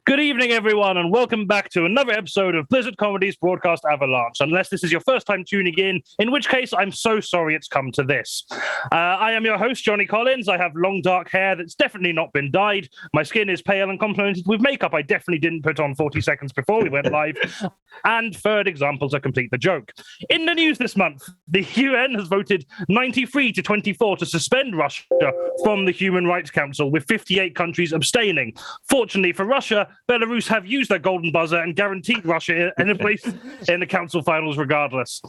Good evening, everyone, and welcome back to another episode of Blizzard Comedy's Broadcast Avalanche, unless this is your first time tuning in which case I'm so sorry it's come to this. I am your host, Johnny Collins. I have long, dark hair that's definitely not been dyed. My skin is pale and complemented with makeup I definitely didn't put on 40 seconds before we went live. And third example to complete the joke. In the news this month, the UN has voted 93-24 to suspend Russia from the Human Rights Council, with 58 countries abstaining. Fortunately for Russia, Belarus have used their golden buzzer and guaranteed Russia in a place in the council finals regardless.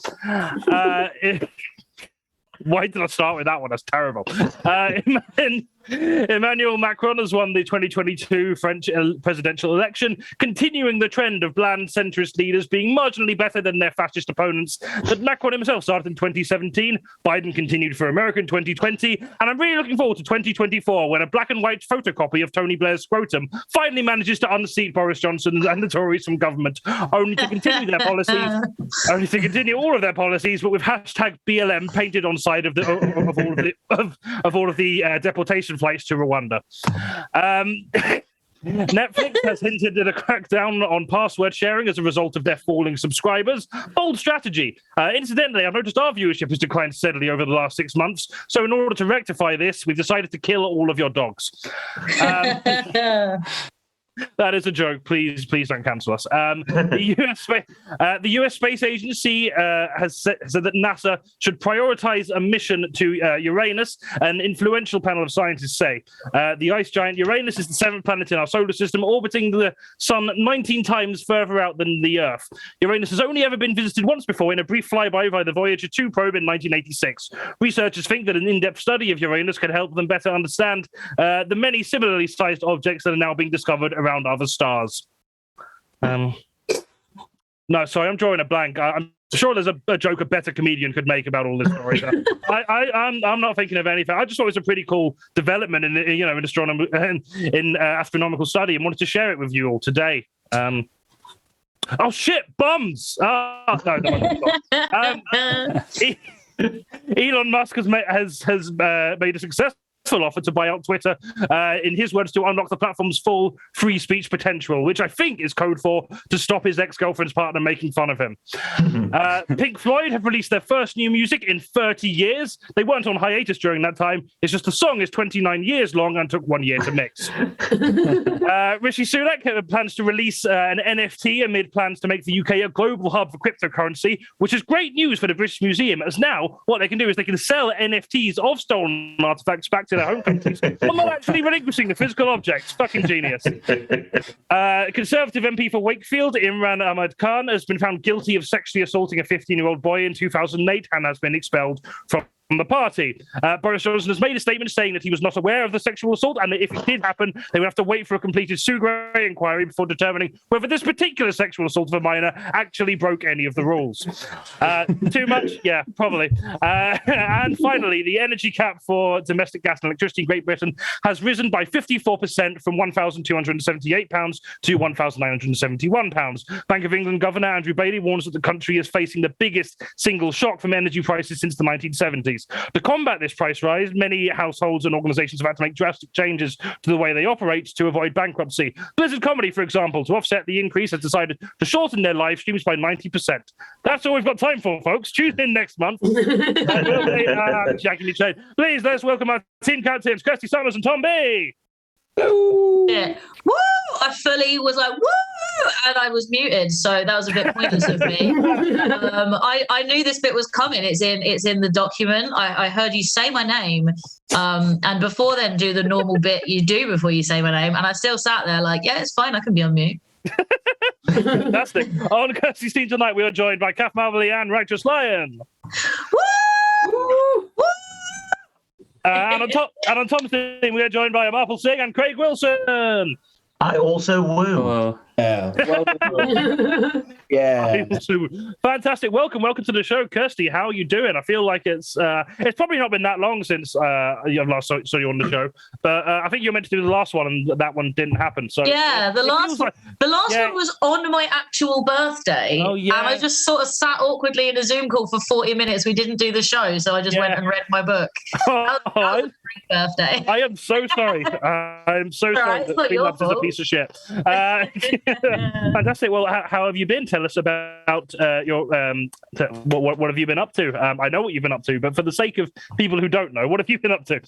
Why did I start with that one? That's terrible. Emmanuel Macron has won the 2022 French presidential election, continuing the trend of bland centrist leaders being marginally better than their fascist opponents that Macron himself started in 2017. Biden continued for America in 2020, and I'm really looking forward to 2024 when a black and white photocopy of Tony Blair's scrotum finally manages to unseat Boris Johnson and the Tories from government, only to continue all of their policies, but with hashtag BLM painted on side of all of the deportation flights to Rwanda. Netflix has hinted at a crackdown on password sharing as a result of their falling subscribers. Bold strategy. Incidentally, I've noticed our viewership has declined steadily over the last 6 months. So in order to rectify this, we've decided to kill all of your dogs. That is a joke. Please don't cancel us. The US Space Agency has said that NASA should prioritize a mission to Uranus, an influential panel of scientists say. The ice giant Uranus is the seventh planet in our solar system, orbiting the sun 19 times further out than the Earth. Uranus has only ever been visited once before in a brief flyby by the Voyager 2 probe in 1986. Researchers think that an in-depth study of Uranus could help them better understand the many similarly sized objects that are now being discovered around other stars. No, sorry, I'm drawing a blank. I'm sure there's a joke a better comedian could make about all this story. I'm not thinking of anything. I just thought it was a pretty cool development in astronomy, in astronomical study, and wanted to share it with you all today. Oh shit, bums! No. Elon Musk has made a successful offer to buy out Twitter, in his words, to unlock the platform's full free speech potential, which I think is code for to stop his ex-girlfriend's partner making fun of him. Pink Floyd have released their first new music in 30 years. They weren't on hiatus during that time. It's just the song is 29 years long and took 1 year to mix. Rishi Sunak plans to release an NFT amid plans to make the UK a global hub for cryptocurrency, which is great news for the British Museum, as now what they can do is they can sell NFTs of stolen artifacts back to their home countries. I'm not actually relinquishing the physical objects. Fucking genius. Conservative MP for Wakefield, Imran Ahmad Khan, has been found guilty of sexually assaulting a 15-year-old boy in 2008 and has been expelled from the party. Boris Johnson has made a statement saying that he was not aware of the sexual assault and that if it did happen, they would have to wait for a completed sui gray inquiry before determining whether this particular sexual assault of a minor actually broke any of the rules. Too much? Yeah, probably. And finally, the energy cap for domestic gas and electricity in Great Britain has risen by 54% from £1,278 to £1,971. Bank of England Governor Andrew Bailey warns that the country is facing the biggest single shock from energy prices since the 1970s. To combat this price rise, many households and organizations have had to make drastic changes to the way they operate to avoid bankruptcy. Blizzard Comedy, for example, to offset the increase, has decided to shorten their live streams by 90%. That's all we've got time for, folks. Tune in next month. Please, let's welcome our team captains, Kirstie Summers and Tom B. Yeah. Woo! I fully was like, woo! And I was muted, so that was a bit pointless of me. I knew this bit was coming. It's in the document. I heard you say my name, and before then do the normal bit you do before you say my name, and I still sat there like, yeah, it's fine, I can be on mute. Fantastic. On Kirstie's team tonight, we are joined by KATH, MARVELLEY and Righteous Lion. Woo! Woo! And on Tom's team, we are joined by AMARPAL, SINGH and Craig Wilson. I also woo. Yeah. Well done. Yeah. Fantastic. Welcome to the show, Kirstie. How are you doing? I feel like it's probably not been that long since I last saw you on the show, but I think you were meant to do the last one, and that one didn't happen. So yeah, the last one was on my actual birthday. Oh, yeah. And I just sort of sat awkwardly in a Zoom call for 40 minutes. We didn't do the show, so I just went and read my book. That was a great birthday. I am so sorry. I'm so sorry that Freelance is a piece of shit. Fantastic. Well, how have you been? Tell us about your what have you been up to? I know what you've been up to, but for the sake of people who don't know, what have you been up to?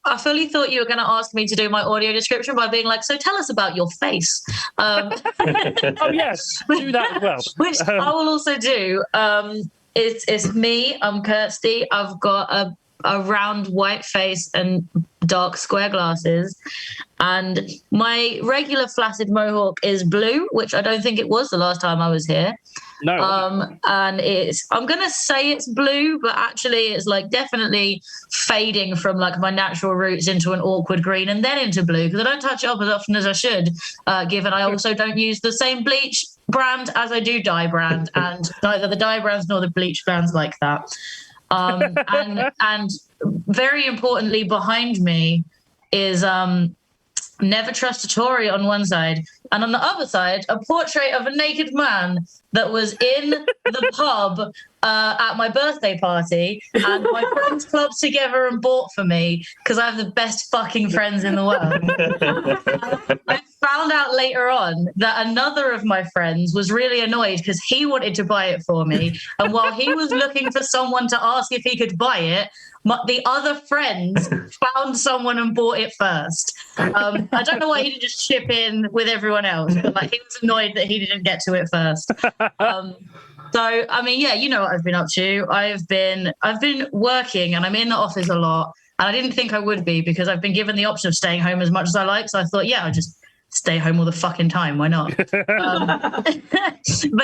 I fully thought you were going to ask me to do my audio description by being like, so tell us about your face. Oh, yes, do that as well. Which I will also do. It's me. I'm Kirstie. I've got a round white face and dark square glasses, and my regular flaccid mohawk is blue, which I don't think it was the last time I was here. No. And I'm gonna say it's blue, but actually it's like definitely fading from like my natural roots into an awkward green and then into blue, because I don't touch it up as often as I should, given I also don't use the same bleach brand as I do dye brand, and neither the dye brands nor the bleach brands like that. And very importantly, behind me is Never Trust a Tory on one side, and on the other side, a portrait of a naked man that was in the pub at my birthday party, and my friends clubbed together and bought for me because I have the best fucking friends in the world. I found out later on that another of my friends was really annoyed because he wanted to buy it for me, and while he was looking for someone to ask if he could buy it, the other friends found someone and bought it first. I don't know why he didn't just chip in with everyone else, but like, he was annoyed that he didn't get to it first. So, I mean, yeah, you know what I've been up to. I've been working, and I'm in the office a lot. And I didn't think I would be, because I've been given the option of staying home as much as I like. So I thought, yeah, I'll just stay home all the fucking time. Why not? But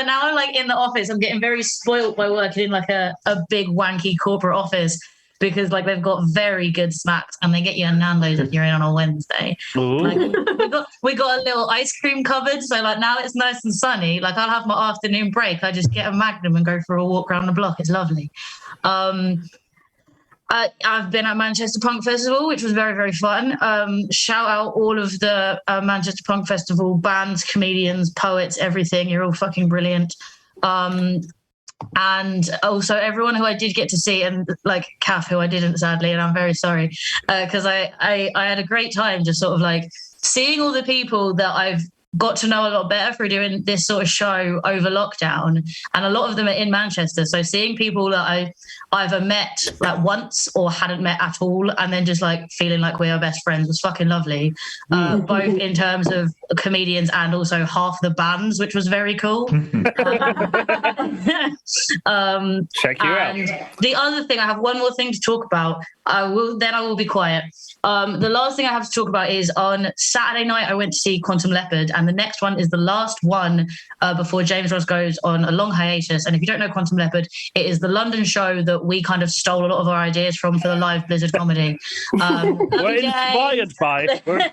now I'm like in the office. I'm getting very spoilt by working in like a big wanky corporate office, because like they've got very good snacks, and they get you a Nando's if you're in on a Wednesday. Like, we got a little ice cream cupboard, so like now it's nice and sunny. Like I'll have my afternoon break, I just get a Magnum and go for a walk around the block. It's lovely. I've been at Manchester Punk Festival, which was very, very fun. Shout out all of the Manchester Punk Festival bands, comedians, poets, everything. You're all fucking brilliant. And also everyone who I did get to see, and like KATH, who I didn't, sadly, and I'm very sorry, because I had a great time just sort of like seeing all the people that I've got to know a lot better through doing this sort of show over lockdown, and a lot of them are in Manchester. So seeing people that I either met like once or hadn't met at all, and then just like feeling like we are best friends was fucking lovely. Both in terms of comedians and also half the bands, which was very cool. Check you out. The other thing, I have one more thing to talk about. I will be quiet. The last thing I have to talk about is on Saturday night, I went to see Quantum Leopard, and the next one is the last one before James Ross goes on a long hiatus. And if you don't know Quantum Leopard, it is the London show that we kind of stole a lot of our ideas from for the live Blizzard Comedy. We're inspired by.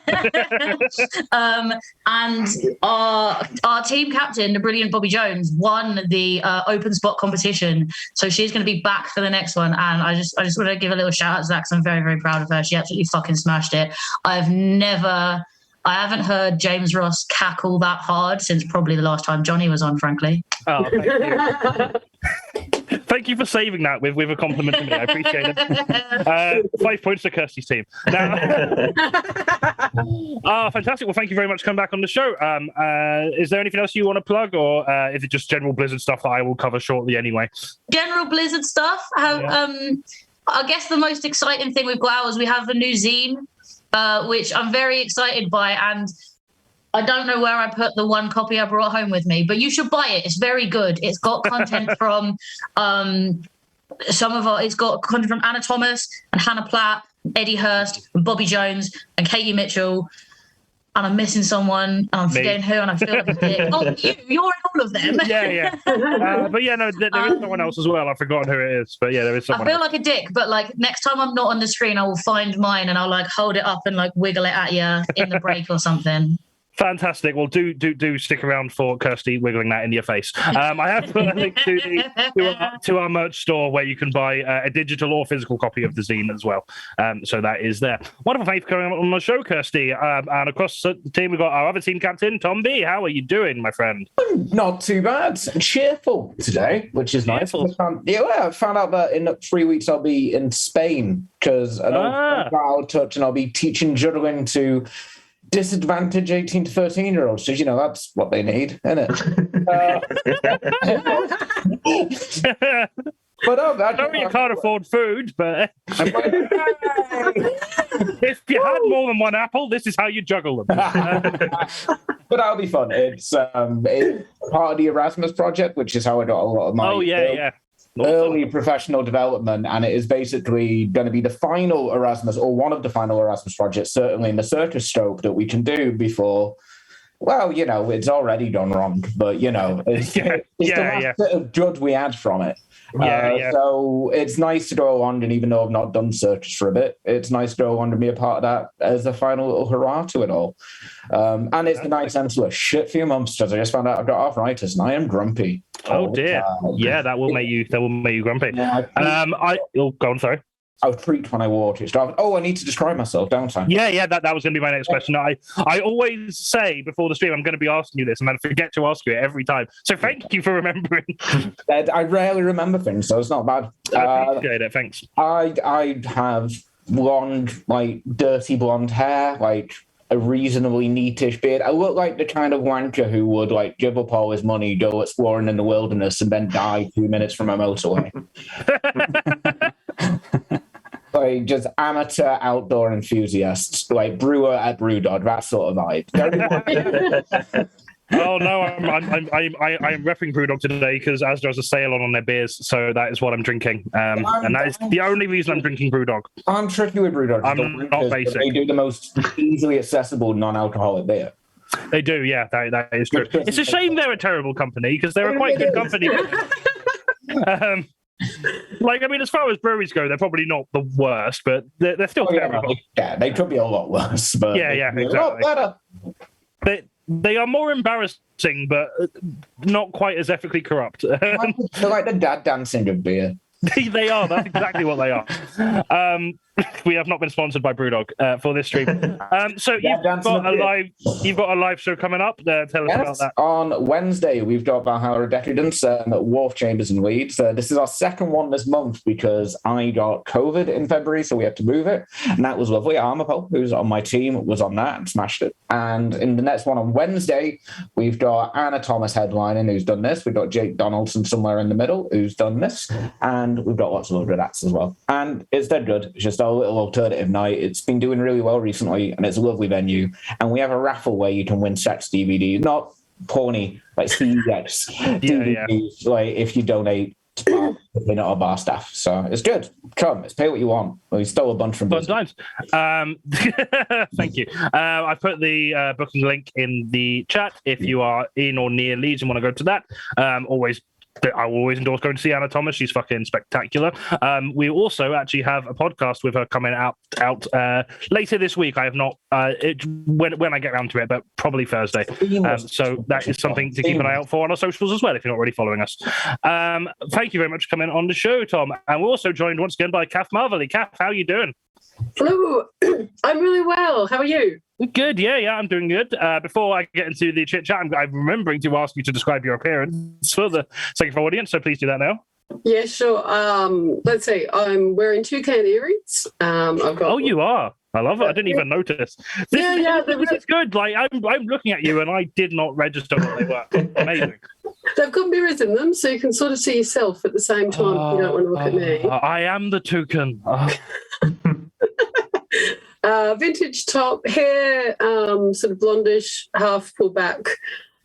And our team captain, the brilliant Bobby Jones, won the open spot competition. So she's going to be back for the next one. And I just want to give a little shout out to that, because I'm very, very proud of her. She absolutely fucking smashed it. I haven't heard James Ross cackle that hard since probably the last time Johnny was on, frankly. Oh, thank you. Thank you for saving that with a compliment to me. I appreciate it. 5 points to Kirstie's team. Fantastic. Well, thank you very much for coming back on the show. Is there anything else you want to plug, or is it just general Blizzard stuff that I will cover shortly anyway? General Blizzard stuff. I guess the most exciting thing we've got out is we have a new zine, which I'm very excited by, and I don't know where I put the one copy I brought home with me, but you should buy it. It's very good. It's got content from it's got content from Anna Thomas and Hannah Platt, Eddie Hurst, and Bobby Jones and Katie Mitchell. And I'm missing someone, and I'm forgetting who, and I feel like a dick. Oh, you're in all of them. Yeah. But yeah, no, there is someone else as well. I've forgotten who it is, but yeah, there is someone. I feel like a dick, but like next time I'm not on the screen, I will find mine and I'll like hold it up and like wiggle it at you in the break or something. Fantastic. Well, do stick around for Kirstie wiggling that in your face. I have put a link to our merch store where you can buy a digital or physical copy of the zine as well. So that is there. Wonderful. Thanks for coming on the show, Kirstie. And across the team, we've got our other team captain, Tom B. How are you doing, my friend? Not too bad. Cheerful today, which is nice. I found out that in 3 weeks I'll be in Spain because I'll touch and I'll be teaching juggling to disadvantaged 18 to 13-year-olds. So, that's what they need, isn't it? Sorry you can't afford food, but if you had more than one apple, this is how you juggle them. But that'll be fun. It's part of the Erasmus project, which is how I got a lot of my early professional development, and it is basically going to be the final Erasmus, or one of the final Erasmus projects, certainly in the circus scope, that we can do before. Well, it's already done wrong, but it's the last bit of good we had from it. So it's nice to go along, and even though I've not done circus for a bit, it's nice to go along and be a part of that as a final little hurrah to it all. And it's the nice end to a shit few months, because I just found out I've got arthritis and I am grumpy. Oh dear. That will make you grumpy. Go on, sorry. I was freaked when I walked it. I need to describe myself, don't I? Yeah, that was going to be my next question. I always say before the stream, I'm going to be asking you this, and I forget to ask you it every time. So thank you for remembering. I rarely remember things, so it's not bad. I appreciate it, thanks. I have blonde, dirty blonde hair, a reasonably neatish beard. I look like the kind of wanker who would give up all his money, go exploring in the wilderness, and then die 2 minutes from a motorway. Just amateur outdoor enthusiasts, brewer at Brewdog, that sort of vibe. Oh no, I'm repping Brewdog today because Asda has a sale on their beers, so that is what I'm drinking, and that is the only reason I'm drinking Brewdog. I'm tricky with Brewdog. I'm not basic. They do the most easily accessible non-alcoholic beer. They do, yeah, that is true. It's a shame they're a terrible company because they're a quite good company. As far as breweries go, they're probably not the worst, but they're still terrible. They could be a lot worse, but exactly. A lot better. They are more embarrassing, but not quite as ethically corrupt. They're like the dad dancing of beer. They are. That's exactly what they are. We have not been sponsored by Brewdog for this stream. So you've got a live show coming up. Tell us about that. On Wednesday, we've got Valhalla Decadence at Wharf Chambers in Leeds. This is our second one this month because I got COVID in February, so we had to move it. And that was lovely. AMARPAL, who's on my team, was on that and smashed it. And in the next one on Wednesday, we've got Anna Thomas headlining, who's done this. We've got Jake Donaldson somewhere in the middle, who's done this. And we've got lots of other acts as well. And it's dead good. It's just a little alternative night. It's been doing really well recently, and it's a lovely venue. And we have a raffle where you can win sex DVDs, not porny, CEX DVDs, if you donate to our bar staff. So it's good. Come, let's pay what you want. We stole a bunch from Blizzard. Thank you. I put the booking link in the chat if you are in or near Leeds and want to go to that. I will always endorse going to see Anna Thomas. She's fucking spectacular. We also actually have a podcast with her coming out later this week. I have not when I get around to it, but probably Thursday. So that is something to keep an eye out for on our socials as well if you're not already following us. Thank you very much for coming on the show, Tom. And we're also joined once again by KATH MARVELLEY. KATH, how are you doing? Hello. I'm really well. How are you? Good, yeah, I'm doing good. Before I get into the chit chat, I'm remembering to ask you to describe your appearance for the second audience, so please do that now. Yeah, sure. Let's see. I'm wearing toucan earrings. I've got. Oh, you are. I love it. I didn't even notice. This is good. I'm looking at you, and I did not register what they were. Amazing. They've got mirrors in them, so you can sort of see yourself at the same time. You don't want to look at me. I am the toucan. Vintage top, hair, sort of blondish, half pulled back.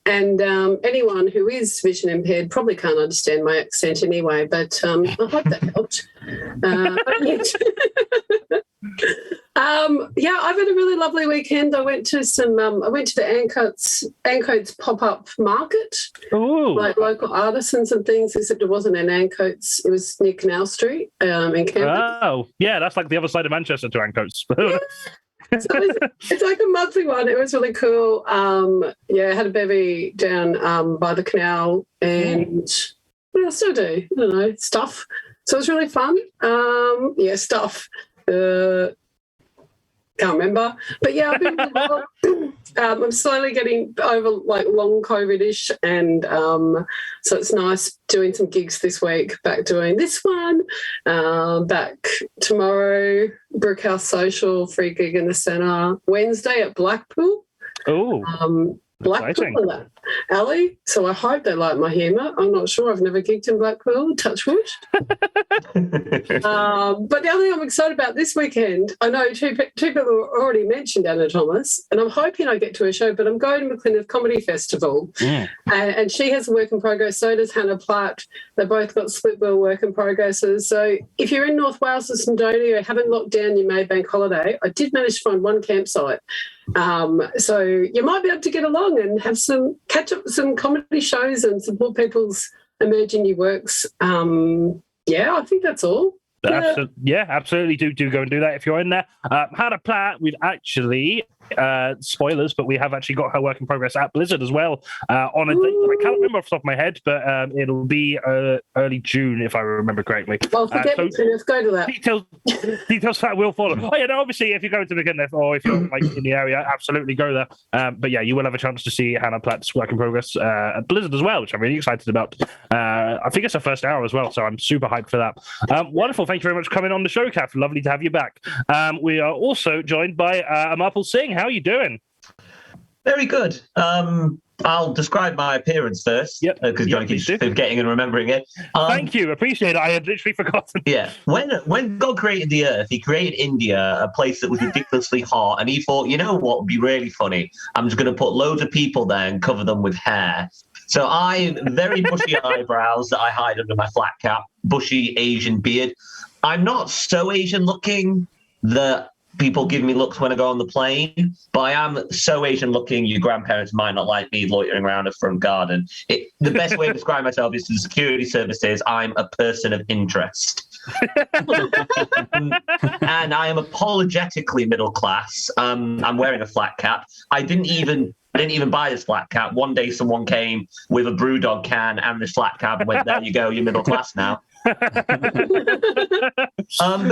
And anyone who is vision impaired probably can't understand my accent anyway, but I hope that helped. I've had a really lovely weekend. I went to the Ancoats pop-up market, local artisans and things, except it wasn't in Ancoats. It was near Canal Street in Canberra. Oh, yeah, that's like the other side of Manchester to Ancoats. It's like a monthly one. It was really cool. I had a bevy down by the canal, and what else do I do? I don't know, stuff. So it was really fun. Stuff. Can't remember, but yeah, I've been really well. I'm slowly getting over like long COVID-ish, and so it's nice doing some gigs this week. Back doing this one, back tomorrow, Brookhouse Social, free gig in the centre. Wednesday at Blackpool. Oh, Blackpool alley. So I hope they like my humour. I'm not sure. I've never gigged in Blackpool. Touch wood. But the other thing I'm excited about this weekend, I know two people already mentioned Anna Thomas, and I'm hoping I get to a show, but I'm going to McLennan Comedy Festival, and she has a work in progress, so does Hannah Platt. They both got split bill work in progresses. So if you're in North Wales or Snowdonia or haven't locked down your May Bank holiday, I did manage to find one campsite. So you might be able to get along and have catch up with some comedy shows and support people's emerging new works. I think that's all. Absolutely. Do go and do that if you're in there. Hannah Platt, we've actually spoilers, but we have actually got her work in progress at Blizzard as well on a date that I can't remember off the top of my head, but it'll be early June if I remember correctly. Well, forget me, let's go to that. Details for that will follow. Oh yeah, no, obviously if you're going to McGinnis or if you're like in the area, absolutely go there. But yeah, you will have a chance to see Hannah Platt's work in progress at Blizzard as well, which I'm really excited about. I think it's her first hour as well, so I'm super hyped for that. Wonderful. Thank you very much for coming on the show, Kath. Lovely to have you back. We are also joined by AMARPAL SINGH. How are you doing? Very good. I'll describe my appearance first, because Johnny keeps forgetting and remembering it. Thank you. Appreciate it. I had literally forgotten. Yeah. When God created the earth, he created India, a place that was ridiculously hot, and he thought, you know what would be really funny? I'm just going to put loads of people there and cover them with hair. So I very bushy eyebrows that I hide under my flat cap, bushy Asian beard. I'm not so Asian looking that people give me looks when I go on the plane, but I am so Asian looking, your grandparents might not like me loitering around a front garden. The best way to describe myself is to the security services, I'm a person of interest. And I am apologetically middle class. I'm wearing a flat cap. I didn't even buy this flat cap. One day someone came with a Brewdog can and this flat cap and went, there you go, you're middle class now. But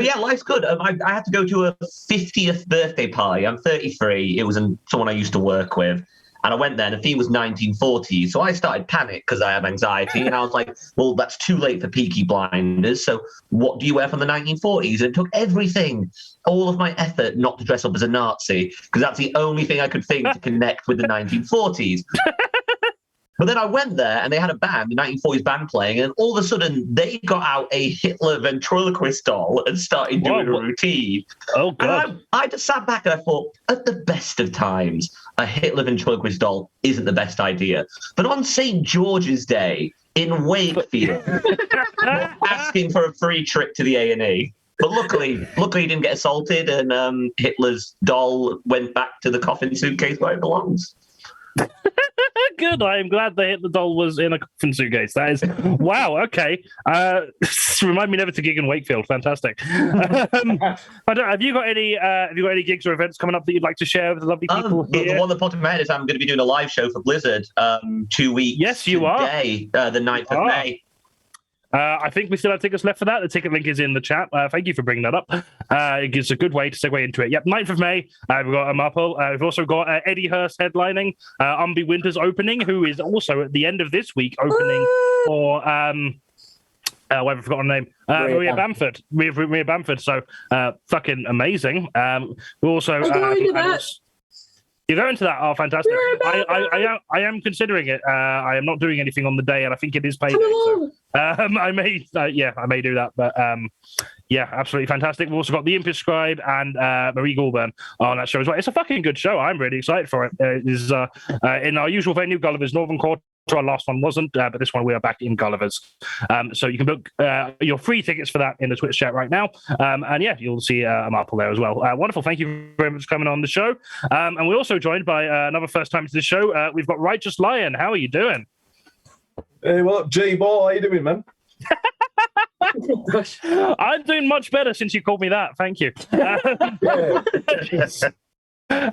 yeah, life's good. I had to go to a 50th birthday party. I'm 33. It was someone I used to work with. And I went there and the theme was 1940s. So I started panic because I have anxiety. And I was like, well, that's too late for Peaky Blinders. So what do you wear from the 1940s? And it took everything, all of my effort not to dress up as a Nazi, because that's the only thing I could think to connect with the 1940s. But then I went there and they had a band, the 1940s band playing, and all of a sudden they got out a Hitler ventriloquist doll and started doing a routine. Oh, God. And I just sat back and I thought, at the best of times, a Hitler ventriloquist doll isn't the best idea. But on St. George's Day in Wakefield, asking for a free trip to the A&E. But luckily he didn't get assaulted, and Hitler's doll went back to the coffin suitcase where it belongs. Good. I am glad the Hitler doll was in a coffin suitcase. That is wow. Okay. Remind me never to gig in Wakefield. Fantastic. Have you got any gigs or events coming up that you'd like to share with the lovely people here? The one that popped in my head is I'm going to be doing a live show for Blizzard 2 weeks. Yes, you today, the 9th of May. I think we still have tickets left for that. The ticket link is in the chat. Thank you for bringing that up. It's a good way to segue into it. Yep, 9th of May, we've got AMARPAL. We've also got Eddie Hurst headlining, Umby Winters opening, who is also at the end of this week opening for... I've forgotten her name. Maria Bamford. Maria Bamford. So fucking amazing. We also... You're going to that? Oh, fantastic! I am considering it. I am not doing anything on the day, and I think it is payday. So, I may do that. But yeah, absolutely fantastic. We've also got the Impish Scribe and Marie Goulburn on that show as well. It's a fucking good show. I'm really excited for it. It is in our usual venue, Gulliver's Northern Court. Our last one wasn't, but this one we are back in Gulliver's. So you can book your free tickets for that in the Twitch chat right now. And yeah, you'll see AMARPAL there as well. Wonderful. Thank you very much for coming on the show. And we're also joined by another first time to the show. We've got Righteous Lion. How are you doing? Hey, what up, G-Boy? How you doing, man? I'm doing much better since you called me that. Thank you.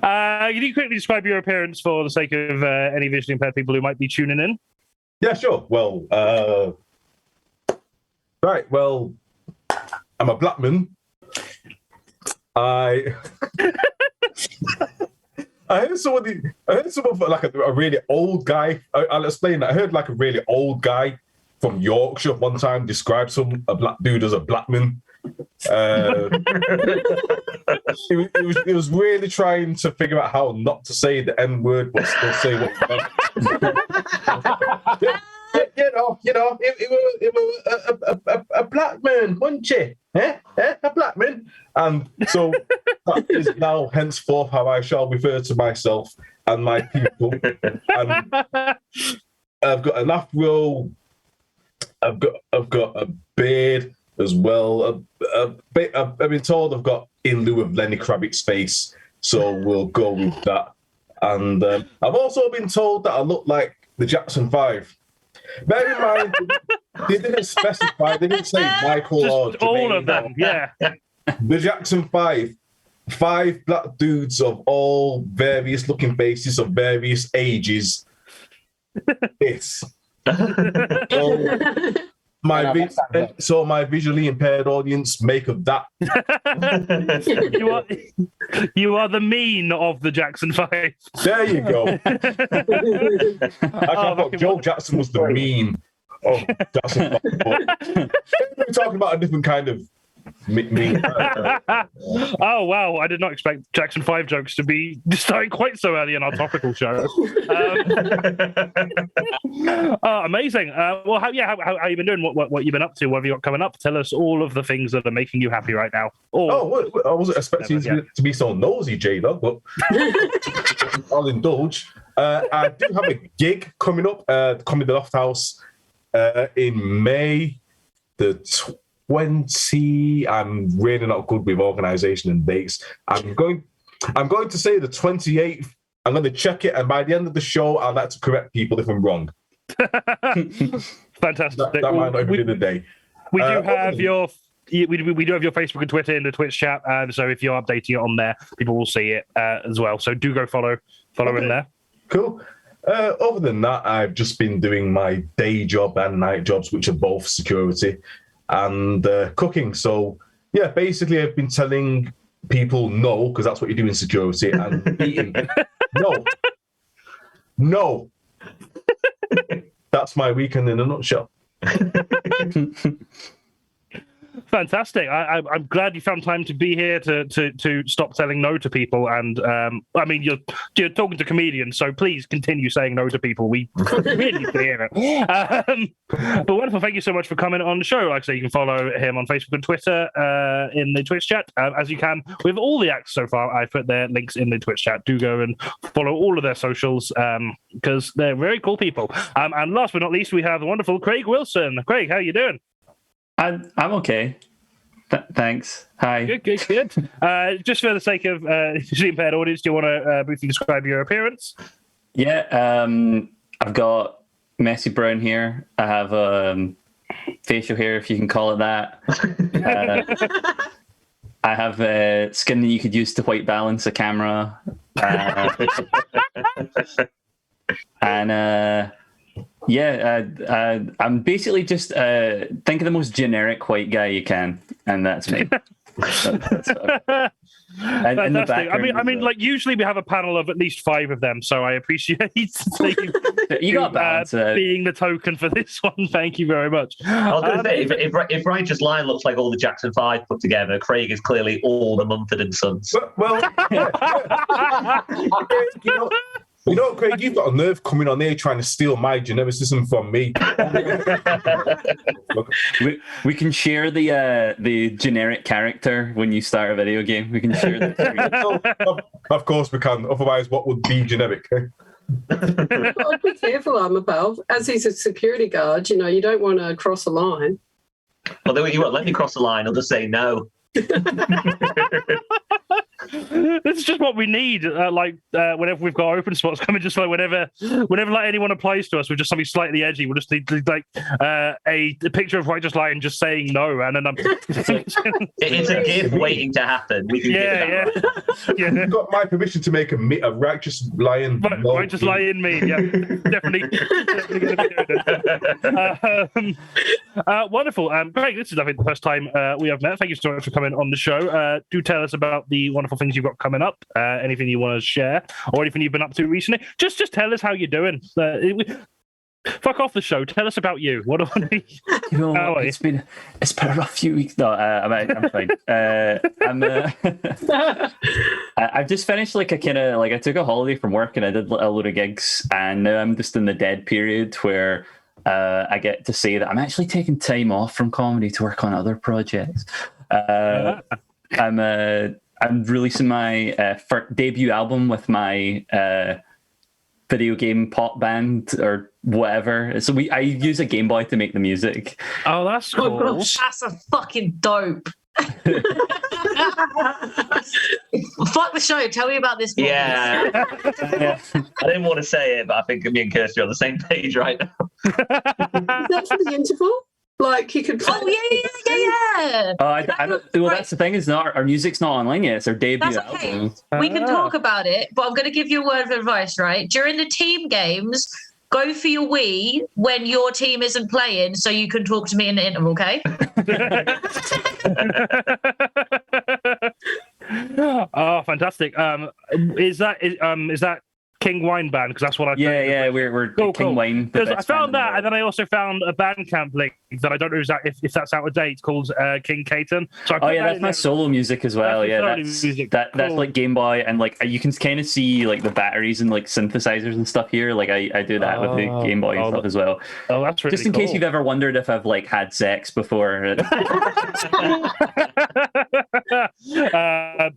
Can you quickly describe your appearance for the sake of any visually impaired people who might be tuning in? Yeah, sure. Well, right. Well, I'm a black man. I heard someone like a really old guy. I'll explain that. I heard like a really old guy from Yorkshire one time describe a black dude as a black man. He was really trying to figure out how not to say the N word but still say what he meant. You know, it was a black man, wasn't you? A black man. And so that is now henceforth how I shall refer to myself and my people. And I've got an afro. I've got a beard as well. I've been told I've got in lieu of Lenny Kravitz's face, so we'll go with that. And I've also been told that I look like the Jackson 5. Bear in mind, they didn't specify. They didn't say Michael or Jermaine, all of them. Yeah. The Jackson 5. 5 black dudes of all various looking faces of various ages. It's so my visually impaired audience make of that. You are the mean of the Jackson 5. There you go. I thought Joe Jackson was the mean of Jackson 5. We're talking about a different kind of mean. Oh wow! I did not expect Jackson 5 jokes to be starting quite so early in our topical show. Amazing. Well, how you been doing? What you been up to? What have you got coming up? Tell us all of the things that are making you happy right now. I wasn't expecting to be so nosy, J-Dog, but I'll indulge. I do have a gig coming up, Comedy Loft House, in May the 20. I'm really not good with organisation and dates. I'm going to say the 28th. I'm going to check it, and by the end of the show, I'd like to correct people if I'm wrong. Fantastic. That might not even be the day. We do have we do have your Facebook and Twitter in the Twitch chat, so if you're updating it on there, people will see it as well. So do go follow in there. Cool. Other than that, I've just been doing my day job and night jobs, which are both security and cooking. So yeah, basically I've been telling people no, because that's what you do in security, and eating. No. That's my weekend in a nutshell. Fantastic. I'm glad you found time to be here to stop saying no to people. And I mean, you're talking to comedians, so please continue saying no to people. We really need to hear it. But wonderful. Thank you so much for coming on the show. Like I say, you can follow him on Facebook and Twitter in the Twitch chat, as you can with all the acts so far. I put their links in the Twitch chat. Do go and follow all of their socials because they're very cool people. And last but not least, we have the wonderful Craig Wilson. Craig, how are you doing? I'm okay. Thanks. Hi. Good. Just for the sake of visually impaired audience, do you want to briefly describe your appearance? Yeah. I've got messy brown hair. I have facial hair, if you can call it that. I have skin that you could use to white balance a camera. And I'm basically just think of the most generic white guy you can, and that's me. And in the background, I mean, like usually we have a panel of at least 5 of them, so I appreciate you got balance, being the token for this one. Thank you very much. I was going to say, if Righteous Line looks like all the Jackson 5 put together, Craig is clearly all the Mumford and Sons. Well, you know, Craig, you've got a nerve coming on here trying to steal my genericism from me. we can share the generic character when you start a video game. We can share that. Of course we can. Otherwise, what would be generic? I'd be careful, AMARPAL. As he's a security guard, you don't want to cross a line. Well, you won't let me cross the line. I'll just say no. This is just what we need. Whenever we've got open spots coming, just like whenever like anyone applies to us with just something slightly edgy, we'll just need like a picture of Righteous Lion just saying no, and then It's a gift waiting to happen. We can yeah. You've got my permission to make a Righteous Lion. Righteous Lion meme. Yeah, definitely gonna be doing it. Wonderful. Greg, this is I think the first time we have met. Thank you so much for coming on the show. Do tell us about the wonderful things you've got coming up. Anything you want to share, or anything you've been up to recently. Just tell us how you're doing. Fuck off the show. Tell us about you. It's been a rough few weeks. No, I'm fine. I've just finished I took a holiday from work and I did a load of gigs, and now I'm just in the dead period where I get to say that I'm actually taking time off from comedy to work on other projects. I'm releasing my debut album with my video game pop band or whatever. So I use a Game Boy to make the music. Oh, that's cool. Oh, gosh, that's a fucking dope. Fuck the show. Tell me about this. Yeah. I didn't want to say it, but I think me and Kirstie are on the same page right now. Is that for the interval? Like you could play. Oh yeah. Well, that's the thing. Is not our music's not online yet. It's our debut That's okay. album. We can talk about it, but I'm going to give you a word of advice. Right, during the team games, go for your Wii when your team isn't playing, so you can talk to me in the interval. Okay. Oh, fantastic. Is that King Wine Band? Because that's what I we're cool, King Wine. Because I found that, and then I also found a Bandcamp link that I don't know if that's out of date, called King KATH. So that's my solo music as well. That's like Game Boy, and you can kind of see the batteries and synthesizers and stuff here. I do that with the Game Boy and stuff as well. Oh, that's really just in case you've ever wondered if I've had sex before.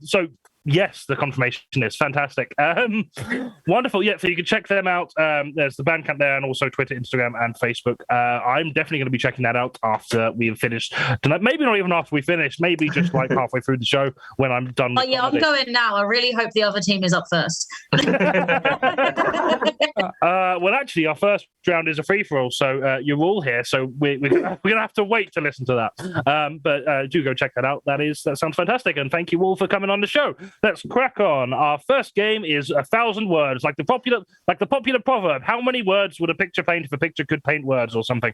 So yes, the confirmation is fantastic. Wonderful. Yeah, so you can check them out. There's the Bandcamp there, and also Twitter, Instagram, and Facebook. I'm definitely going to be checking that out after we've finished tonight. Maybe not even after we finish. Maybe just halfway through the show when I'm done. Oh yeah, I'm going now. I really hope the other team is up first. Well, actually, our first round is a free-for-all, so you're all here. So we're gonna have to wait to listen to that. But do go check that out. That sounds fantastic, and thank you all for coming on the show. Let's crack on. Our first game is 1,000 words, like the popular proverb. How many words would a picture paint if a picture could paint words or something?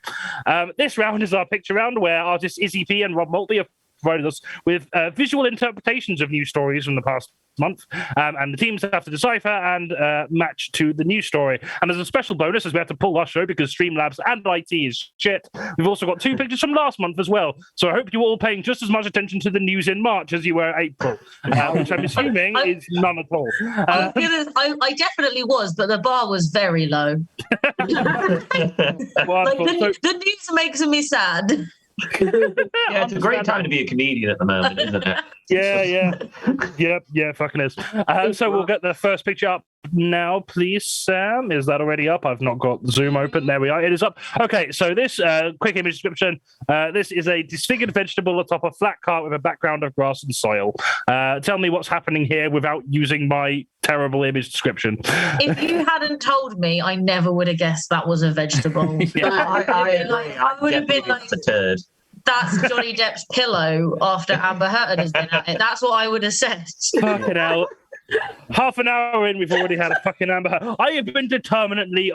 This round is our picture round, where artists Izzy P and Rob Maltby have provided us with visual interpretations of news stories from the past month, and the teams have to decipher and match to the news story. And as a special bonus, as we have to pull our show because Streamlabs and IT is shit, we've also got 2 pictures from last month as well. So I hope you're all paying just as much attention to the news in March as you were April, which I'm assuming is none at all. I definitely was, but the bar was very low. The news makes me sad. Yeah, it's a great time to be a comedian at the moment, isn't it? Yeah, fucking is. So we'll get the first picture up now, please, Sam. Is that already up? I've not got Zoom open. There we are. It is up. Okay, so this quick image description. This is a disfigured vegetable atop a flat cart with a background of grass and soil. Tell me what's happening here without using my terrible image description. If you hadn't told me, I never would have guessed that was a vegetable. I would have been like, a turd. That's Johnny Depp's pillow after Amber Heard has been at it. That's what I would have said. Fucking hell. Half an hour in, we've already had a fucking Amber Heard. I have been determinately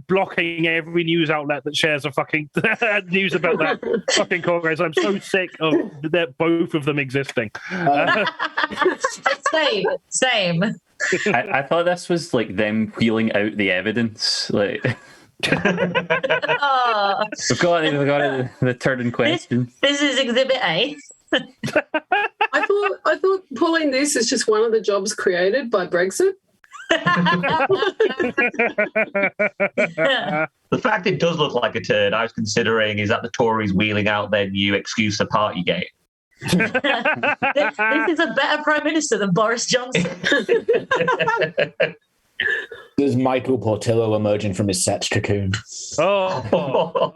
blocking every news outlet that shares a fucking news about that fucking court case. I'm so sick of both of them existing. Same. I thought this was them wheeling out the evidence. We've got the turd in question. This is Exhibit A. I thought pulling this is just one of the jobs created by Brexit. The fact it does look like a turd, I was considering, is that the Tories wheeling out their new excuse for Partygate? This is a better Prime Minister than Boris Johnson. There's Michael Portillo emerging from his sex cocoon. Oh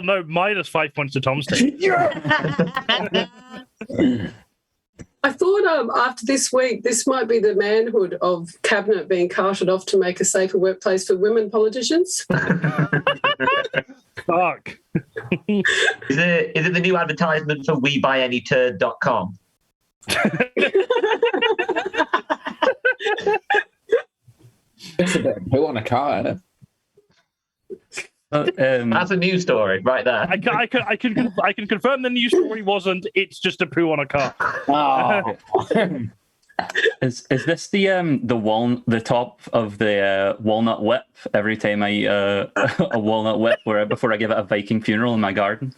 no, minus 5 points to Tom's team. I thought after this week, this might be the manhood of Cabinet being carted off to make a safer workplace for women politicians. Fuck. Is it the new advertisement for WeBuyAnyTurd.com? It's a bit of poo on a car, isn't it? That's a news story right there. I can confirm the news story wasn't. It's just a poo on a car. Oh. Is this the top of the walnut whip every time I eat a walnut whip before I give it a Viking funeral in my garden?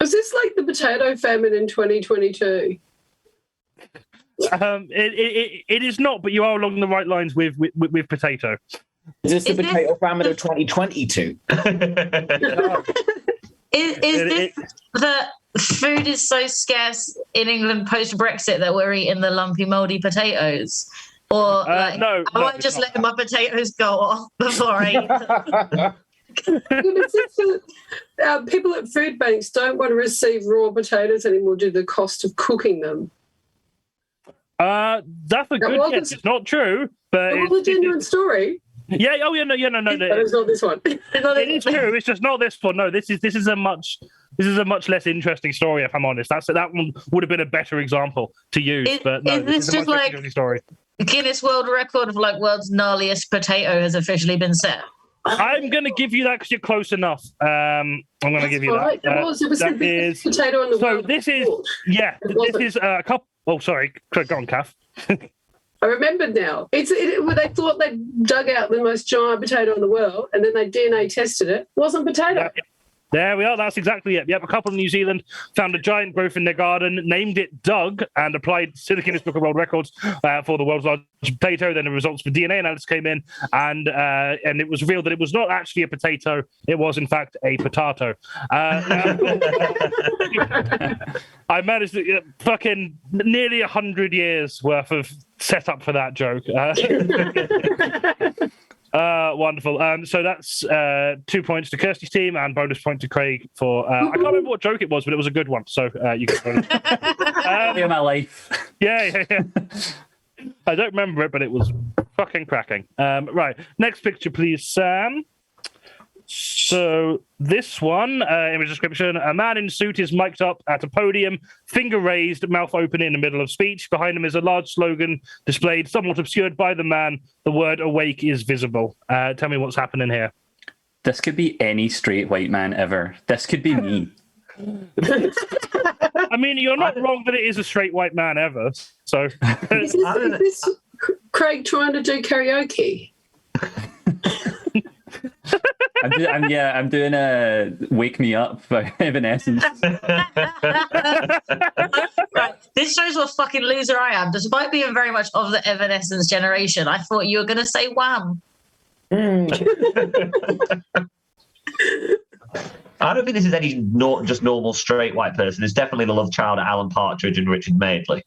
Is this like the potato famine in 2022? It is not, but you are along the right lines with potato. Is this the potato famine of 2022? Is this that food is so scarce in England post Brexit that we're eating the lumpy mouldy potatoes? Or no, am I just letting my potatoes go off before I eat them? People at food banks don't want to receive raw potatoes anymore due to the cost of cooking them. That's a good guess. It's not true, but It was a genuine story. Yeah. Oh, yeah. No. But it's not this one. It is true. It's just not this one. No, this is a much less interesting story. If I'm honest, that one would have been a better example to use. But no, this is a just much like interesting story. Guinness World Record of like world's gnarliest potato has officially been set. I'm going to give you that because you're close enough. I'm going to give you that. It was the biggest potato in the world. So this is a couple. Oh, sorry. Go on, Kath. I remembered now. They thought they dug out the most giant potato in the world, and then they DNA tested it. It wasn't potato. There we are. That's exactly it. Yep, a couple in New Zealand found a giant growth in their garden, named it Doug, and applied to the Guinness Book of World Records for the world's largest potato. Then the results for DNA analysis came in, and it was revealed that it was not actually a potato. It was, in fact, a potato. I managed to fucking nearly 100 years worth of setup for that joke. Wonderful. So that's 2 points to Kirstie's team and bonus point to Craig for. I can't remember what joke it was, but it was a good one. So you can. In my life. Yeah. I don't remember it, but it was fucking cracking. Right. Next picture, please, Sam. So this one, image description, a man in a suit is mic'd up at a podium, finger raised, mouth open in the middle of speech. Behind him is a large slogan displayed, somewhat obscured by the man. The word awake is visible. Tell me what's happening here. This could be any straight white man ever. This could be me. I mean, you're not wrong that it is a straight white man ever. So is this Craig trying to do karaoke? I'm doing a "Wake Me Up" by Evanescence. Right. This shows what fucking loser I am. Despite being very much of the Evanescence generation, I thought you were going to say Wham. I don't think this is any just normal straight white person. It's definitely the love child of Alan Partridge and Richard Madeley.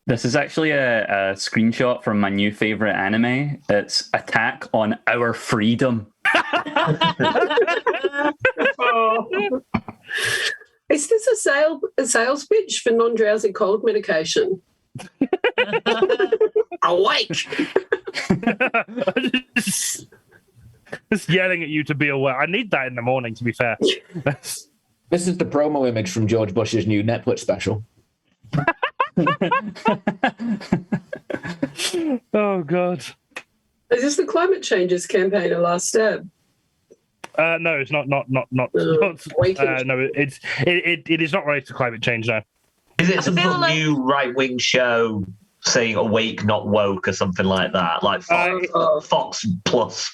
This is actually a screenshot from my new favorite anime. It's Attack on Our Freedom. Is this a sales pitch for non-drowsy cold medication? Awake! Just yelling at you to be aware. I need that in the morning, to be fair. This is the promo image from George Bush's new Netflix special. Oh God! Is this the climate changes campaign? A last stab? No, it's not. No, it is not related to climate change. No. Is it some sort of new right-wing show saying "awake, not woke" or something like that? Like Fox plus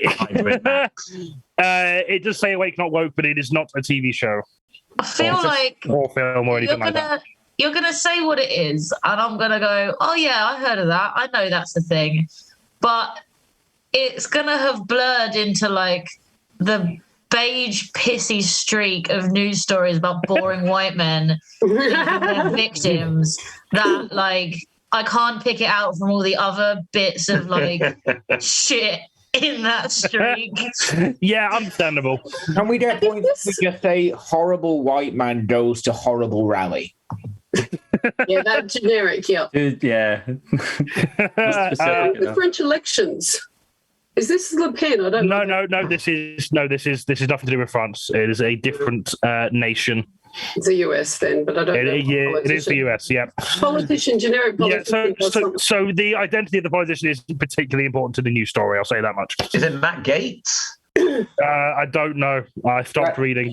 Hybrid Max. It does say "awake, not woke," but it is not a TV show. I feel like or film or anything like that. You're going to say what it is, and I'm going to go, oh, yeah, I heard of that. I know that's the thing. But it's going to have blurred into, like, the beige, pissy streak of news stories about boring white men and their victims that, like, I can't pick it out from all the other bits of, like, shit in that streak. Yeah, understandable. Can we get points to just say horrible white man goes to horrible rally? Yeah, that generic, yeah. Dude, yeah. The French elections. Is this Le Pen? I don't know. No. This is nothing to do with France. It is a different nation. It's the US then, but I don't know. Yeah, it is the US. Yeah. Politician, generic politician. Yeah. So the identity of the politician is particularly important to the news story. I'll say that much. Is it Matt Gates? I don't know. I stopped reading.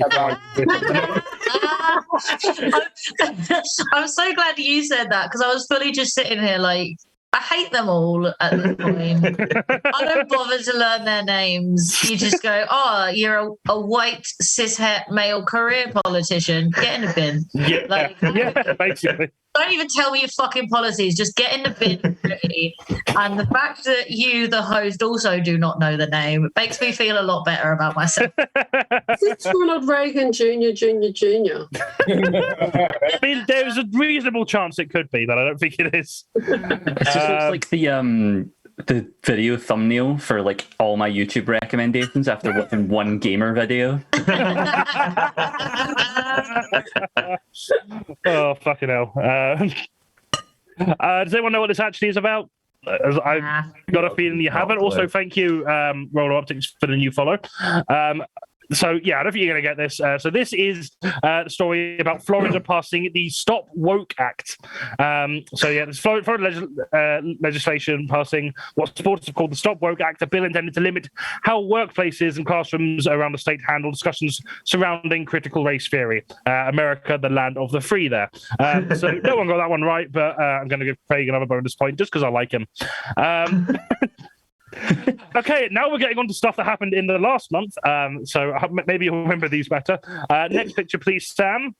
I'm so glad you said that because I was fully just sitting here like, I hate them all at this point. I don't bother to learn their names. You just go, oh, you're a white cishet male career politician. Get in the bin. Yeah, basically. Don't even tell me your fucking policies. Just get in the bin. Really. And the fact that you, the host, also do not know the name makes me feel a lot better about myself. It's Ronald Reagan Jr. I mean, there's a reasonable chance it could be, but I don't think it is. It just looks like the video thumbnail for like all my YouTube recommendations after watching one gamer video. Oh, fucking hell. Does anyone know what this actually is about? I've got a feeling you haven't. Also, thank you, Roller Optics, for the new follow. So, yeah, I don't think you're going to get this. So this is the story about Florida passing the Stop Woke Act. There's Florida legislation passing what supporters have called the Stop Woke Act, a bill intended to limit how workplaces and classrooms around the state handle discussions surrounding critical race theory. America, the land of the free there. So no one got that one right, but I'm going to give Craig another bonus point just because I like him. Okay, now we're getting on to stuff that happened in the last month. So maybe you'll remember these better. Next picture, please, Sam.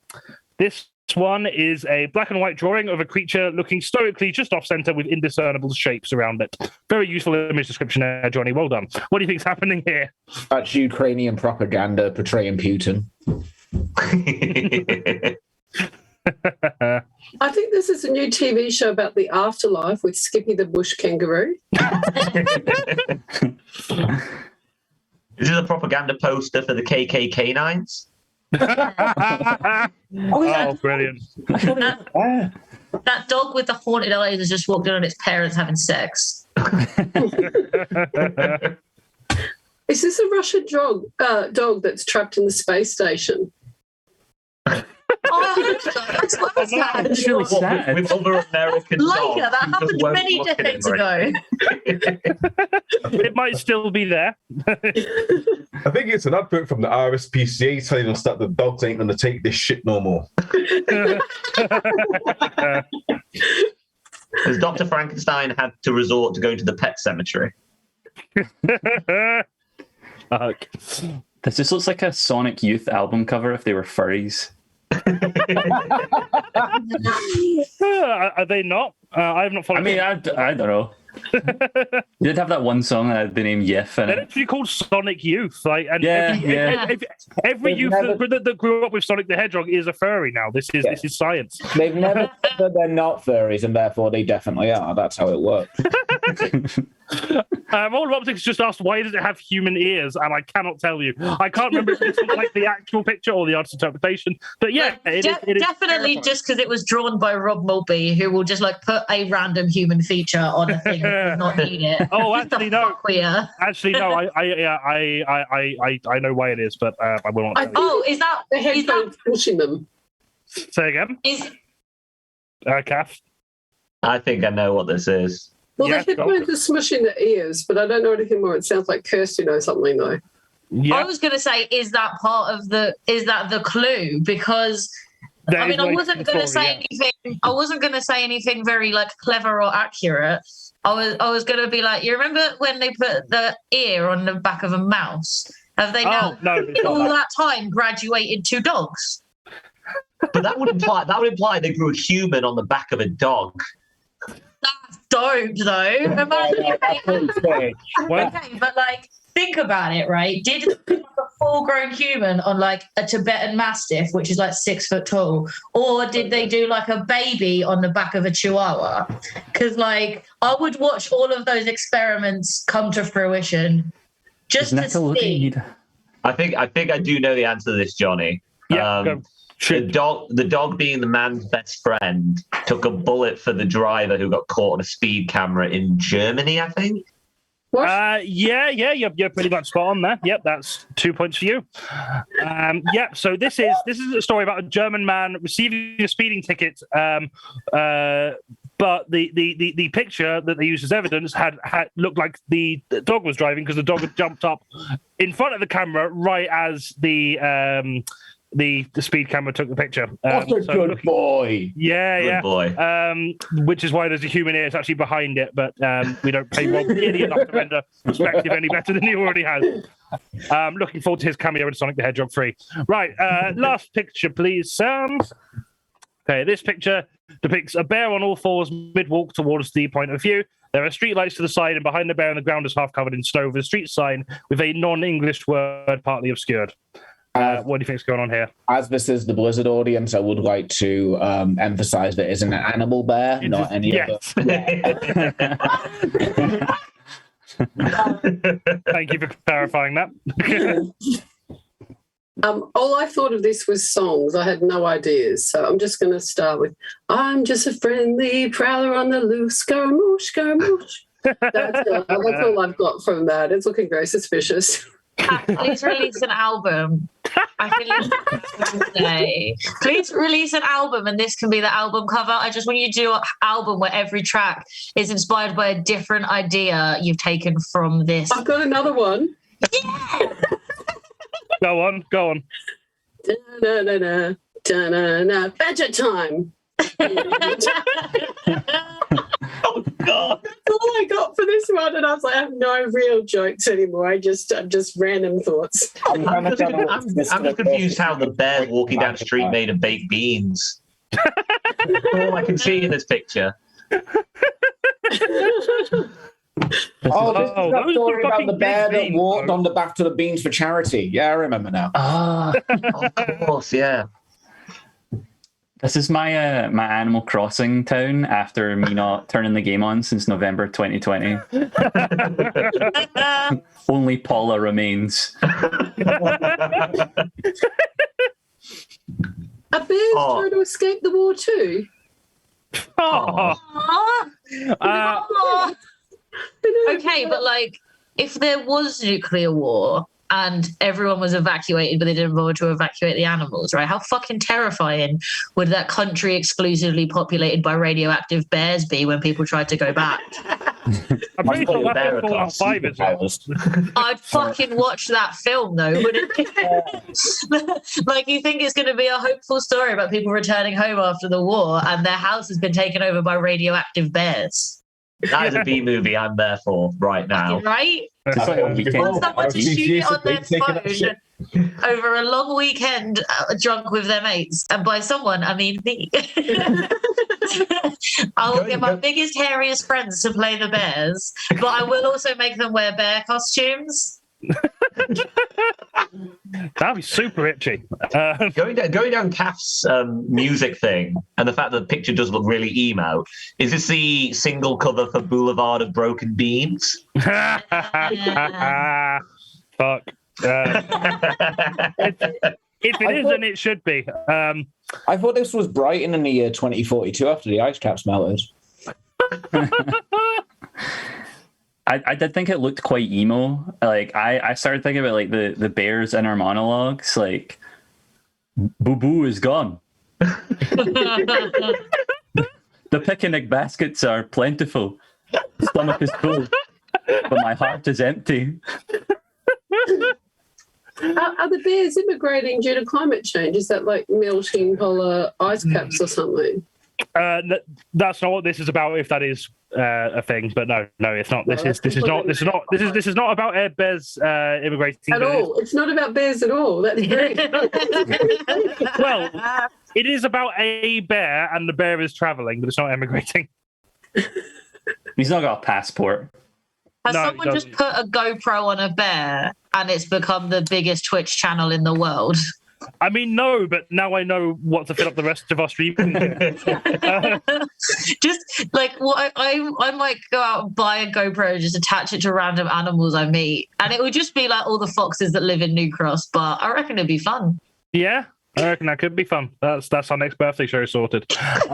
This one is a black and white drawing of a creature looking stoically just off-center with indiscernible shapes around it. Very useful image description there, Johnny. Well done. What do you think's happening here? That's Ukrainian propaganda portraying Putin. I think this is a new TV show about the afterlife with Skippy the bush kangaroo. Is this a propaganda poster for the KKK9s? Oh, brilliant. That dog with the haunted eyes has just walked in on its parents having sex. Is this a Russian dog that's trapped in the space station? It's really sad. With other American dogs. That happened many decades ago. It might still be there. I think it's an advert from the RSPCA telling us that the dogs ain't going to take this shit no more. Has Dr. Frankenstein had to resort to going to the pet cemetery? This just looks like a Sonic Youth album cover if they were furries. Are they not? I have not followed. I mean, I don't know. You did have that one song that had the name Yif in They're it. actually called Sonic Youth. Like, and Yeah, every youth that grew up with Sonic the Hedgehog is a furry now. This is science. They've never said that they're not furries, and therefore they definitely are. That's how it works. All Optics just asked, why does it have human ears? And I cannot tell you. I can't remember if it's like the actual picture or the artist's interpretation. But yeah, it is definitely just because it was drawn by Rob Mulby, who will just like put a random human feature on a thing that does not need it. Oh, actually, no. Actually, no. I know why it is, but I will not. Is that the headphones pushing them? Say again. Kath? I think I know what this is. Well, the headphones are smushing the ears, but I don't know anything more. It sounds like Kirstie knows something, though. Yeah. I was going to say, is that the clue? Because I wasn't going to say anything. I wasn't going to say anything very like clever or accurate. I was going to be like, you remember when they put the ear on the back of a mouse? Have they now in all that time graduated to dogs? But that would imply they grew a human on the back of a dog. That's dope, though. Imagine if they okay, but like think about it, right? Did like a full-grown human on like a Tibetan Mastiff, which is like 6 foot tall, or did they do like a baby on the back of a Chihuahua? Because like I would watch all of those experiments come to fruition just to see. I think I do know the answer to this, Johnny. Yeah. The dog being the man's best friend took a bullet for the driver who got caught on a speed camera in Germany, I think. Yeah, you're pretty much spot on there. Yep, that's 2 points for you. So this is a story about a German man receiving a speeding ticket, but the picture that they used as evidence had looked like the dog was driving, because the dog had jumped up in front of the camera right as the speed camera took the picture. Good boy. Yeah, Good boy. Which is why there's a human ear. It's actually behind it, but we don't pay Rob nearly enough to render perspective any better than he already has. Looking forward to his cameo in Sonic the Hedgehog 3. Right, last picture, please, Sam. Okay, this picture depicts a bear on all fours mid-walk towards the point of view. There are street lights to the side, and behind the bear, the ground is half covered in snow with a street sign with a non-English word partly obscured. What do you think is going on here? As this is the Blizzard audience, I would like to emphasize that it's an animal bear, not any other. Thank you for clarifying that. All I thought of this was songs. I had no ideas. So I'm just going to start with, I'm just a friendly prowler on the loose, Scaramouche, Scaramouche. That's all I've got from that. It's looking very suspicious. Please release an album. I feel please release an album, and this can be the album cover. I just want you to do an album where every track is inspired by a different idea you've taken from this. I've got another one. Yeah. Go on. Da-na-na-na, da-na-na, Badger time. Oh God! That's all I got for this one, and I was like, I have no real jokes anymore. I'm just random thoughts. I'm just confused how the bear walking down the street made of baked beans. All I can see in this picture. This is that story about the bear that walked on the back to the beans for charity. Yeah, I remember now. Of course, yeah. This is my my Animal Crossing town after me not turning the game on since November 2020. Only Paula remains. A bear's trying to escape the war too. Okay, but like, if there was nuclear war and everyone was evacuated, but they didn't bother to evacuate the animals, right? How fucking terrifying would that country exclusively populated by radioactive bears be when people tried to go back? I'm pretty sure that's Fallout 5 as well. I'd fucking watch that film though, wouldn't it? Like, you think it's going to be a hopeful story about people returning home after the war and their house has been taken over by radioactive bears. That is a B movie I'm there for right now. Right? Someone to shoot it on their phone over a long weekend drunk with their mates. And by someone, I mean me. I'll get my biggest, hairiest friends to play the bears, but I will also make them wear bear costumes. That'd be super itchy. Going down KATH's music thing, and the fact that the picture does look really emo. Is this the single cover for Boulevard of Broken Beans? Fuck. If it isn't, it should be. I thought this was Brighton in the year 2042 after the ice caps melted. I did think it looked quite emo. Like I started thinking about like the bears in our monologues, like Boo Boo is gone. The picnic baskets are plentiful. Stomach is full, but my heart is empty. Are the bears immigrating due to climate change? Is that like melting polar ice caps or something? That's not what this is about. If that is a thing, but no, it's not. This is not about bears immigrating at all. It's not about bears at all. That's very well. It is about a bear, and the bear is traveling, but it's not emigrating. He's not got a passport. Has No, it someone just doesn't. put a GoPro on a bear and it's become the biggest Twitch channel in the world? I mean, no, but now I know what to fill up the rest of our streaming. Just like what I might go out and buy a GoPro and just attach it to random animals I meet, and it would just be like all the foxes that live in New Cross. But I reckon it'd be fun. Yeah, I reckon that could be fun. That's our next birthday show sorted.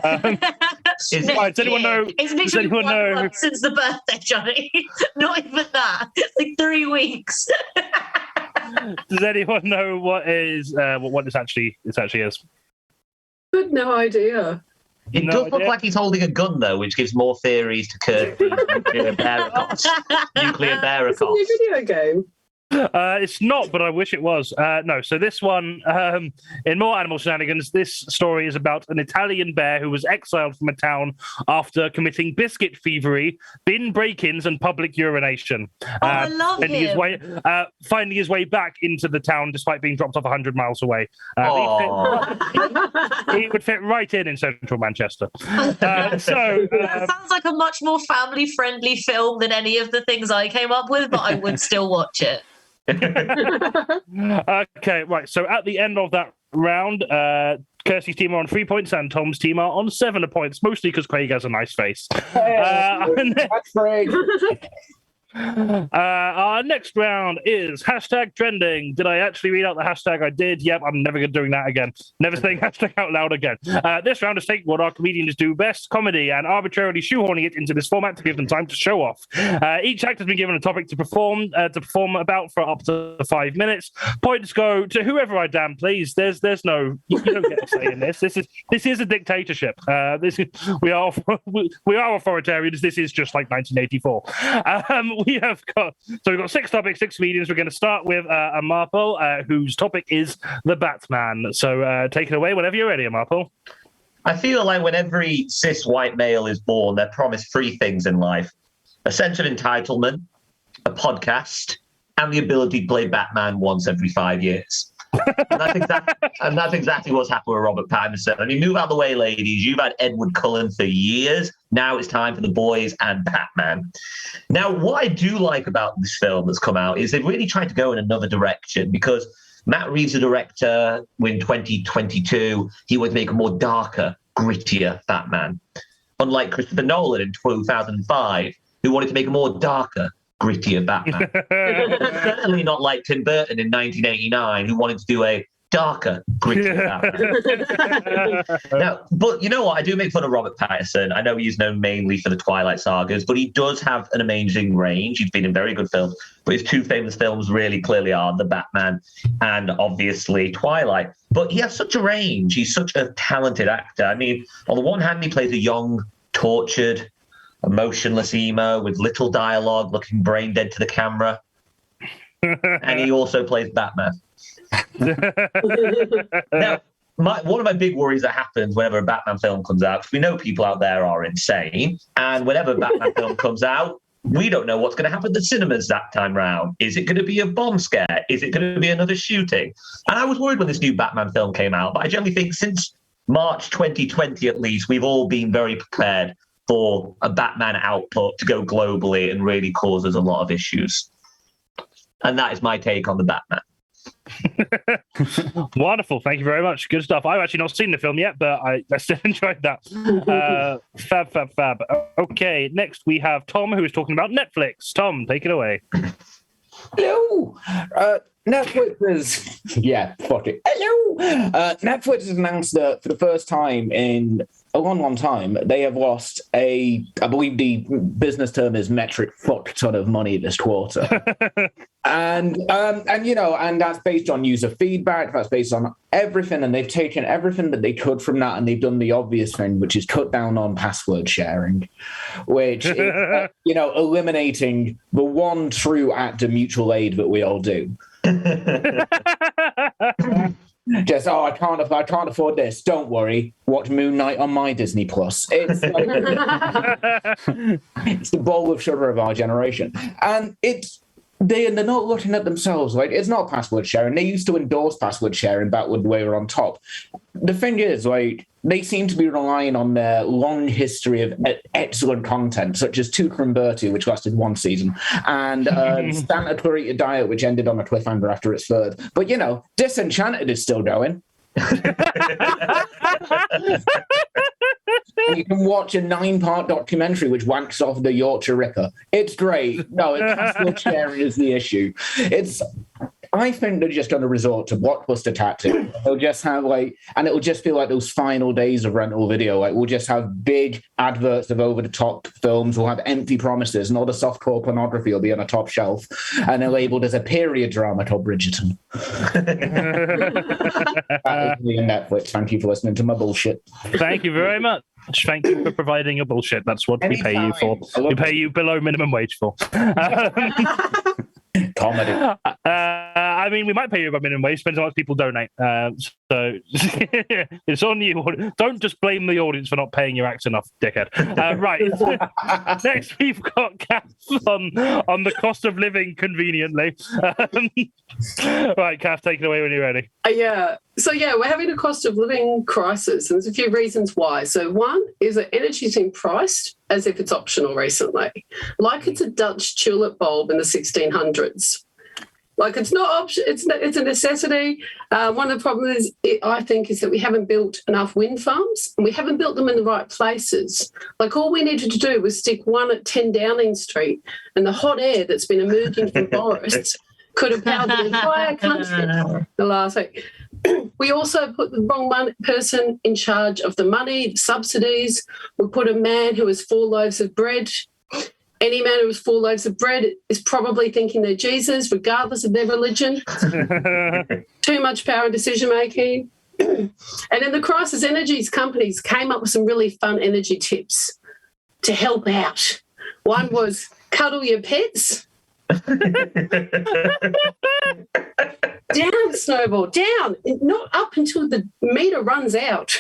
Next does anyone year. know- It's does literally anyone 1 know- month since the birthday, Johnny. Not even that. It's like 3 weeks. Does anyone know what this actually is? Good, no idea. It No does look idea. like he's holding a gun, though, which gives more theories to KIRSTIE's nuclear bear It's a new video game. It's not, but I wish it was. No, so this one, in more animal shenanigans, this story is about an Italian bear who was exiled from a town after committing biscuit thievery, bin break-ins, and public urination. I love Finding his way back into the town despite being dropped off 100 miles away. He would fit right in central Manchester. That sounds like a much more family-friendly film than any of the things I came up with, but I would still watch it. Okay, right. So at the end of that round, Kirstie's team are on 3 points and Tom's team are on 7 points, mostly because Craig has a nice face. That's Craig. Our next round is hashtag trending. Did I actually read out the hashtag? I did. Yep, I'm never doing that again. Never saying hashtag out loud again. This round is taking what our comedians do best, comedy, and arbitrarily shoehorning it into this format to give them time to show off. Each actor has been given a topic to perform about for up to 5 minutes. Points go to whoever I damn please. There's no you don't get a say in this. This is a dictatorship. We are authoritarians. This is just like 1984. We've got 6 topics, 6 comedians. We're going to start with AMARPAL, whose topic is the Batman. So take it away whenever you're ready, AMARPAL. I feel like when every cis white male is born, they're promised 3 things in life: a sense of entitlement, a podcast, and the ability to play Batman once every 5 years. And that's exactly what's happened with Robert Pattinson. I mean, move out of the way, ladies. You've had Edward Cullen for years. Now it's time for the boys and Batman. Now, what I do like about this film that's come out is they've really tried to go in another direction, because Matt Reeves, the director, in 2022, he wanted to make a more darker, grittier Batman. Unlike Christopher Nolan in 2005, who wanted to make a more darker, grittier Batman. Certainly not like Tim Burton in 1989, who wanted to do a darker, grittier Batman. Now, but you know what? I do make fun of Robert Pattinson. I know he's known mainly for the Twilight sagas, but he does have an amazing range. He's been in very good films, but his 2 famous films really clearly are The Batman and obviously Twilight. But he has such a range. He's such a talented actor. I mean, on the one hand, he plays a young, tortured, emotionless emo with little dialogue, looking brain dead to the camera. And he also plays Batman. Now, one of my big worries that happens whenever a Batman film comes out, because we know people out there are insane, and whenever a Batman film comes out, we don't know what's going to happen at the cinemas that time round. Is it going to be a bomb scare? Is it going to be another shooting? And I was worried when this new Batman film came out, but I generally think since March 2020 at least, we've all been very prepared for a Batman output to go globally and really cause us a lot of issues. And that is my take on the Batman. Wonderful. Thank you very much. Good stuff. I've actually not seen the film yet, but I still enjoyed that. Fab. Okay, next we have Tom, who is talking about Netflix. Tom, take it away. Hello. Netflix is Hello. Netflix has announced that for the first time in a long time, they have lost I believe the business term is metric fuck ton of money this quarter. and that's based on user feedback, that's based on everything, and they've taken everything that they could from that, and they've done the obvious thing, which is cut down on password sharing, which is, eliminating the one true act of mutual aid that we all do. Just I can't afford this. Don't worry. Watch Moon Knight on my Disney Plus. It's like, it's the bowl of sugar of our generation, and they're not looking at themselves. Like, it's not password sharing. They used to endorse password sharing back when they were on top. The thing is, like, they seem to be relying on their long history of excellent content, such as Tuca and Bertie, which lasted one season, and Santa Clarita Diet, which ended on a cliffhanger after its third. But, you know, Disenchanted is still going. And you can watch a 9-part documentary which wanks off the Yorkshire Ripper. It's great. No, it's passport sharing is the issue. I think they're just going to resort to blockbuster tactics. They'll just have and it'll just feel like those final days of rental video. Like, we'll just have big adverts of over-the-top films. We'll have empty promises, and all the softcore pornography will be on a top shelf, and they're labeled as a period drama called Bridgerton. That is me and Netflix. Thank you for listening to my bullshit. Thank you very much. Thank you for providing your bullshit. That's what we pay you for. We pay you below minimum wage for. Comedy. I mean, we might pay you about minimum wage, depends on how much people donate. So it's on you. Don't just blame the audience for not paying your acts enough, dickhead. Right. Next, we've got Kath on the cost of living conveniently. Right, Kath, take it away when you're ready. Yeah. So, we're having a cost of living crisis, and there's a few reasons why. So, one is that energy's been priced as if it's optional recently, like it's a Dutch tulip bulb in the 1600s. Like, it's not option; it's a necessity. One of the problems, I think, is that we haven't built enough wind farms, and we haven't built them in the right places. Like, all we needed to do was stick one at 10 Downing Street, and the hot air that's been emerging from forests could have powered the entire country the last week. We also put the wrong person in charge of the money, the subsidies. We put a man who has 4 loaves of bread. Any man who has 4 loaves of bread is probably thinking they're Jesus, regardless of their religion. Too much power in decision-making. And in the crisis, energies companies came up with some really fun energy tips to help out. One was cuddle your pets. Down, Snowball, down. Not up until the meter runs out.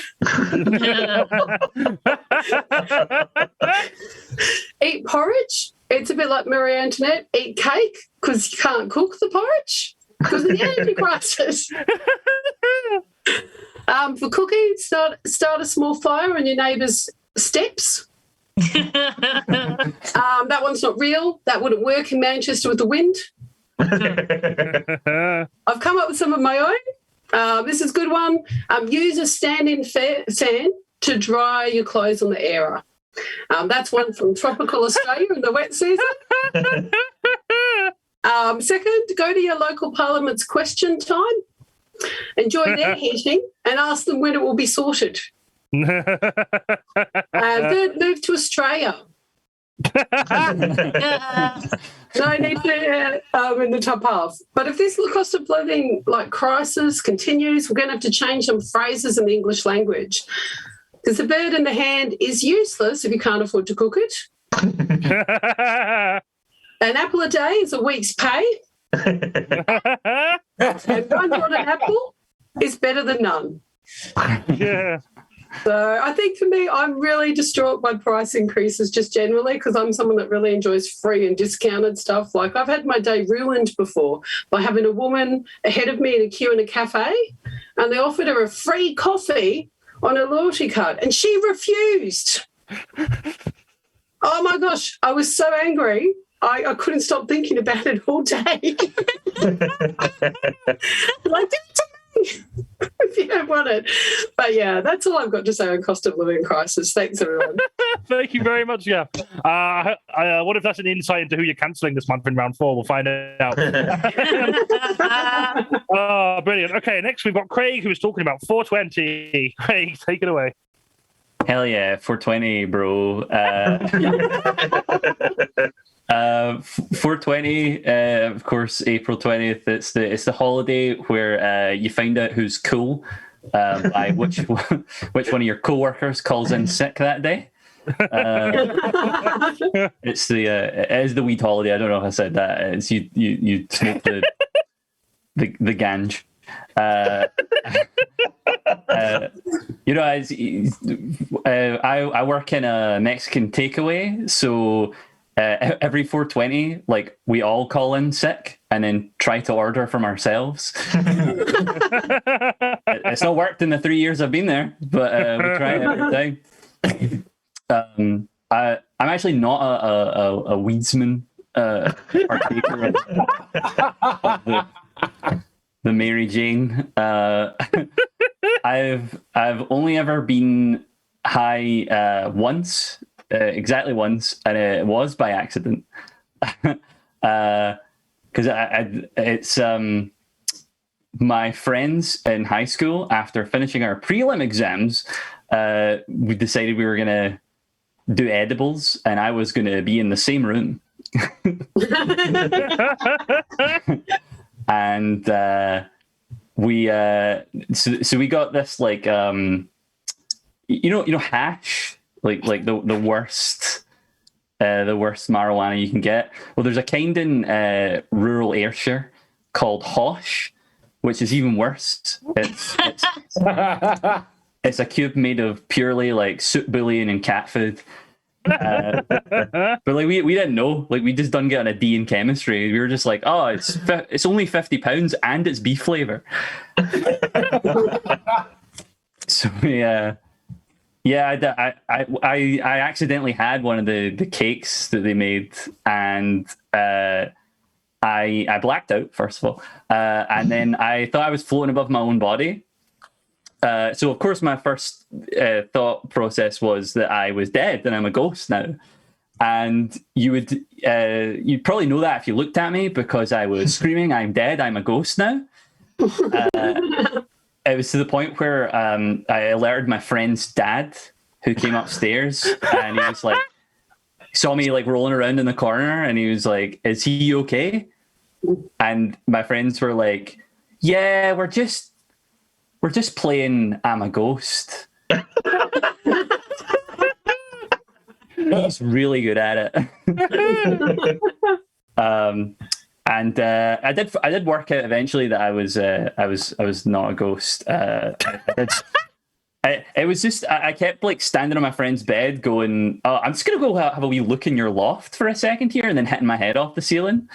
Eat porridge. It's a bit like Marie Antoinette. Eat cake because you can't cook the porridge because of the energy crisis. For cooking, start a small fire on your neighbour's steps. That one's not real. That wouldn't work in Manchester with the wind. I've come up with some of my own. This is a good one. Use a stand-in fan to dry your clothes on the airer. That's one from tropical Australia in the wet season. Second, go to your local parliament's question time. Enjoy their heating and ask them when it will be sorted. Third, move to Australia. No need to in the top half. But if this cost of living crisis continues, we're going to have to change some phrases in the English language. Because the bird in the hand is useless if you can't afford to cook it. An apple a day is a week's pay. And one rotten apple is better than none. Yeah. So I think for me, I'm really distraught by price increases just generally because I'm someone that really enjoys free and discounted stuff. Like, I've had my day ruined before by having a woman ahead of me in a queue in a cafe, and they offered her a free coffee on her loyalty card and she refused. Oh my gosh, I was so angry. I couldn't stop thinking about it all day. Like, give it to me if you don't want it. But yeah, that's all I've got to say on cost of living crisis. Thanks, everyone. Thank you very much, yeah. What if that's an insight into who you're cancelling this month in round 4? We'll find it out. Oh, brilliant. Okay, next we've got Craig, who was talking about 420. Craig, take it away. Hell yeah, 420, bro. 420, of course, April 20th. It's the holiday where you find out who's cool by which one of your co-workers calls in sick that day. It is the weed holiday. I don't know if I said that. It's you smoke the ganj. I work in a Mexican takeaway, so every 420, like we all call in sick and then try to order from ourselves. It's not worked in the 3 years I've been there, but we try it every time. I'm actually not a weedsman partaker of the Mary Jane. I've only ever been high once. Exactly once, and it was by accident. Because it's my friends in high school, after finishing our prelim exams, we decided we were going to do edibles, and I was going to be in the same room. And we got this, like, you know hash, like the worst marijuana you can get. Well, there's a kind in rural Ayrshire called Hosh, which is even worse. It's a cube made of purely like soup bouillon and cat food. But like we didn't know. Like, we just done getting a D in chemistry. We were just like, oh, it's only £50 and it's beef flavor. So I accidentally had one of the cakes that they made, and I blacked out, first of all, and then I thought I was floating above my own body. So of course my first thought process was that I was dead and I'm a ghost now. And you'd probably know that if you looked at me, because I was screaming, "I'm dead, I'm a ghost now." It was to the point where I alerted my friend's dad, who came upstairs, and he was like, saw me like rolling around in the corner, and he was like, "Is he okay?" And my friends were like, "Yeah, we're just playing I'm a Ghost." He's really good at it. And I did work out eventually that I was not a ghost. It was just I kept like standing on my friend's bed going, "Oh, I'm just gonna go have a wee look in your loft for a second here," and then hitting my head off the ceiling,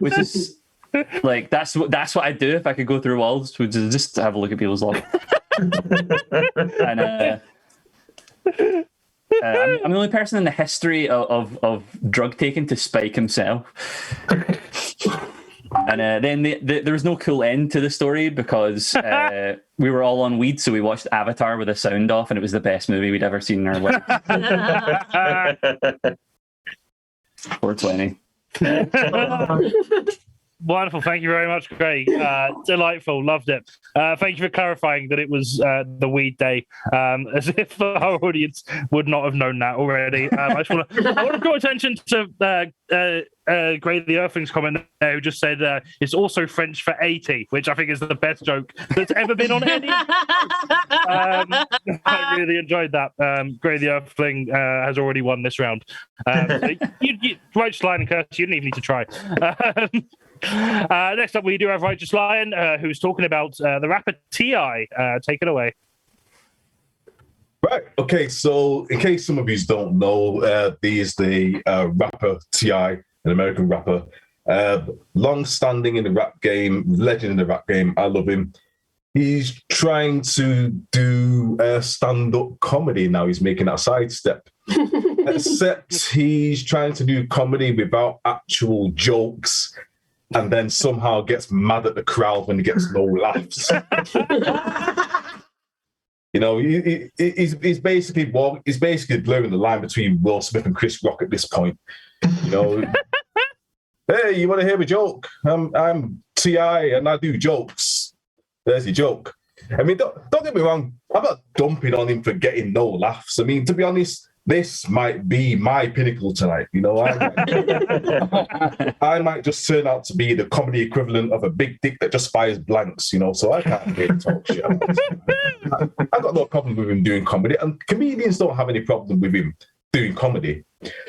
which is like that's what I'd do if I could go through walls, which is just have a look at people's loft. And I'm the only person in the history of drug taking to spike himself. And then there was no cool end to the story, because we were all on weed, so we watched Avatar with the sound off, and it was the best movie we'd ever seen in our life. 420. Wonderful. Thank you very much, Craig. Delightful. Loved it. Thank you for clarifying that it was the weed day, as if our audience would not have known that already. I want to draw attention to Grey the Earthling's comment there, who just said it's also French for 80, which I think is the best joke that's ever been on any. I really enjoyed that. Grey the Earthling has already won this round. You Righteous Lion and Kirsty, you didn't even need to try. Next up, we do have Righteous Lion, who's talking about the rapper T.I. Take it away. Right. Okay. So, in case some of you don't know, he is the rapper T.I., an American rapper, long-standing in the rap game, legend in the rap game. I love him. He's trying to do stand-up comedy now. He's making that sidestep. Except he's trying to do comedy without actual jokes, and then somehow gets mad at the crowd when he gets no laughs. You know, he's basically blurring the line between Will Smith and Chris Rock at this point. You know, hey, you want to hear a joke? I'm T.I. and I do jokes. There's your joke. I mean, don't get me wrong. I'm not dumping on him for getting no laughs. I mean, to be honest, this might be my pinnacle tonight. You know, I might just turn out to be the comedy equivalent of a big dick that just fires blanks, you know, so I can't really talk shit. I've got no problem with him doing comedy, and comedians don't have any problem with him doing comedy.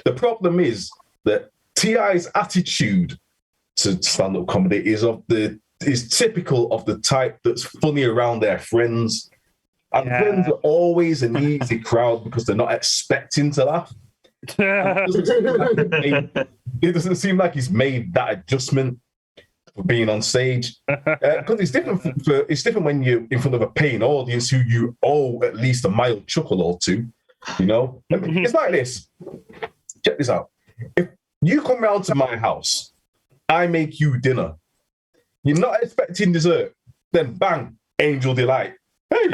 The problem is that T.I.'s attitude to stand-up comedy is typical of the type that's funny around their friends. And friends are always an easy crowd because they're not expecting to laugh. It doesn't seem like he's made that adjustment for being on stage, because it's different. It's different when you're in front of a paying audience who you owe at least a mild chuckle or two. You know, it's like this. Check this out. If you come round to my house, I make you dinner. You're not expecting dessert. Then bang, angel delight. Hey,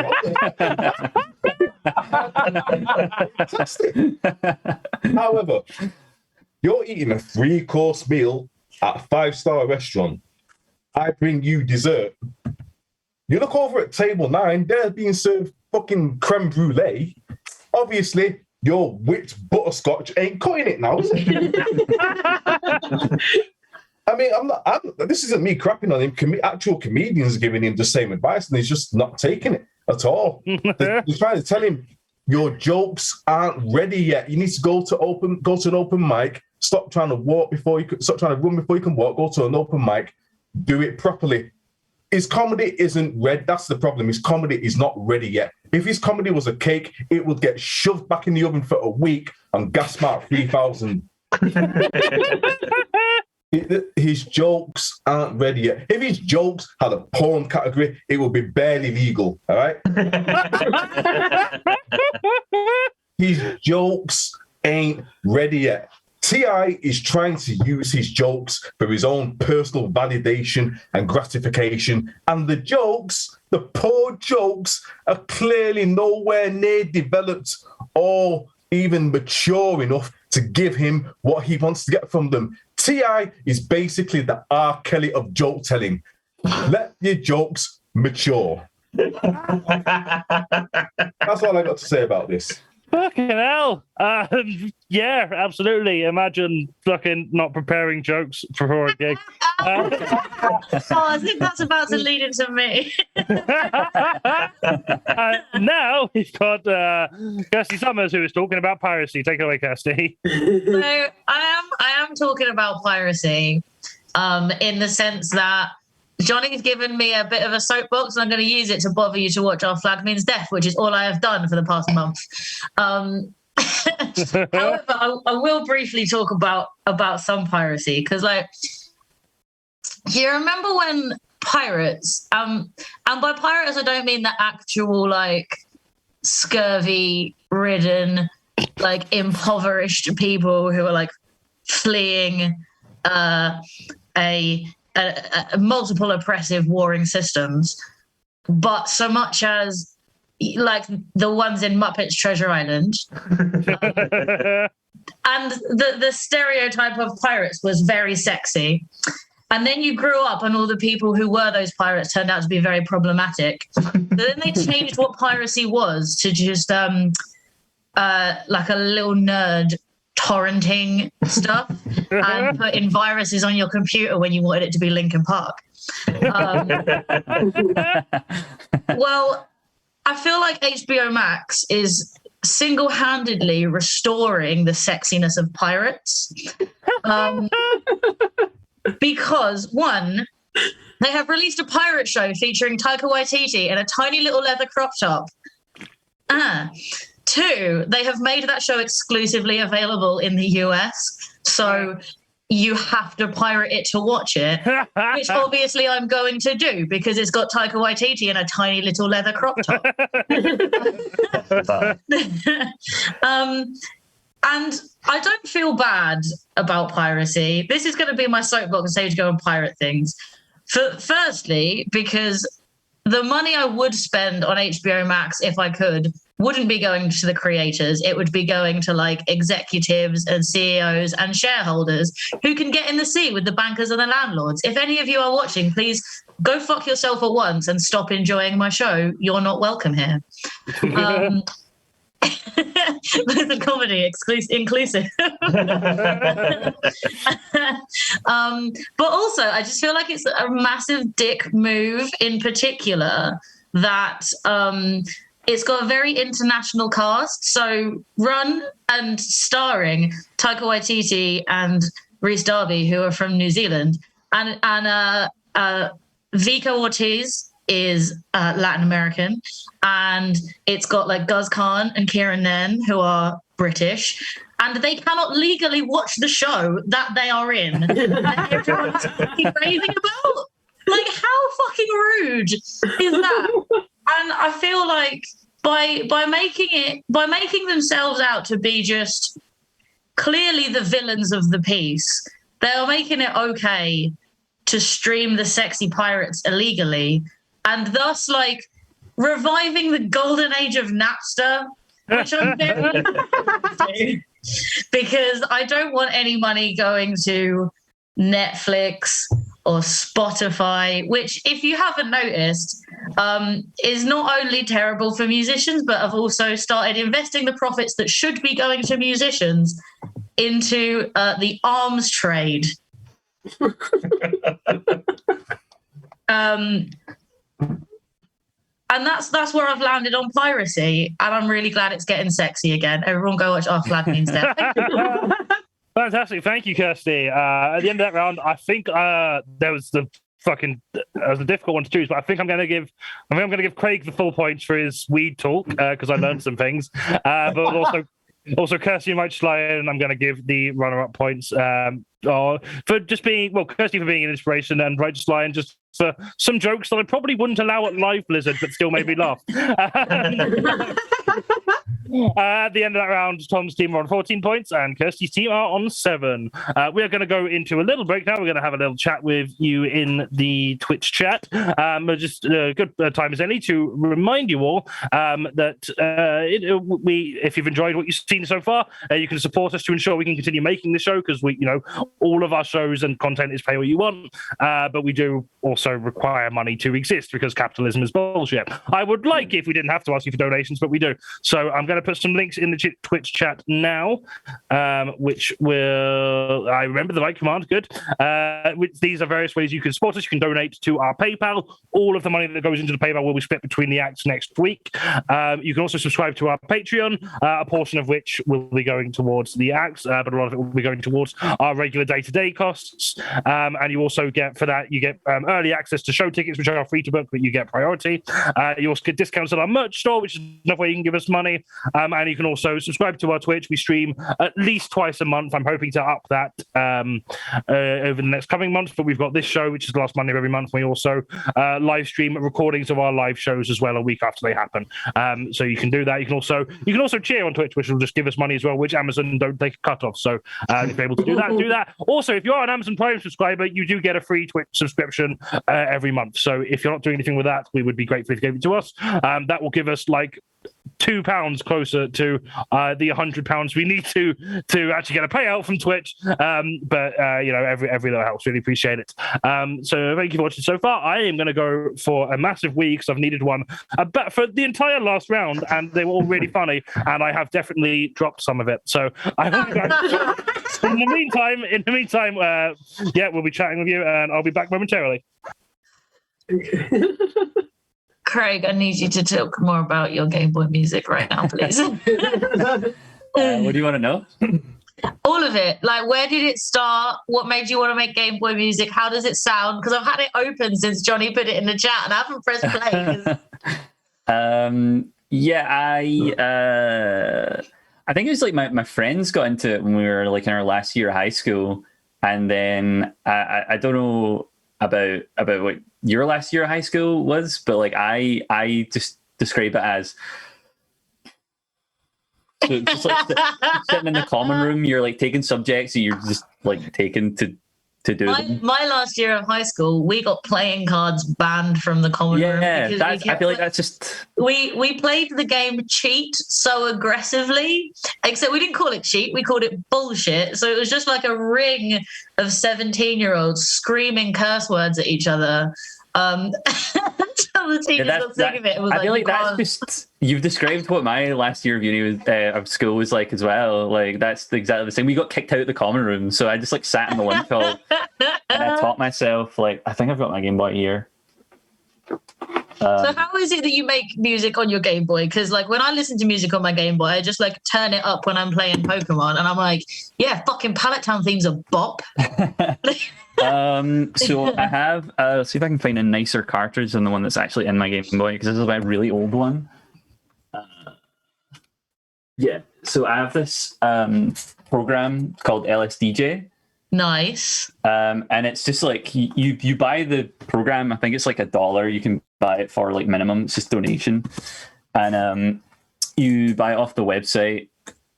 fantastic. However, you're eating a 3-course meal at a 5-star restaurant. I bring you dessert. You look over at table 9, they're being served fucking creme brulee. Obviously, your whipped butterscotch ain't cutting it now, is it? I mean, this isn't me crapping on him. Actual comedians giving him the same advice, and he's just not taking it at all. They're trying to tell him your jokes aren't ready yet. You need to go to an open mic. Stop trying to run before you can walk. Go to an open mic. Do it properly. His comedy isn't ready. That's the problem. His comedy is not ready yet. If his comedy was a cake, it would get shoved back in the oven for a week and gas mark 3,000. His jokes aren't ready yet. If his jokes had a porn category, it would be barely legal. All right. His jokes ain't ready yet. T.I. is trying to use his jokes for his own personal validation and gratification, and the poor jokes, are clearly nowhere near developed or even mature enough to give him what he wants to get from them. T.I. is basically the R. Kelly of joke telling. Let your jokes mature. That's all I got to say about this. Fucking hell. Yeah, absolutely. Imagine fucking not preparing jokes for a gig. I think that's about to lead into me. Now we've got Kirstie Summers, who is talking about piracy. Take it away, Kirstie. So I am talking about piracy in the sense that Johnny's given me a bit of a soapbox, and I'm going to use it to bother you to watch Our Flag Means Death, which is all I have done for the past month. However, I will briefly talk about some piracy, because, like, you remember when pirates, and by pirates I don't mean the actual, like, scurvy-ridden, like, impoverished people who are, like, fleeing multiple oppressive warring systems, but so much as like the ones in Muppets Treasure Island. And the stereotype of pirates was very sexy. And then you grew up and all the people who were those pirates turned out to be very problematic. So then they changed what piracy was to just like a little nerd torrenting stuff and putting viruses on your computer when you wanted it to be Linkin Park. Well, I feel like HBO Max is single-handedly restoring the sexiness of pirates. Because, one, they have released a pirate show featuring Taika Waititi in a tiny little leather crop top. Two, they have made that show exclusively available in the US, so you have to pirate it to watch it, which obviously I'm going to do because it's got Taika Waititi in a tiny little leather crop top. And I don't feel bad about piracy. This is going to be my soapbox and say to go and pirate things. Firstly, because the money I would spend on HBO Max if I could wouldn't be going to the creators. It would be going to like executives and CEOs and shareholders who can get in the sea with the bankers and the landlords. If any of you are watching, please go fuck yourself at once and stop enjoying my show. You're not welcome here. Blizzard Comedy inclusive. But also, I just feel like it's a massive dick move in particular that it's got a very international cast. So run and starring Taika Waititi and Rhys Darby, who are from New Zealand. And Vika Ortiz is Latin American. And it's got like Guz Khan and Kieran Nairn, who are British. and they cannot legally watch the show that they are in that everyone's fucking raving about. Like, how fucking rude is that? And I feel like by making themselves out to be just clearly the villains of the piece, they are making it okay to stream the sexy pirates illegally, and thus like reviving the golden age of Napster, which I'm very because I don't want any money going to Netflix or Spotify, which, if you haven't noticed, is not only terrible for musicians, but have also started investing the profits that should be going to musicians into the arms trade. And that's where I've landed on piracy, and I'm really glad it's getting sexy again. Everyone go watch Our Flag Means Death. Fantastic, thank you, Kirsty. At the end of that round, I think there was a difficult one to choose, but I think I'm going to give Craig the full points for his weed talk because I learned some things, but also Kirsty might slide in, and I'm going to give the runner-up points for just being Kirsty for being an inspiration, and Right Just Lion just for some jokes that I probably wouldn't allow at live Blizzard, but still made me laugh. At the end of that round, Tom's team are on 14 points and Kirsty's team are on 7. We are going to go into a little break now. We're going to have a little chat with you in the Twitch chat. Just a good time as any to remind you all that if you've enjoyed what you've seen so far, you can support us to ensure we can continue making the show, because all of our shows and content is pay what you want, but we do also require money to exist because capitalism is bullshit. I would like if we didn't have to ask you for donations, but we do. So I'm going to put some links in the Twitch chat now, which will... I remember the right command, good. These are various ways you can support us. You can donate to our PayPal. All of the money that goes into the PayPal will be split between the acts next week. You can also subscribe to our Patreon, a portion of which will be going towards the acts, but a lot of it will be going towards our regular day-to-day costs. And you also get, for that, you get early access to show tickets, which are free to book, but you get priority. You also get discounts at our merch store, which is another way you can give us money. And you can also subscribe to our Twitch. We stream at least twice a month. I'm hoping to up that over the next coming months, but we've got this show, which is the last Monday of every month. We also live stream recordings of our live shows as well a week after they happen. So you can do that. You can also cheer on Twitch, which will just give us money as well, which Amazon don't take a cut off. So if you're able to do that, do that. Also, if you are an Amazon Prime subscriber, you do get a free Twitch subscription every month. So if you're not doing anything with that, we would be grateful if you gave it to us. That will give us like £2 closer to the £100 we need to actually get a payout from Twitch. But every little helps. Really appreciate it. So thank you for watching so far. I am going to go for a massive wee because I've needed one for the entire last round, and they were all really funny, and I have definitely dropped some of it. So I hope in the meantime, we'll be chatting with you, and I'll be back momentarily. Craig, I need you to talk more about your Game Boy music right now, please. What do you want to know? All of it. Like, where did it start? What made you want to make Game Boy music? How does it sound? Because I've had it open since Johnny put it in the chat, and I haven't pressed play. I think it was like my friends got into it when we were like in our last year of high school, and then I don't know about what your last year of high school was, but like I just describe it as just like sitting in the common room. You're like taking subjects and you're just like taken to do them. My last year of high school, we got playing cards banned from the common room. Yeah, I feel like that's just... We played the game cheat so aggressively, except we didn't call it cheat, we called it bullshit. So it was just like a ring of 17-year-olds screaming curse words at each other. Until the teachers got sick of it. I feel like that's just... You've described what my last year of uni of school was like as well. Like that's exactly the same. We got kicked out of the common room, so I just like sat in the lunch hall and I taught myself. Like I think I've got my Game Boy here. So how is it that you make music on your Game Boy? Because like when I listen to music on my Game Boy, I just like turn it up when I'm playing Pokemon, and I'm like, yeah, fucking Pallet Town theme's a bop. So I have. Let's see if I can find a nicer cartridge than the one that's actually in my Game Boy, because this is a really old one. Yeah. So I have this program called LSDJ. Nice. And it's just like you buy the program. I think it's like $1. You can buy it for like minimum. It's just donation, and you buy it off the website,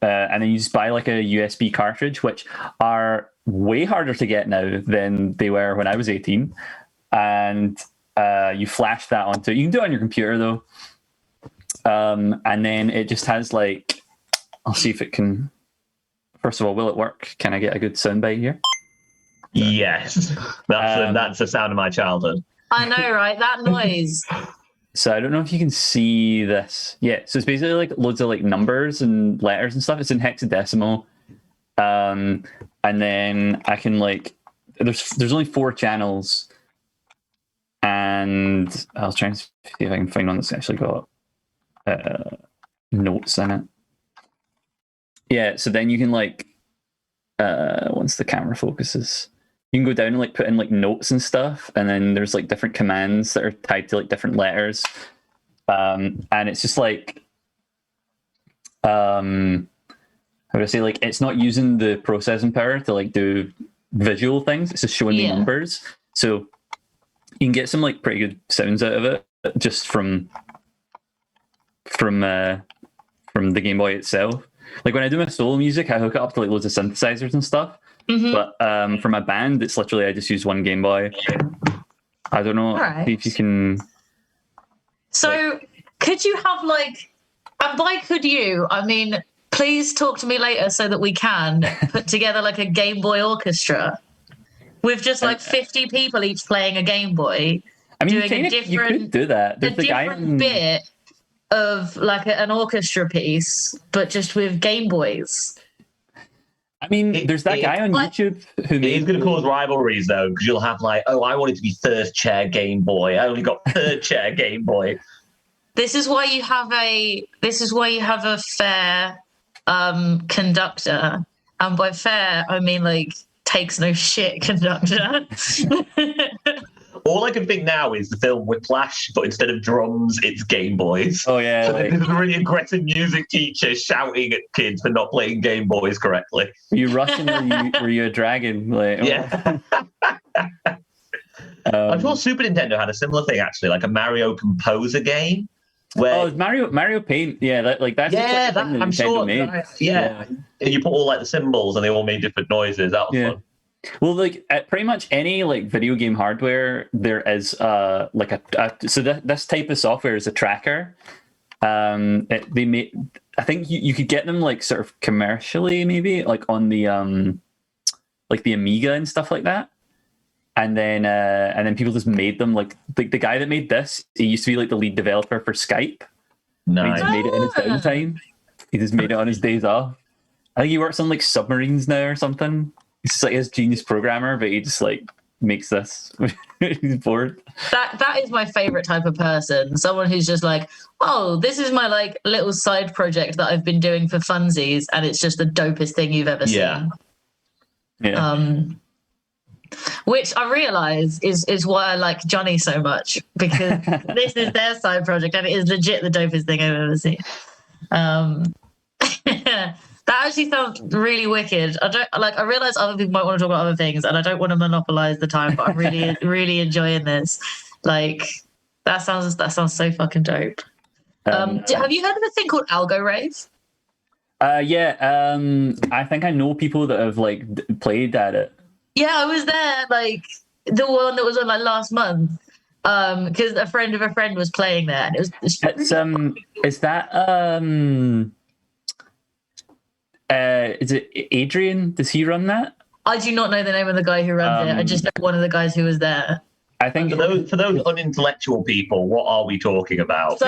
and then you just buy like a USB cartridge, which are way harder to get now than they were when I was 18. And you flash that onto. You can do it on your computer though, and then it just has like. I'll see if it can. First of all, will it work? Can I get a good soundbite here? Yes, that's the sound of my childhood. I know, right? That noise. So I don't know if you can see this. Yeah, so it's basically like loads of like numbers and letters and stuff. It's in hexadecimal, and then I can like there's only 4 channels, and I was trying to see if I can find one that's actually got notes in it. Yeah, so then you can like once the camera focuses, you can go down and like put in like notes and stuff, and then there's like different commands that are tied to like different letters, and it's just like how would I say, like it's not using the processing power to like do visual things, it's just showing the numbers, so you can get some like pretty good sounds out of it just from the Game Boy itself. Like when I do my solo music, I hook it up to like loads of synthesizers and stuff. Mm-hmm. But for my band, it's literally I just use one Game Boy. I don't know if you can. So could you have like, and by could you, I mean, please talk to me later so that we can put together like a Game Boy orchestra with just like 50 people each playing a Game Boy. I mean, doing you could do that. There's a different bit of like an orchestra piece, but just with Game Boys. I mean, there's that guy on YouTube who is going to cause rivalries though, because you'll have like, oh, I wanted to be first chair Game Boy. I only got third chair Game Boy. This is why you have a fair conductor, and by fair I mean like takes no shit conductor. All I can think now is the film Whiplash, but instead of drums, it's Game Boys. Oh, yeah. So there's a really aggressive music teacher shouting at kids for not playing Game Boys correctly. Were you Russian or were you a dragon? Like, yeah. I thought Super Nintendo had a similar thing, actually, like a Mario Composer game. Where, Mario Paint. Yeah, that's yeah, that I'm sure. Made. Yeah. You put all like the symbols and they all made different noises. That was fun. Well, like at pretty much any like video game hardware, there is like this type of software is a tracker. They made, I think you could get them like sort of commercially, maybe like on the like the Amiga and stuff like that. And then people just made them like the guy that made this, he used to be like the lead developer for Skype. Nice. He just made it in his downtime. He just made it on his days off. I think he works on like submarines now or something. He's just like his genius programmer, but he just like makes this. He's bored. That is my favorite type of person. Someone who's just like, oh, this is my like little side project that I've been doing for funsies, and it's just the dopest thing you've ever seen. Yeah. Which I realise is why I like Johnny so much, because this is their side project and it is legit the dopest thing I've ever seen. That actually sounds really wicked. I realise other people might want to talk about other things, and I don't want to monopolise the time, but I'm really, really enjoying this. Like that sounds so fucking dope. Have you heard of a thing called Algo Rave? Yeah. I think I know people that have like played at it. Yeah, I was there, like the one that was on like last month, because a friend of a friend was playing there, and it was. Is that is it Adrian? Does he run that? I do not know the name of the guy who runs it. I just know one of the guys who was there. I think for those unintellectual people, what are we talking about? So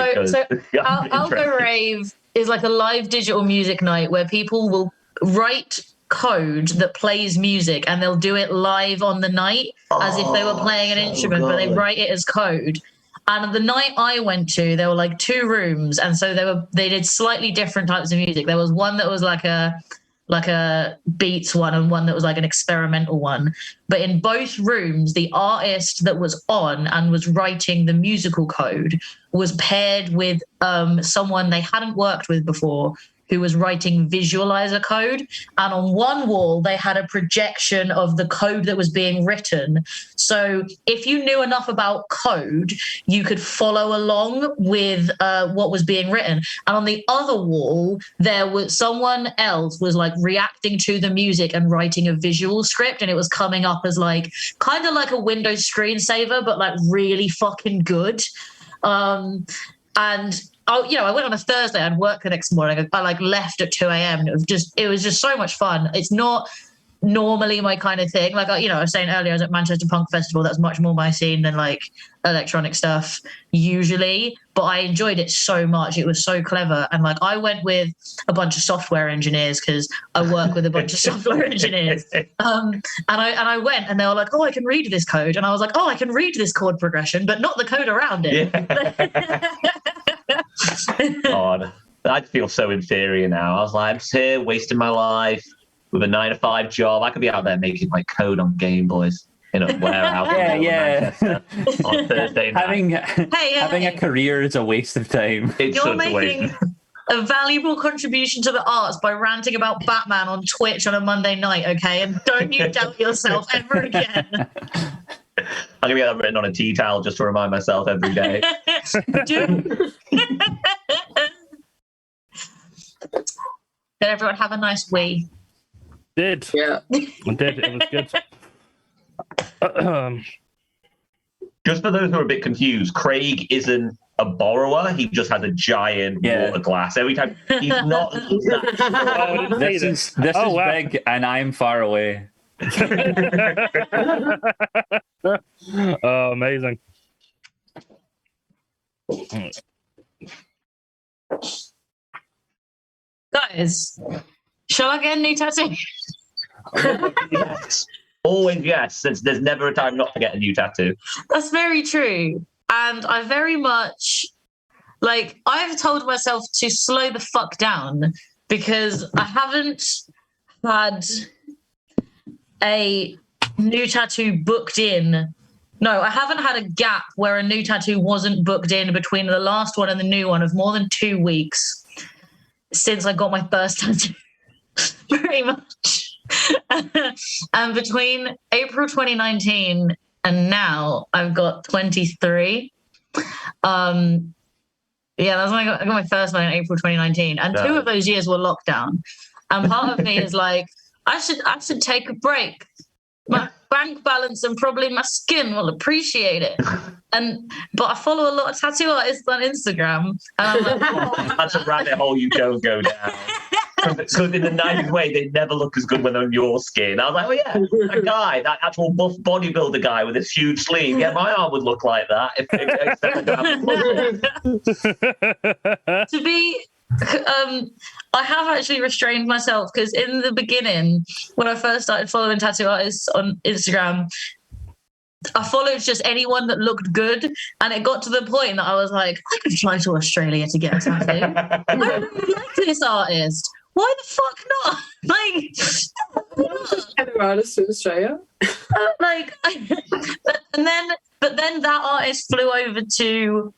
Algo Rave is like a live digital music night where people will write code that plays music, and they'll do it live on the night as if they were playing an instrument, but they write it as code. And the night I went to, there were like 2 rooms, and so they did slightly different types of music. There was one that was like a beats one, and one that was like an experimental one. But in both rooms, the artist that was on and was writing the musical code was paired with someone they hadn't worked with before, who was writing visualizer code. And on one wall, they had a projection of the code that was being written. So if you knew enough about code, you could follow along with what was being written. And on the other wall, there was someone else was like reacting to the music and writing a visual script. And it was coming up as like kind of like a Windows screensaver, but like really fucking good. And I went on a Thursday and worked the next morning. I like left at 2 a.m. and it was just so much fun. It's not normally my kind of thing. Like, I was saying earlier, I was at Manchester Punk Festival. That's much more my scene than like electronic stuff usually. But I enjoyed it so much. It was so clever. And like, I went with a bunch of software engineers because I work with a bunch of software engineers. And I went and they were like, oh, I can read this code. And I was like, oh, I can read this chord progression, but not the code around it. Yeah. God, I'd feel so inferior now. I was like, I'm just here wasting my life with a 9-to-5 job. I could be out there making my code on Game Boys in a warehouse. On Thursday night. Having a career is a waste of time. You're making a valuable contribution to the arts by ranting about Batman on Twitch on a Monday night, okay? And don't you doubt yourself ever again. I'm going to get that written on a tea towel just to remind myself every day. Did everyone have a nice wee? Did. Yeah. I did. It was good. Just for those who are a bit confused, Craig isn't a borrower. He just has a giant water glass. Every time he's not. This is big, and I'm far away. Oh, amazing. Guys, shall I get a new tattoo? Yes. Always yes, since there's never a time not to get a new tattoo. That's very true. And I very much, like, I've told myself to slow the fuck down because I haven't had a new tattoo booked in. No, I haven't had a gap where a new tattoo wasn't booked in between the last one and the new one of more than 2 weeks since I got my first tattoo. Pretty much. And between April 2019 and now, I've got 23. That's when I got my first one in April 2019, and 2 of those years were lockdown. And part of me is like, I should take a break. My bank balance and probably my skin will appreciate it. But I follow a lot of tattoo artists on Instagram, and I'm like, oh. That's a rabbit hole you don't go down. Because in the nicest way, they never look as good when they're on your skin. I was like, oh yeah, a guy, that actual buff bodybuilder guy with this huge sleeve. Yeah, my arm would look like that. To be, I have actually restrained myself because in the beginning, when I first started following tattoo artists on Instagram, I followed just anyone that looked good, and it got to the point that I was like, I could fly to Australia to get a tattoo. I really like this artist. Why the fuck not? Like, Tattoo artist in Australia. But then that artist flew over to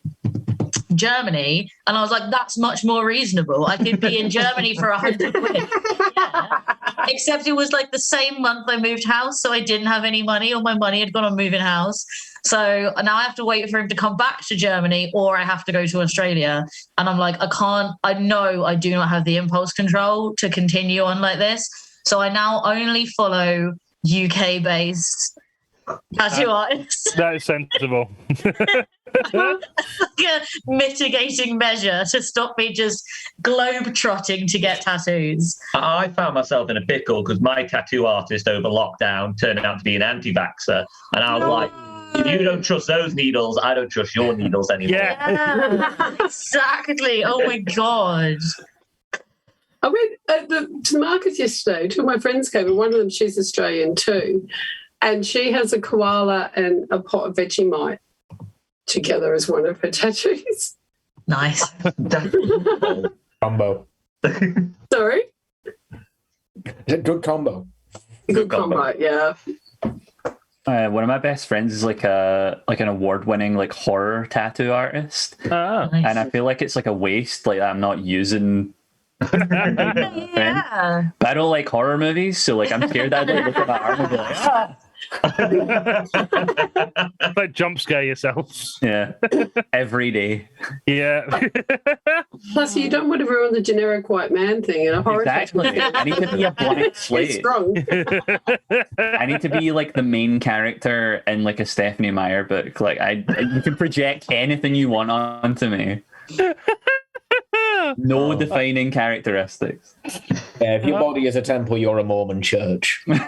Germany, and I was like, that's much more reasonable. I could be in Germany for 100 quid. Yeah. Except it was like the same month I moved house, so I didn't have any money, or my money had gone on moving house. So now I have to wait for him to come back to Germany, or I have to go to Australia. And I'm like, I know I do not have the impulse control to continue on like this. So I now only follow UK-based tattoo artists. That is sensible. Like a mitigating measure to stop me just globe-trotting to get tattoos. I found myself in a pickle because my tattoo artist over lockdown turned out to be an anti-vaxxer. And I was like, if you don't trust those needles, I don't trust your needles anymore. Yeah, exactly. Oh my God. I went to the market yesterday. 2 of my friends came, and one of them, she's Australian too. And she has a koala and a pot of Vegemite together as one of her tattoos. Nice. Combo. Sorry? Is it good combo? Good combo, yeah. One of my best friends is like an award-winning like horror tattoo artist, Ah. Nice. and I feel like it's like a waste. Like I'm not using Yeah. But I don't like horror movies, so like I'm scared I'd like look at my arm and be like, ah! Like jump scare yourself. Yeah. Every day. Yeah. Plus, you don't want to ruin the generic white man thing in a horror. Exactly. I need to be a blank It's slate. strong. I need to be like the main character in like a Stephanie Meyer book. Like you can project anything you want onto me. No defining characteristics. Yeah, if your body is a temple, you're a Mormon church. On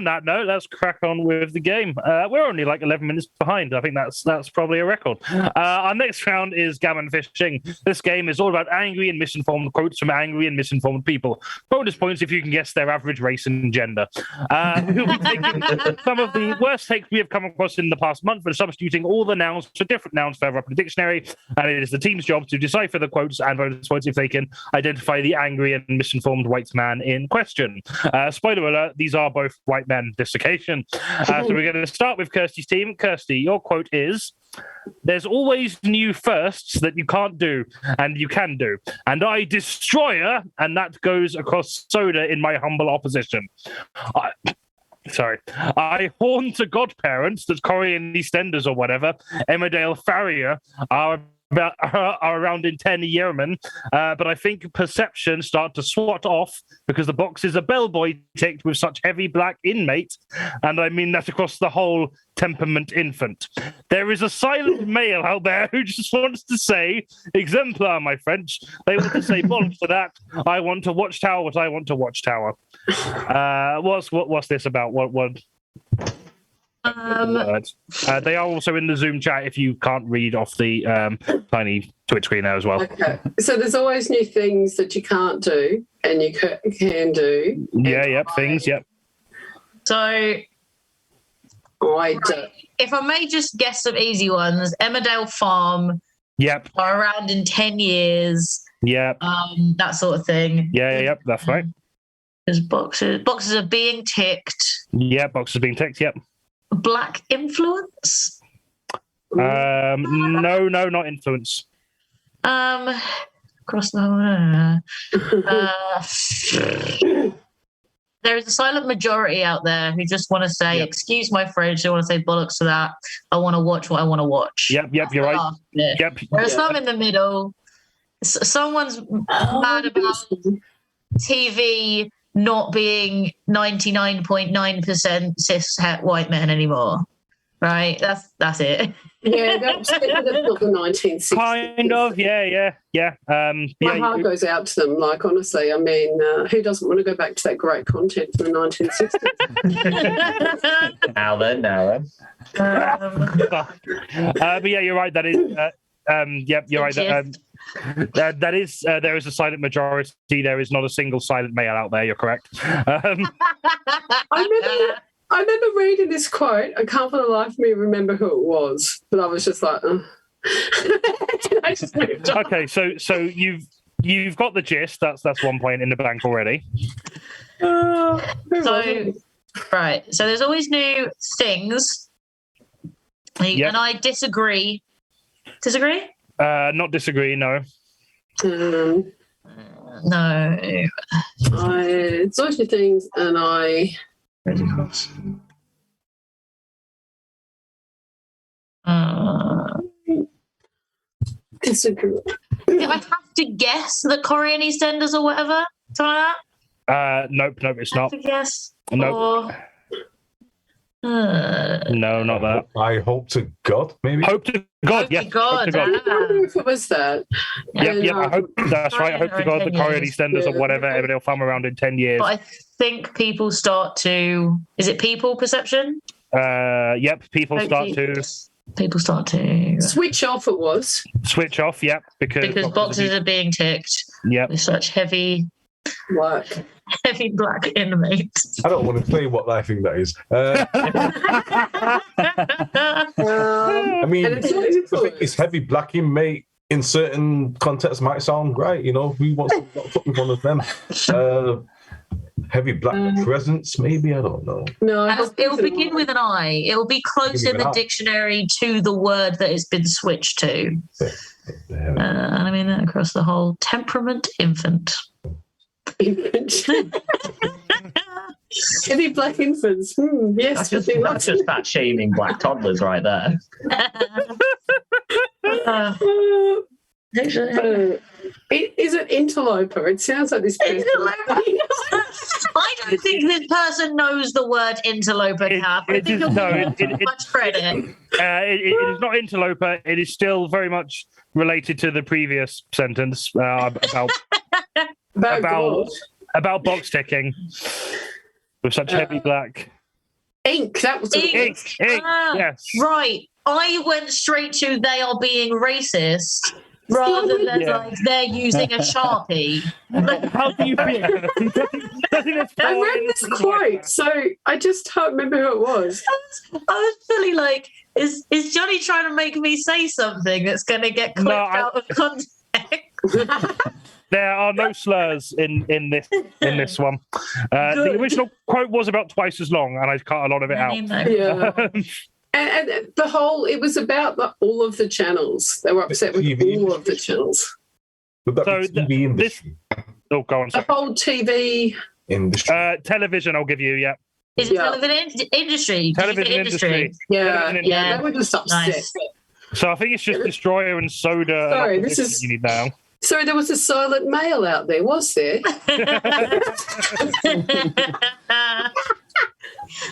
that note, let's crack on with the game. We're only like 11 minutes behind. I think that's probably a record. Our next round is Gammon Fishing. This game is all about angry and misinformed quotes from angry and misinformed people. Bonus points if you can guess their average race and gender. We'll be taking some of the worst takes we have come across in the past month and substituting all the nouns for different nouns further up in the dictionary. And it is the team's job to decipher the quotes and bonus points if they can identify the angry and misinformed white man in question. Spoiler alert, these are both white men this occasion. So we're going to start with Kirstie's team. Kirstie, your quote is, "There's always new firsts that you can't do and you can do. And I destroyer, and that goes across soda in my humble opposition. I horn to godparents that Corey and EastEnders or whatever, Emmerdale Farrier, are around in 10 yearmen, but I think perception start to swat off because the box is a bellboy ticked with such heavy black inmate, and I mean that across the whole temperament infant. There is a silent male out there who just wants to say, exemplar, my French. They want to say, bollocks to that. I want to watchtower what I want to watchtower." What's this about? What words? They are also in the Zoom chat if you can't read off the tiny Twitch screen there as well. Okay. So there's always new things that you can't do and you can do. Things. So if I may just guess some easy ones, Emmerdale Farm are around in 10 years. That sort of thing. That's right. There's boxes are being ticked. Boxes being ticked, Black influence? No, not influence. Across the there is a silent majority out there who just want to say, excuse my French, they want to say bollocks to that. I want to watch what I want to watch. You're right. There's some in the middle. Someone's mad about TV not being 99.9% cis het white men anymore, right? That's it. Yeah, that's not the 1960s. Kind of, yeah. My heart goes out to them. Like, honestly, I mean, who doesn't want to go back to that great content from the 1960s? Now then. But yeah, you're right. That is. You're right. That is. There is a silent majority. There is not a single silent male out there. You're correct. I remember reading this quote. I can't for the life of me remember who it was, but I was just like, I just moved on. Okay, so you've got the gist. That's 1 point in the bank already. So there's always new things, and I disagree. Disagree? Not disagree. No. No. It's always new things, and I. Disagree. I have to guess the Corey and EastEnders or whatever. Something like that? Nope, it's not. I have to guess. Nope. No, not that. I hope to God, maybe. Hope to God, Hope to God. I wonder if it was that. Yep. I hope that's right. I hope to God the Corey and EastEnders or whatever, they'll farm around in 10 years. But I think people start to. Is it people perception? People start to. People start to switch off. It was switch off. Yep, because boxes are being ticked. Yep, with such heavy black inmates. I don't want to tell you what I think that is. I mean, I think it's heavy black inmate in certain contexts might sound great. You know, who wants to put in one of them? Heavy black presence, maybe, I don't know. No, it'll begin with an I. It'll be close in the dictionary to the word that it's been switched to. And I mean that across the whole temperament infant. Any black infants? Yes, That's just fat shaming black toddlers right there. Is it interloper? It sounds like this person. I don't think this person knows the word interloper, Kath. I think you're giving too much credit. It is not interloper. It is still very much related to the previous sentence about box ticking with such heavy black ink. That was ink. Yes, right. I went straight to they are being racist rather than like they're using a Sharpie. How do you feel? I read this quote, so I just don't remember who it was. I was feeling like, is Johnny trying to make me say something that's going to get clipped out of context? There are no slurs in this one. The original quote was about twice as long, and I cut a lot of it out. Yeah. And it was about all of the channels. They were upset with all of the channels. Would that be TV industry? Go on. The whole TV industry. Television, I'll give you, yeah. Is it television industry? Television industry. Yeah. They were just upset. Nice. So I think it's just Destroyer and Soda. Sorry, this is... You need now. Sorry, there was a silent male out there, was there?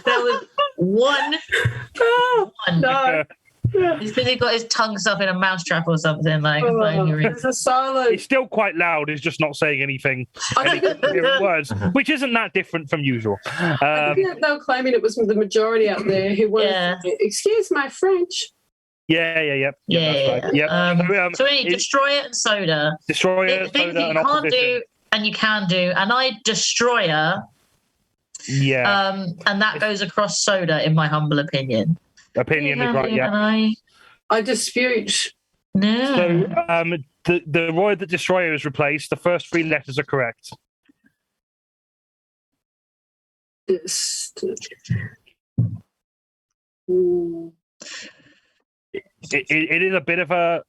There was one. No. He's busy got his tongue stuck in a mousetrap or something. There's a silent. It's still quite loud. It's just not saying anything. Words, which isn't that different from usual. I think they were claiming it was the majority out there who wanted. Excuse my French. Yeah. That's right. So we need Destroyer and Soda. Destroyer, the things Soda, that you and can't Opposition. do and you can do, and I Destroyer. Yeah. And that goes across Soda, in my humble opinion. Opinion is right. Yeah. I dispute. No. So the Roy that Destroyer is replaced. The first three letters are correct. It is a bit of a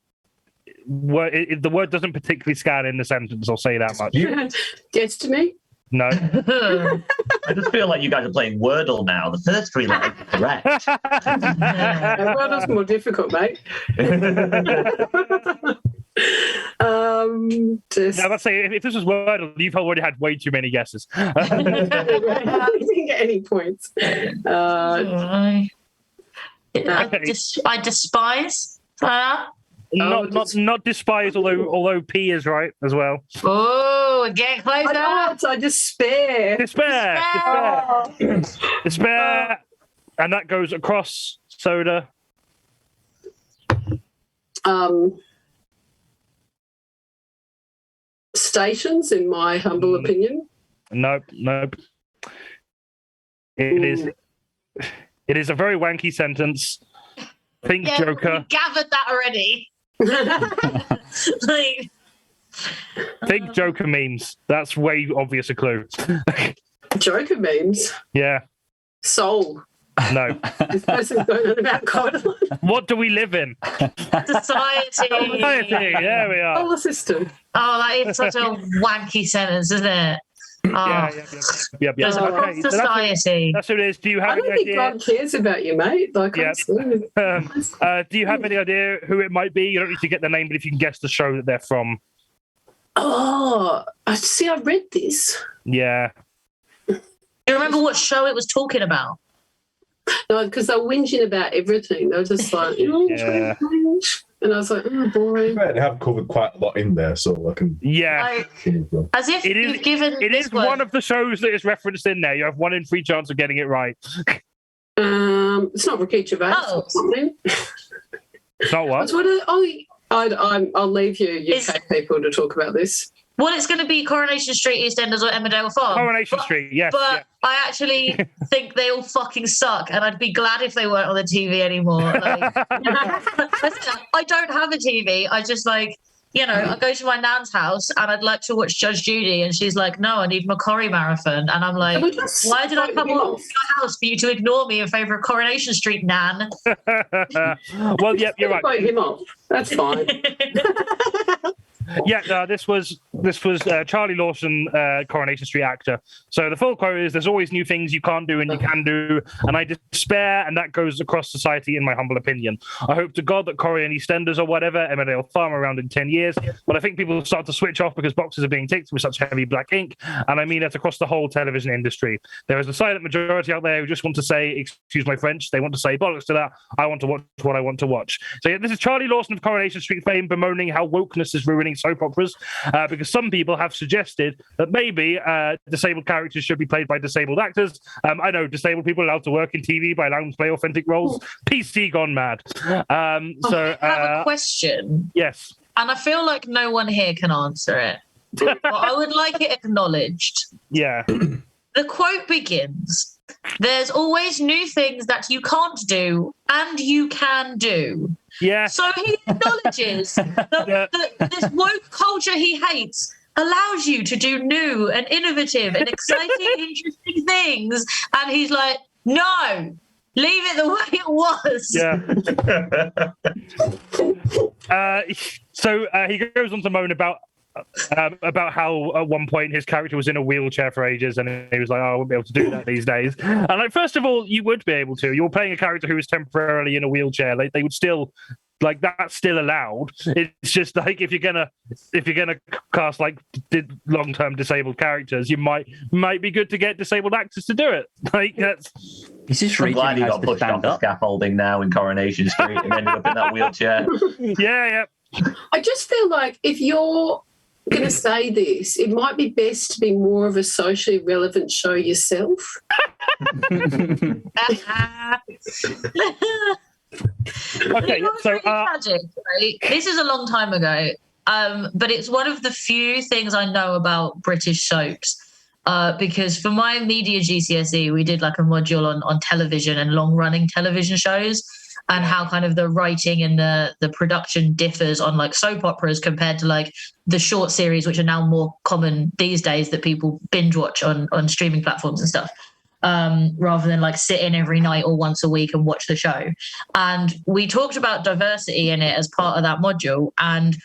word. The word doesn't particularly scan in the sentence. I'll say that much. Destiny. No. I just feel like you guys are playing Wordle now. The first three letters are correct. Wordle's more difficult, mate. Now, let's say if this was Wordle, you've already had way too many guesses. I didn't get any points. I despise that. Not despise, although P is right as well. Oh, get closer. I despair. Despair. And that goes across Soda. Stations, in my humble opinion. Nope. It is a very wanky sentence. Think Joker. We gathered that already. Think Joker memes. That's way obvious a clue. Joker memes? Yeah. Soul. No. This person's going on about God. What do we live in? Society. There we are. Solar system. Oh, that is such a wanky sentence, isn't it? Yeah. There's Okay, society. that's what it is. Do you have I don't any think idea? God cares about you, mate. Like, Yeah. Do you have any idea who it might be? You don't need to get the name, but if you can guess the show that they're from. Oh, I see. I read this. Yeah. Do you remember what show it was talking about? No, because they're whinging about everything. They're just like, Yeah. And I was like, oh, boring. They have covered quite a lot in there, so I can. Yeah. As if you've given It this is one of the shows that is referenced in there. You have 1 in 3 chance of getting it right. It's not Ricky Gervais or something. It's not what? I'll leave you UK people to talk about this. Well, it's going to be Coronation Street, EastEnders, or Emmerdale Farm. Coronation Street, yes. But yeah. I actually think they all fucking suck, and I'd be glad if they weren't on the TV anymore. Like, I don't have a TV. I just I go to my nan's house and I'd like to watch Judge Judy, and she's like, "No, I need Macquarie Marathon," and I'm like, "Why did I come to your house for you to ignore me in favour of Coronation Street, Nan?" Well, yep, you're right. Vote him off. That's fine. Yeah, this was Charlie Lawson, Coronation Street actor. So the full quote is: "There's always new things you can't do and you can do, and I despair, and that goes across society, in my humble opinion. I hope to God that Corrie and EastEnders or whatever Emmerdale Farm around in 10 years, but I think people start to switch off because boxes are being ticked with such heavy black ink, and I mean that across the whole television industry. There is a silent majority out there who just want to say, excuse my French, they want to say bollocks to that. I want to watch what I want to watch." So yeah, this is Charlie Lawson of Coronation Street fame bemoaning how wokeness is ruining soap operas, because some people have suggested that maybe disabled characters should be played by disabled actors. I know disabled people are allowed to work in TV by allowing them to play authentic roles. PC gone mad. I have a question. Yes. And I feel like no one here can answer it. But I would like it acknowledged. Yeah. The quote begins, "There's always new things that you can't do and you can do." Yeah. So he acknowledges that this woke culture he hates allows you to do new and innovative and exciting, interesting things. And he's like, no, leave it the way it was. Yeah. So he goes on to moan about how at one point his character was in a wheelchair for ages, and he was like, "Oh, I wouldn't be able to do that these days." And like, first of all, you would be able to. You're playing a character who is temporarily in a wheelchair. Like, they would still, like, that's still allowed. It's just like if you're gonna cast like long-term disabled characters, you might be good to get disabled actors to do it. Like, that's. He's just I'm glad he has got to pushed off stand the up. scaffolding now in Coronation Street and ended up in that wheelchair. Yeah. I just feel like if you're going to say this, it might be best to be more of a socially relevant show yourself. Okay, so really tragic, right? This is a long time ago, but it's one of the few things I know about British soaps. Because for my media GCSE, we did like a module on television and long-running television shows, and how kind of the writing and the production differs on like soap operas compared to like the short series, which are now more common these days that people binge watch on streaming platforms and stuff, rather than like sit in every night or once a week and watch the show. And we talked about diversity in it as part of that module. And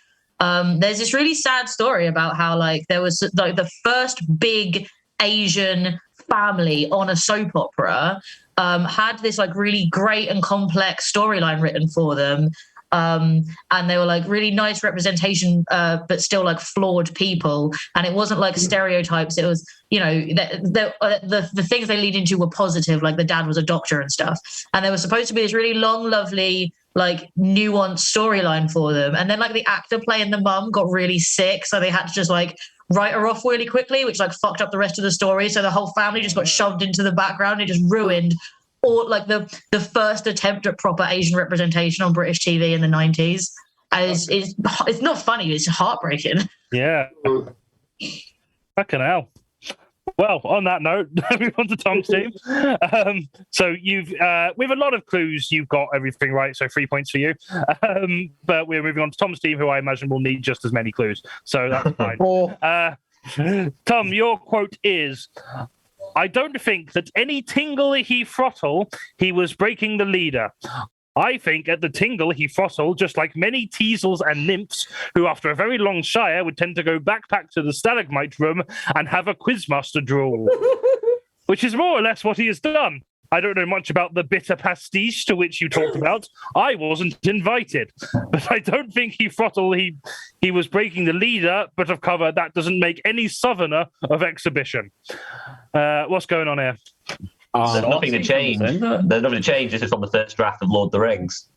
there's this really sad story about how like there was like the first big Asian family on a soap opera had this like really great and complex storyline written for them, and they were like really nice representation, but still like flawed people, and it wasn't like stereotypes. It was, you know, the things they lead into were positive, like the dad was a doctor and stuff, and there was supposed to be this really long, lovely, like nuanced storyline for them, and then like the actor playing the mum got really sick, so they had to just like write her off really quickly, which like fucked up the rest of the story. So the whole family just got shoved into the background. It just ruined all like the first attempt at proper Asian representation on British TV in the 90s. And it's not funny, it's heartbreaking. Yeah. Fucking hell. Well, on that note, move on to Tom's team. So you've, with a lot of clues, you've got everything right. So 3 points for you. But we're moving on to Tom's team, who I imagine will need just as many clues. So that's fine. Tom, your quote is, "I don't think that any tingle he throttle, he was breaking the leader. I think at the tingle he throttle, just like many teasels and nymphs, who after a very long shire would tend to go backpack to the stalagmite room and have a quizmaster drool." Which is more or less what he has done. I don't know much about the bitter pastiche to which you talked about. I wasn't invited. But I don't think he throttle, he was breaking the leader, but of cover, that doesn't make any southerner of exhibition. What's going on here? There's nothing to change. There's nothing to change. This is on the first draft of Lord of the Rings.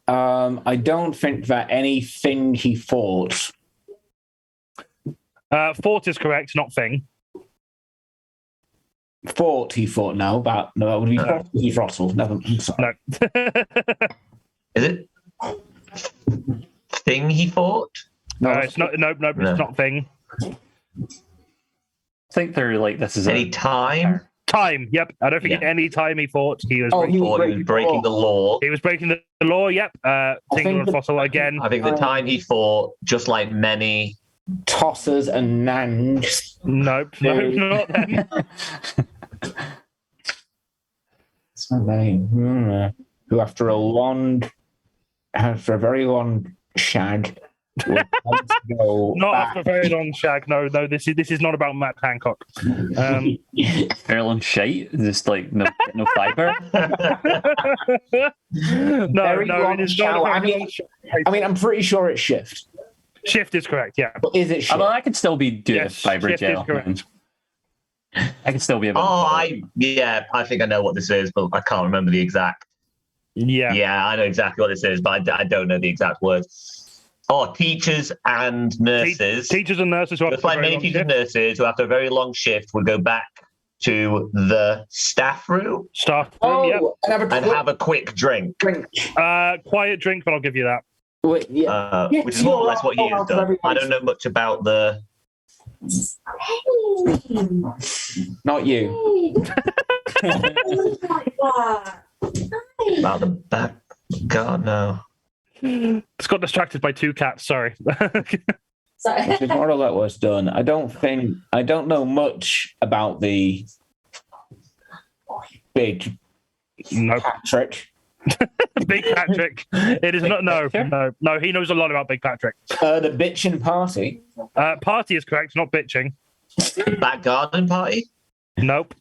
I don't think that anything he fought. Fort is correct, not thing. Fought he fought? No, that would be he throttled. Never. I'm sorry. No. Is it thing he fought? No, it's not. No, it's not thing. I think they're like, this is any time. Time, yep. I don't think any time he fought, he was breaking the law. He was breaking the law, yep. Tingle and Fossil again. I think the time he fought, just like many tossers and nangs. Nope, not them. It's my name. who after a very long shag would want to go Not back. after a very long shag. No, this is not about Matt Hancock. Very long shite, just like no fiber. Very long it is shower. not. I mean, I'm pretty sure it's shift. Shift is correct. Yeah. But is it shift? Well, I could still be doing Yes, fiber shift is gel. correct. I can still be able. I think I know what this is, but I can't remember the exact. Yeah. Yeah, I know exactly what this is, but I don't know the exact words. Oh, teachers and nurses. Teachers and nurses who Just like many teachers and nurses who after a very long shift would go back to the staff room. And have a quick drink. Quiet drink, but I'll give you that. Wait, which is more or less what he has done. I don't know much about the... Not you. About the back. God, no. It's got distracted by two cats. Sorry. Sorry. Which is more or less what's done. I don't know much about the big Patrick. Big Patrick. It is not. No. He knows a lot about Big Patrick. The bitchin' party. Party is correct, not bitching. Back garden party? Nope.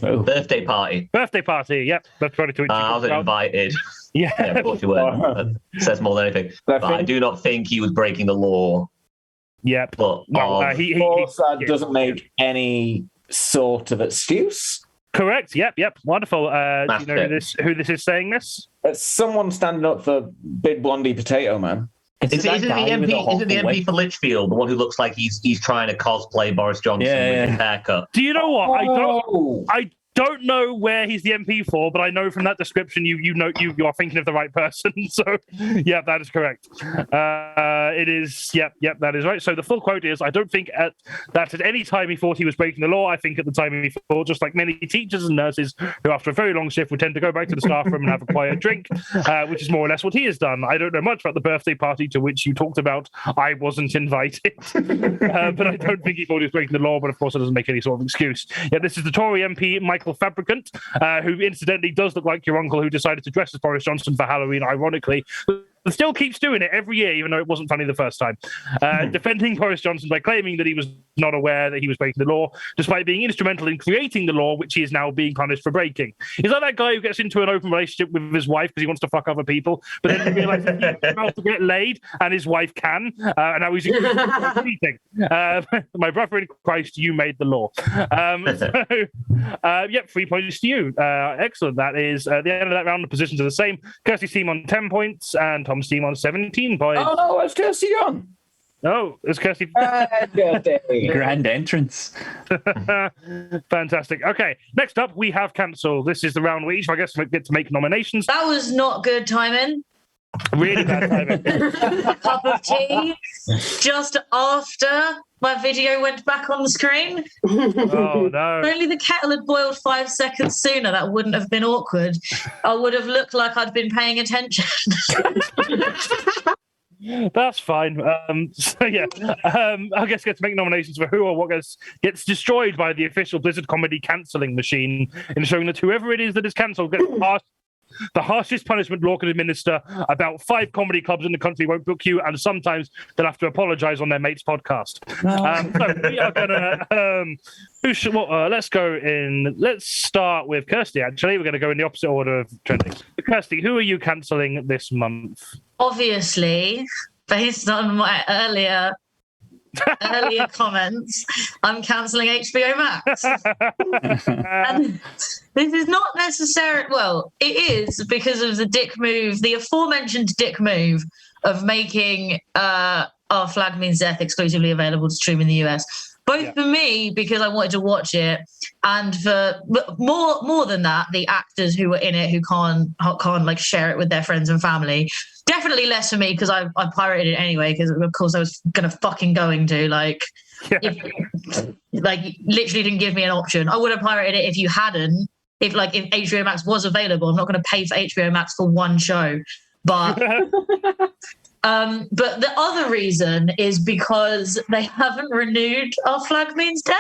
Birthday party. Birthday party. Yep. That's probably to I was invited. Yeah. Of course you were. That says more than anything. But I do not think he was breaking the law. Yep. But he doesn't make any sort of excuse. Correct. Yep. Wonderful. Do you know who this is saying this? It's someone standing up for Big Blondie Potato Man. Isn't the MP for Lichfield the one who looks like he's trying to cosplay Boris Johnson with his haircut? Do you know what? I don't know where he's the MP for, but I know from that description you know you are thinking of the right person. So yeah, that is correct. It is that is right. So the full quote is: I don't think that at any time he thought he was breaking the law. I think at the time he thought, just like many teachers and nurses who after a very long shift would tend to go back to the staff room and have a quiet drink, which is more or less what he has done. I don't know much about the birthday party to which you talked about. I wasn't invited, but I don't think he thought he was breaking the law. But of course, it doesn't make any sort of excuse. Yeah, this is the Tory MP Michael Fabricant, who incidentally does look like your uncle who decided to dress as Boris Johnson for Halloween, ironically, but still keeps doing it every year, even though it wasn't funny the first time. Defending Boris Johnson by claiming that he was not aware that he was breaking the law, despite being instrumental in creating the law, which he is now being punished for breaking. Is that guy who gets into an open relationship with his wife because he wants to fuck other people, but then he realizes he's about to get laid and his wife can, and now he's cheating? My brother in Christ, you made the law. 3 points to you. Excellent. That is the end of that round. The positions are the same. Kirstie's team on 10 points and Tom's team on 17 points. Oh no, it's Kirstie on. No, it's Kirstie. Grand entrance. Fantastic. Okay, next up we have Cancel. This is the round where each of our guests get to make nominations. That was not good timing. Really bad timing. A cup of tea just after my video went back on the screen. Oh no. If only the kettle had boiled 5 seconds sooner, that wouldn't have been awkward. I would have looked like I'd been paying attention. That's fine. I guess get to make nominations for who or what gets destroyed by the official Blizzard Comedy cancelling machine, ensuring that whoever it is that is cancelled gets the harshest punishment law can administer. About 5 comedy clubs in the country won't book you, and sometimes they'll have to apologise on their mate's podcast. So we are gonna. Let's go in. Let's start with Kirstie. Actually, we're going to go in the opposite order of trending. Kirstie, who are you cancelling this month? Obviously, based on my earlier comments, I'm cancelling HBO Max. And this is not necessarily, well, it is because of the aforementioned dick move of making Our Flag Means Death exclusively available to stream in the US. Both for me, because I wanted to watch it, and for more than that, the actors who were in it who can't like share it with their friends and family. Definitely less for me because I pirated it anyway, because of course I was going to literally didn't give me an option. I would have pirated it if you hadn't. If HBO Max was available, I'm not going to pay for HBO Max for one show, but. But the other reason is because they haven't renewed Our Flag Means Death.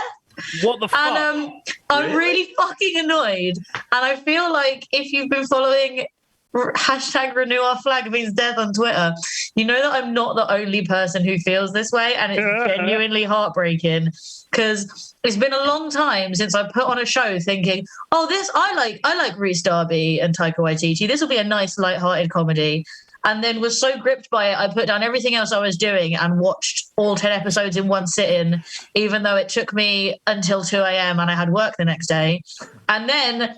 What the fuck? And I'm really fucking annoyed. And I feel like if you've been following hashtag renew our flag means death on Twitter. You know that I'm not the only person who feels this way, and it's genuinely heartbreaking because it's been a long time since I put on a show thinking, oh, this I like Rhys Darby and Taika Waititi. This will be a nice light-hearted comedy. And then was so gripped by it, I put down everything else I was doing and watched all 10 episodes in one sitting, even though it took me until 2 a.m. and I had work the next day. And then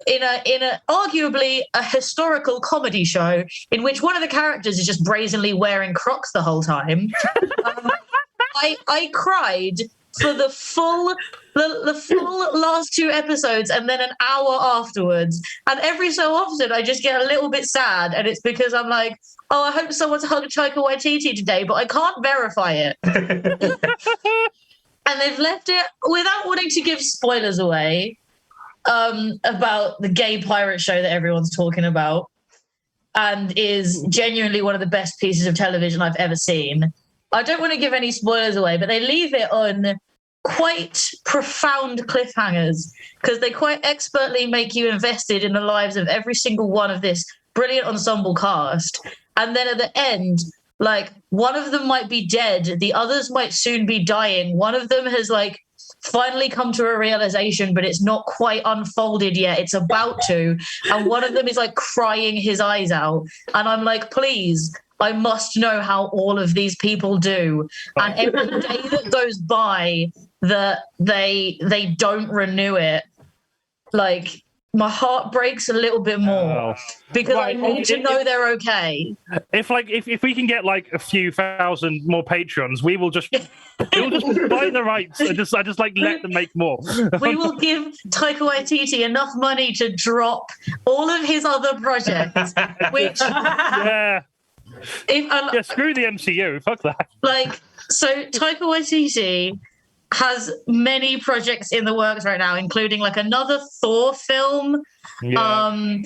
in a arguably a historical comedy show in which one of the characters is just brazenly wearing Crocs the whole time, I cried for the full last 2 episodes and then an hour afterwards. And every so often I just get a little bit sad, and it's because I'm like, oh, I hope someone's hugged Taika Waititi today, but I can't verify it. And they've left it without wanting to give spoilers away about the gay pirate show that everyone's talking about and is genuinely one of the best pieces of television I've ever seen. I don't want to give any spoilers away, but they leave it on quite profound cliffhangers because they quite expertly make you invested in the lives of every single one of this brilliant ensemble cast. And then at the end, like, one of them might be dead, the others might soon be dying. One of them has like finally come to a realization, but it's not quite unfolded yet. It's about to. And one of them is like crying his eyes out. And I'm like, please, I must know how all of these people do. And every day that goes by that they don't renew it, like, my heart breaks a little bit more because I need to know they're okay. If we can get like a few thousand more patrons, we'll just buy the rights and just like let them make more. We will give Taika Waititi enough money to drop all of his other projects, which screw the MCU, fuck that. Like, so Taika Waititi has many projects in the works right now, including like another Thor film, and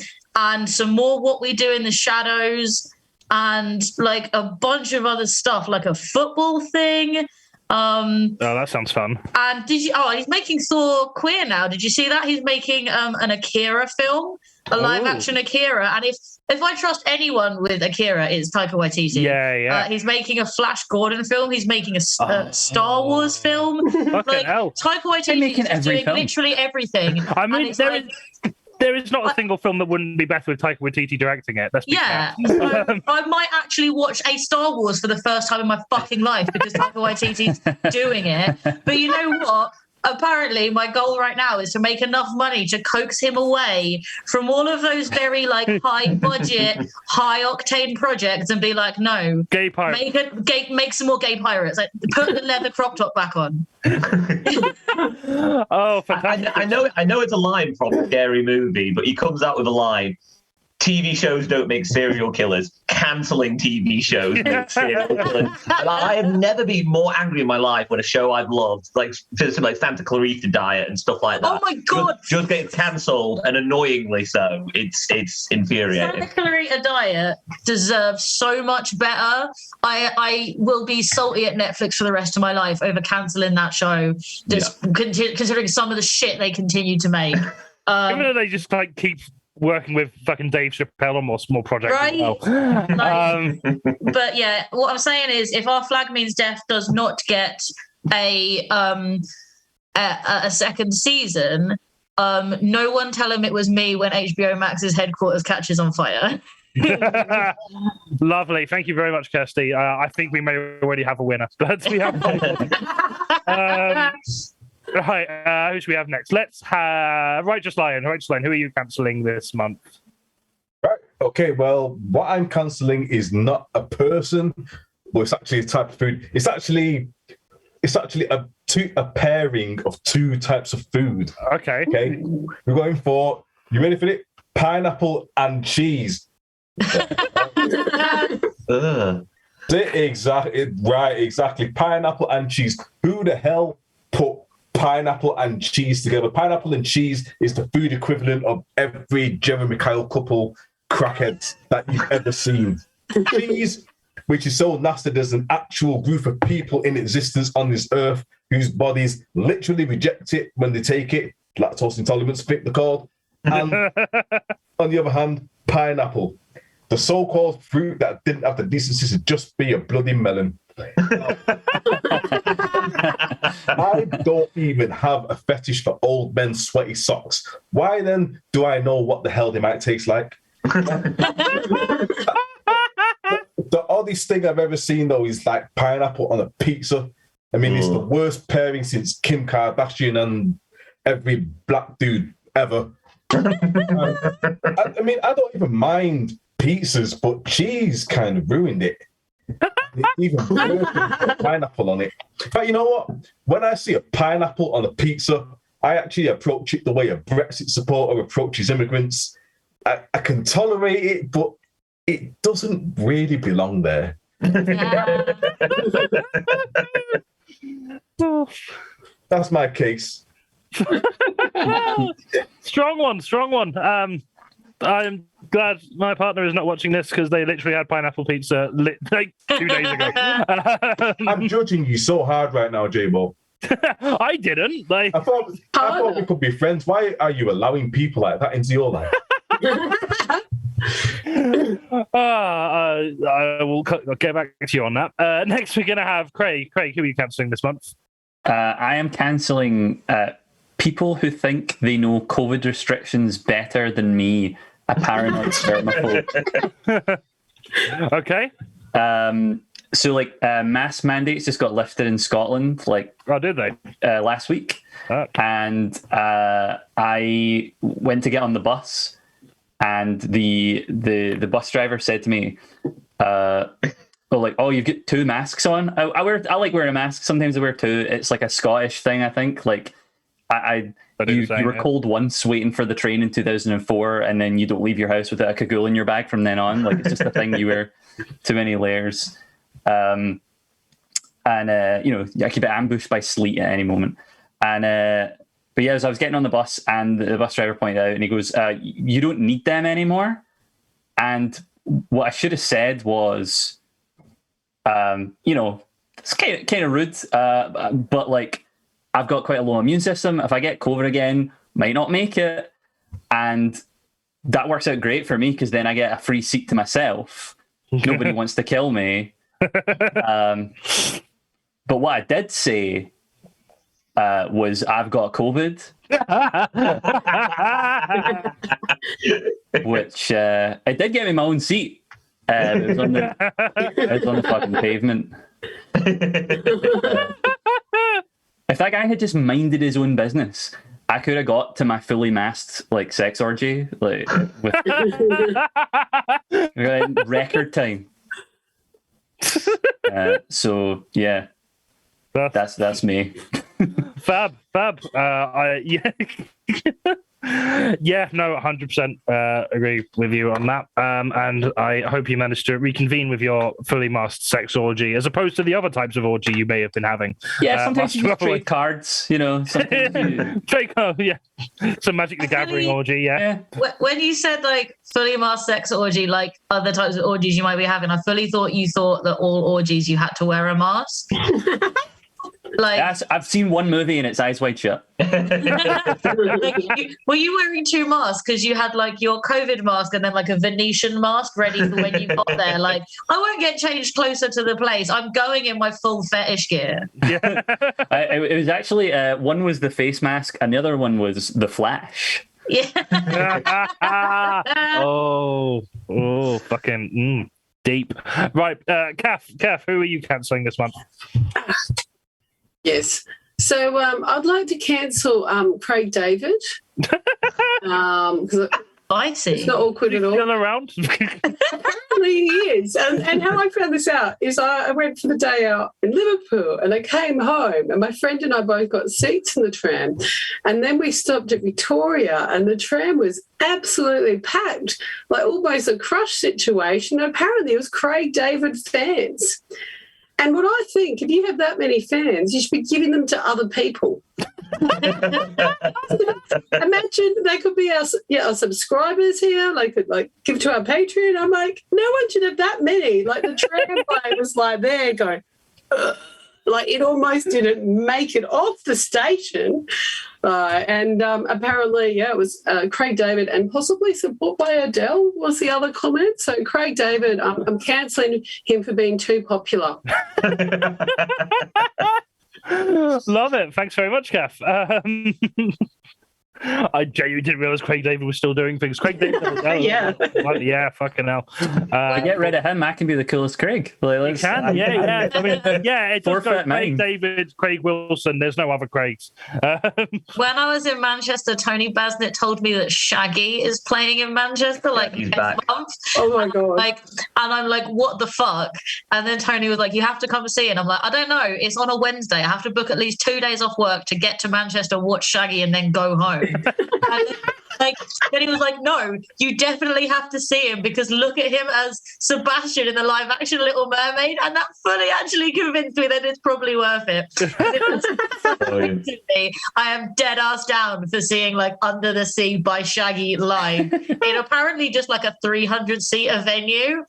some more What We Do in the Shadows, and like a bunch of other stuff, like a football thing. That sounds fun. And he's making Thor queer now. Did you see that? He's making an Akira film, a live action Akira. And if I trust anyone with Akira, it's Taika Waititi. Yeah. He's making a Flash Gordon film. He's making a Star Wars film. Fucking hell. Taika Waititi is doing literally everything. I mean, there is not a single film that wouldn't be better with Taika Waititi directing it. Let's be fair. So I might actually watch a Star Wars for the first time in my fucking life because Taika Waititi's doing it. But you know what? Apparently, my goal right now is to make enough money to coax him away from all of those very like high budget, high octane projects and be like, no, gay pirate. Make some more gay pirates. Like, put the leather crop top back on. Oh, fantastic! I know it's a line from a scary movie, but he comes out with a line: TV shows don't make serial killers. Canceling TV shows make serial killers. And I have never been more angry in my life when a show I've loved, like Santa Clarita Diet and stuff like that. Oh my god! Just gets cancelled, and annoyingly so. It's infuriating. Santa Clarita Diet deserves so much better. I will be salty at Netflix for the rest of my life over cancelling that show. Considering some of the shit they continue to make. Even though they just like keep working with fucking Dave Chappelle on more projects, right? As well. But yeah, what I'm saying is, if Our Flag Means Death does not get a second season, no one tell him it was me when HBO Max's headquarters catches on fire. Lovely, thank you very much, Kirsty. I think we may already have a winner, but we have. Right, who should we have next? Let's have Righteous Lion. Righteous Lion, who are you cancelling this month? Right. Okay. Well, what I'm cancelling is not a person, but it's actually a type of food. It's actually a pairing of 2 types of food. Okay. We're going for, you ready for it? Pineapple and cheese. Exactly. Pineapple and cheese. Who the hell put pineapple and cheese together? Pineapple and cheese is the food equivalent of every Jeremy Kyle couple crackheads that you've ever seen. Cheese, which is so nasty, there's an actual group of people in existence on this earth whose bodies literally reject it when they take it. Lactose intolerance, fit the called. And on the other hand, pineapple, the so-called fruit that didn't have the decency to just be a bloody melon. I don't even have a fetish for old men's sweaty socks. Why then do I know what the hell they might taste like? The oddest thing I've ever seen, though, is like pineapple on a pizza. I mean, it's the worst pairing since Kim Kardashian and every black dude ever. I mean, I don't even mind pizzas, but cheese kind of ruined it. Even pineapple on it. But you know what? When I see a pineapple on a pizza, I actually approach it the way a Brexit supporter approaches immigrants. I can tolerate it, but it doesn't really belong there. That's my case. Strong one. I'm glad my partner is not watching this because they literally had pineapple pizza like 2 days ago. I'm judging you so hard right now, J-Bo. I didn't. I thought we could be friends. Why are you allowing people like that into your life? I will get back to you on that. Next, we're going to have Craig. Craig, who are you cancelling this month? I am cancelling people who think they know COVID restrictions better than me, a paranoid spermaphobe. Okay. So, mask mandates just got lifted in Scotland, oh, did they? Last week. Okay. And I went to get on the bus, and the bus driver said to me, "Oh, you've got 2 masks on." I like wearing a mask. Sometimes I wear 2. It's like a Scottish thing, I think. Like, you were cold once waiting for the train in 2004, and then you don't leave your house without a cagoule in your bag from then on. Like, it's just a thing. You wear too many layers. I could be ambushed by sleet at any moment. But yeah, as I was getting on the bus, and the bus driver pointed out, and he goes, "You don't need them anymore." And what I should have said was, it's kind of rude, but like, I've got quite a low immune system. If I get COVID again, might not make it. And that works out great for me because then I get a free seat to myself. Nobody wants to kill me. But what I did say was I've got COVID, which it did get me my own seat. It was on the fucking pavement. If that guy had just minded his own business, I could have got to my fully masked sex orgy with record time. So yeah, that's me. Fab. Yeah, no, 100% agree with you on that. And I hope you managed to reconvene with your fully masked sex orgy, as opposed to the other types of orgy you may have been having. Yeah, sometimes you just trade cards, Sometimes trade cards, yeah. Some Magic the Gathering orgy, yeah. When you said fully masked sex orgy, like other types of orgies you might be having, I fully thought you thought that all orgies you had to wear a mask. I've seen one movie and it's Eyes Wide Shut. Were you wearing 2 masks because you had your COVID mask and then a Venetian mask ready for when you got there? I won't get changed closer to the place. I'm going in my full fetish gear. Yeah, it was actually one was the face mask and the other one was the Flash. Yeah. oh, fucking deep. Right, Kath, who are you cancelling this month? Yes. So I'd like to cancel Craig David. Because I see. It's not awkward at all. Still around? Apparently he is. And how I found this out is I went for the day out in Liverpool and I came home and my friend and I both got seats in the tram. And then we stopped at Victoria and the tram was absolutely packed, almost a crush situation. Apparently it was Craig David fans. And what I think, if you have that many fans, you should be giving them to other people. Imagine they could be our subscribers here. They could give to our Patreon. I'm no one should have that many. The tramway was there going. Like it almost didn't make it off the station. And apparently, it was Craig David and possibly support by Adele was the other comment. So Craig David, I'm cancelling him for being too popular. Love it. Thanks very much, Kath. I genuinely didn't realize Craig David was still doing things. Craig David, yeah, fucking hell. Get rid of him. I can be the coolest Craig. Yeah. I mean, it does go Craig David, Craig Wilson. There's no other Craigs. When I was in Manchester, Tony Basnett told me that Shaggy is playing in Manchester next month. Oh my god! And I'm like, what the fuck? And then Tony was like, you have to come and see it. And I'm like, I don't know. It's on a Wednesday. I have to book at least 2 days off work to get to Manchester, watch Shaggy, and then go home. And then he was like, no, you definitely have to see him because look at him as Sebastian in the live action Little Mermaid, and that fully actually convinced me that it's probably worth it. I am dead ass down for seeing Under the Sea by Shaggy live in apparently just a 300-seater venue.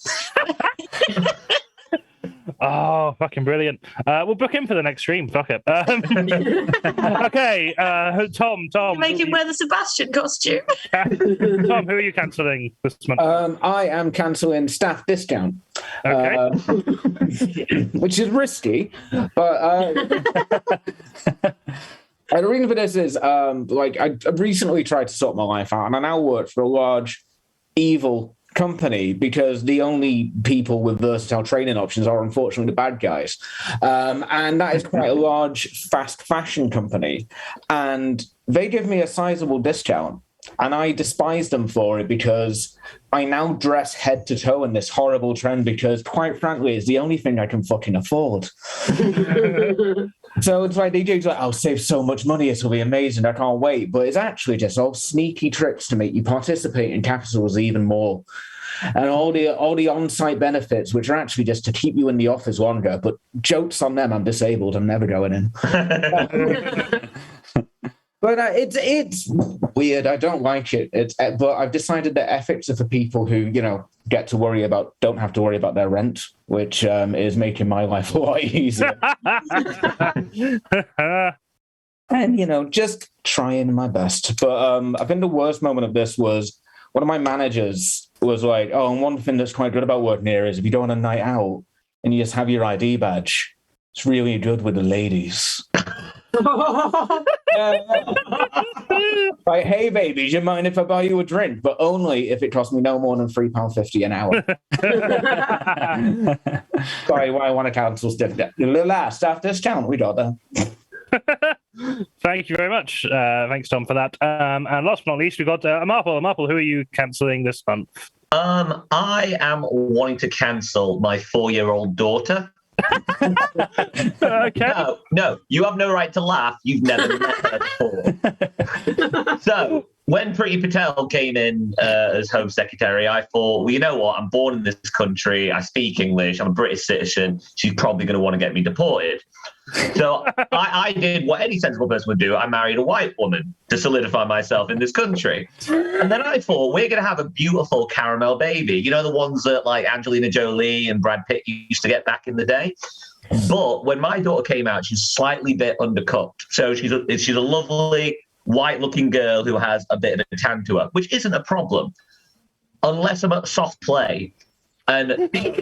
Oh, fucking brilliant. We'll book him for the next stream. Fuck it. Okay, Tom. Make him wear the Sebastian costume. Tom, who are you cancelling this month? I am cancelling staff discount. Okay. Which is risky, but the reason for this is I recently tried to sort my life out, and I now work for a large evil company because the only people with versatile training options are unfortunately the bad guys, and that is quite a large fast fashion company, and they give me a sizable discount, and I despise them for it because I now dress head to toe in this horrible trend because quite frankly it's the only thing I can fucking afford. So it's they do I'll save so much money, it'll be amazing, I can't wait. But it's actually just all sneaky tricks to make you participate in capitals even more. And all the on-site benefits, which are actually just to keep you in the office longer. But jokes on them, I'm disabled, I'm never going in. But it's weird. I don't like it. But I've decided that ethics are for people who, don't have to worry about their rent, which is making my life a lot easier. And, just trying my best. But I think the worst moment of this was one of my managers was like, oh, and one thing that's quite good about working here is if you go on a night out and you just have your ID badge, it's really good with the ladies. Like, hey, baby, do you mind if I buy you a drink? But only if it costs me no more than £3.50 an hour. Sorry, why I want to cancel staff discount. We got that. Thank you very much. Thanks, Tom, for that. And last but not least, we've got AMARPAL. AMARPAL, who are you cancelling this month? I am wanting to cancel my 4-year-old daughter. Okay. No, you have no right to laugh. You've never met her before. So when Priti Patel came in as Home Secretary, I thought, well, you know what? I'm born in this country. I speak English. I'm a British citizen. She's probably going to want to get me deported. So I did what any sensible person would do. I married a white woman to solidify myself in this country. And then I thought, we're going to have a beautiful caramel baby. You know, the ones that Angelina Jolie and Brad Pitt used to get back in the day? But when my daughter came out, she's slightly bit undercooked. So she's a lovely white-looking girl who has a bit of a tan to her, which isn't a problem. Unless I'm at soft play and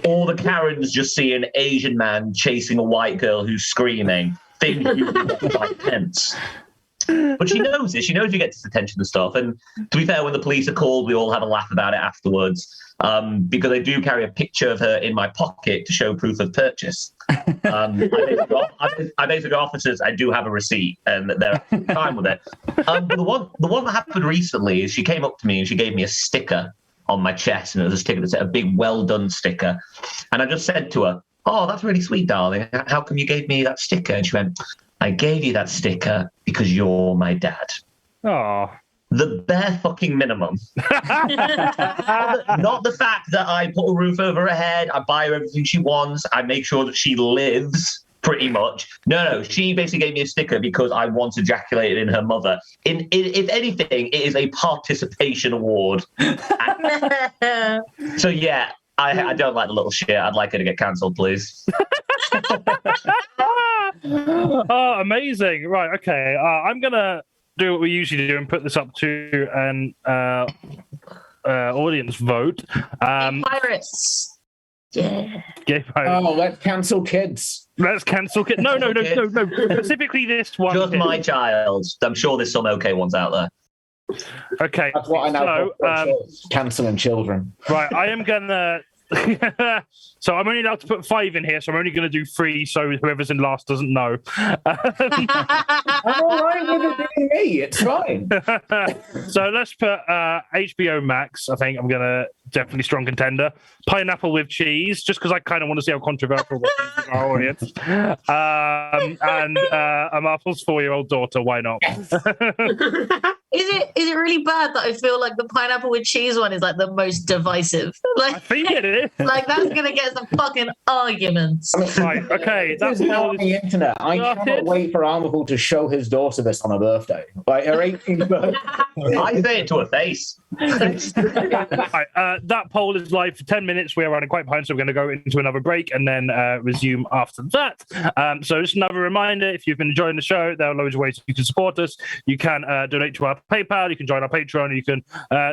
all the Karens just see an Asian man chasing a white girl who's screaming, things you get like pence. But she knows it. She knows you get this attention and stuff. And to be fair, when the police are called, we all have a laugh about it afterwards because I do carry a picture of her in my pocket to show proof of purchase. I basically officers, I do have a receipt and they're fine with it. But the one that happened recently is she came up to me and she gave me a sticker on my chest, and it was a sticker that said a big well done sticker. And I just said to her, oh, that's really sweet, darling. How come you gave me that sticker? And she went, I gave you that sticker because you're my dad. Oh. The bare fucking minimum. Not the fact that I put a roof over her head, I buy her everything she wants, I make sure that she lives, pretty much. No, she basically gave me a sticker because I once ejaculated in her mother. If anything, it is a participation award. So yeah, I don't like the little shit. I'd like her to get cancelled, please. Oh, amazing! Right, okay. I'm gonna do what we usually do and put this up to an audience vote. Pirates. Yeah. Gay pirates. Oh, let's cancel kids. Let's cancel kids. No. Specifically this one. Just kid. my child. I'm sure there's some okay ones out there. Okay. That's what I know. Canceling children. Right, I am gonna. So I'm only allowed to put 5 in here, so I'm only going to do 3, so whoever's in last doesn't know. I'm all right with it being me. It's fine. So let's put HBO Max. I think I'm going to definitely strong contender. Pineapple with cheese, just because I kind of want to see how controversial it is in our audience. And AMARPAL's 4-year-old daughter. Why not? Is it really bad that I feel like the pineapple with cheese one is like the most divisive? Like, I think it is. Like that's gonna get some fucking arguments. Right, okay. That's on the internet. I cannot wait for AMARPAL to show his daughter this on her birthday. Like her 18th birthday. I say it to her face. Right, that poll is live for 10 minutes. We are running quite behind, so we're going to go into another break and then resume after that. So just another reminder, if you've been enjoying the show, there are loads of ways you can support us. You can donate to our PayPal, you can join our Patreon, you can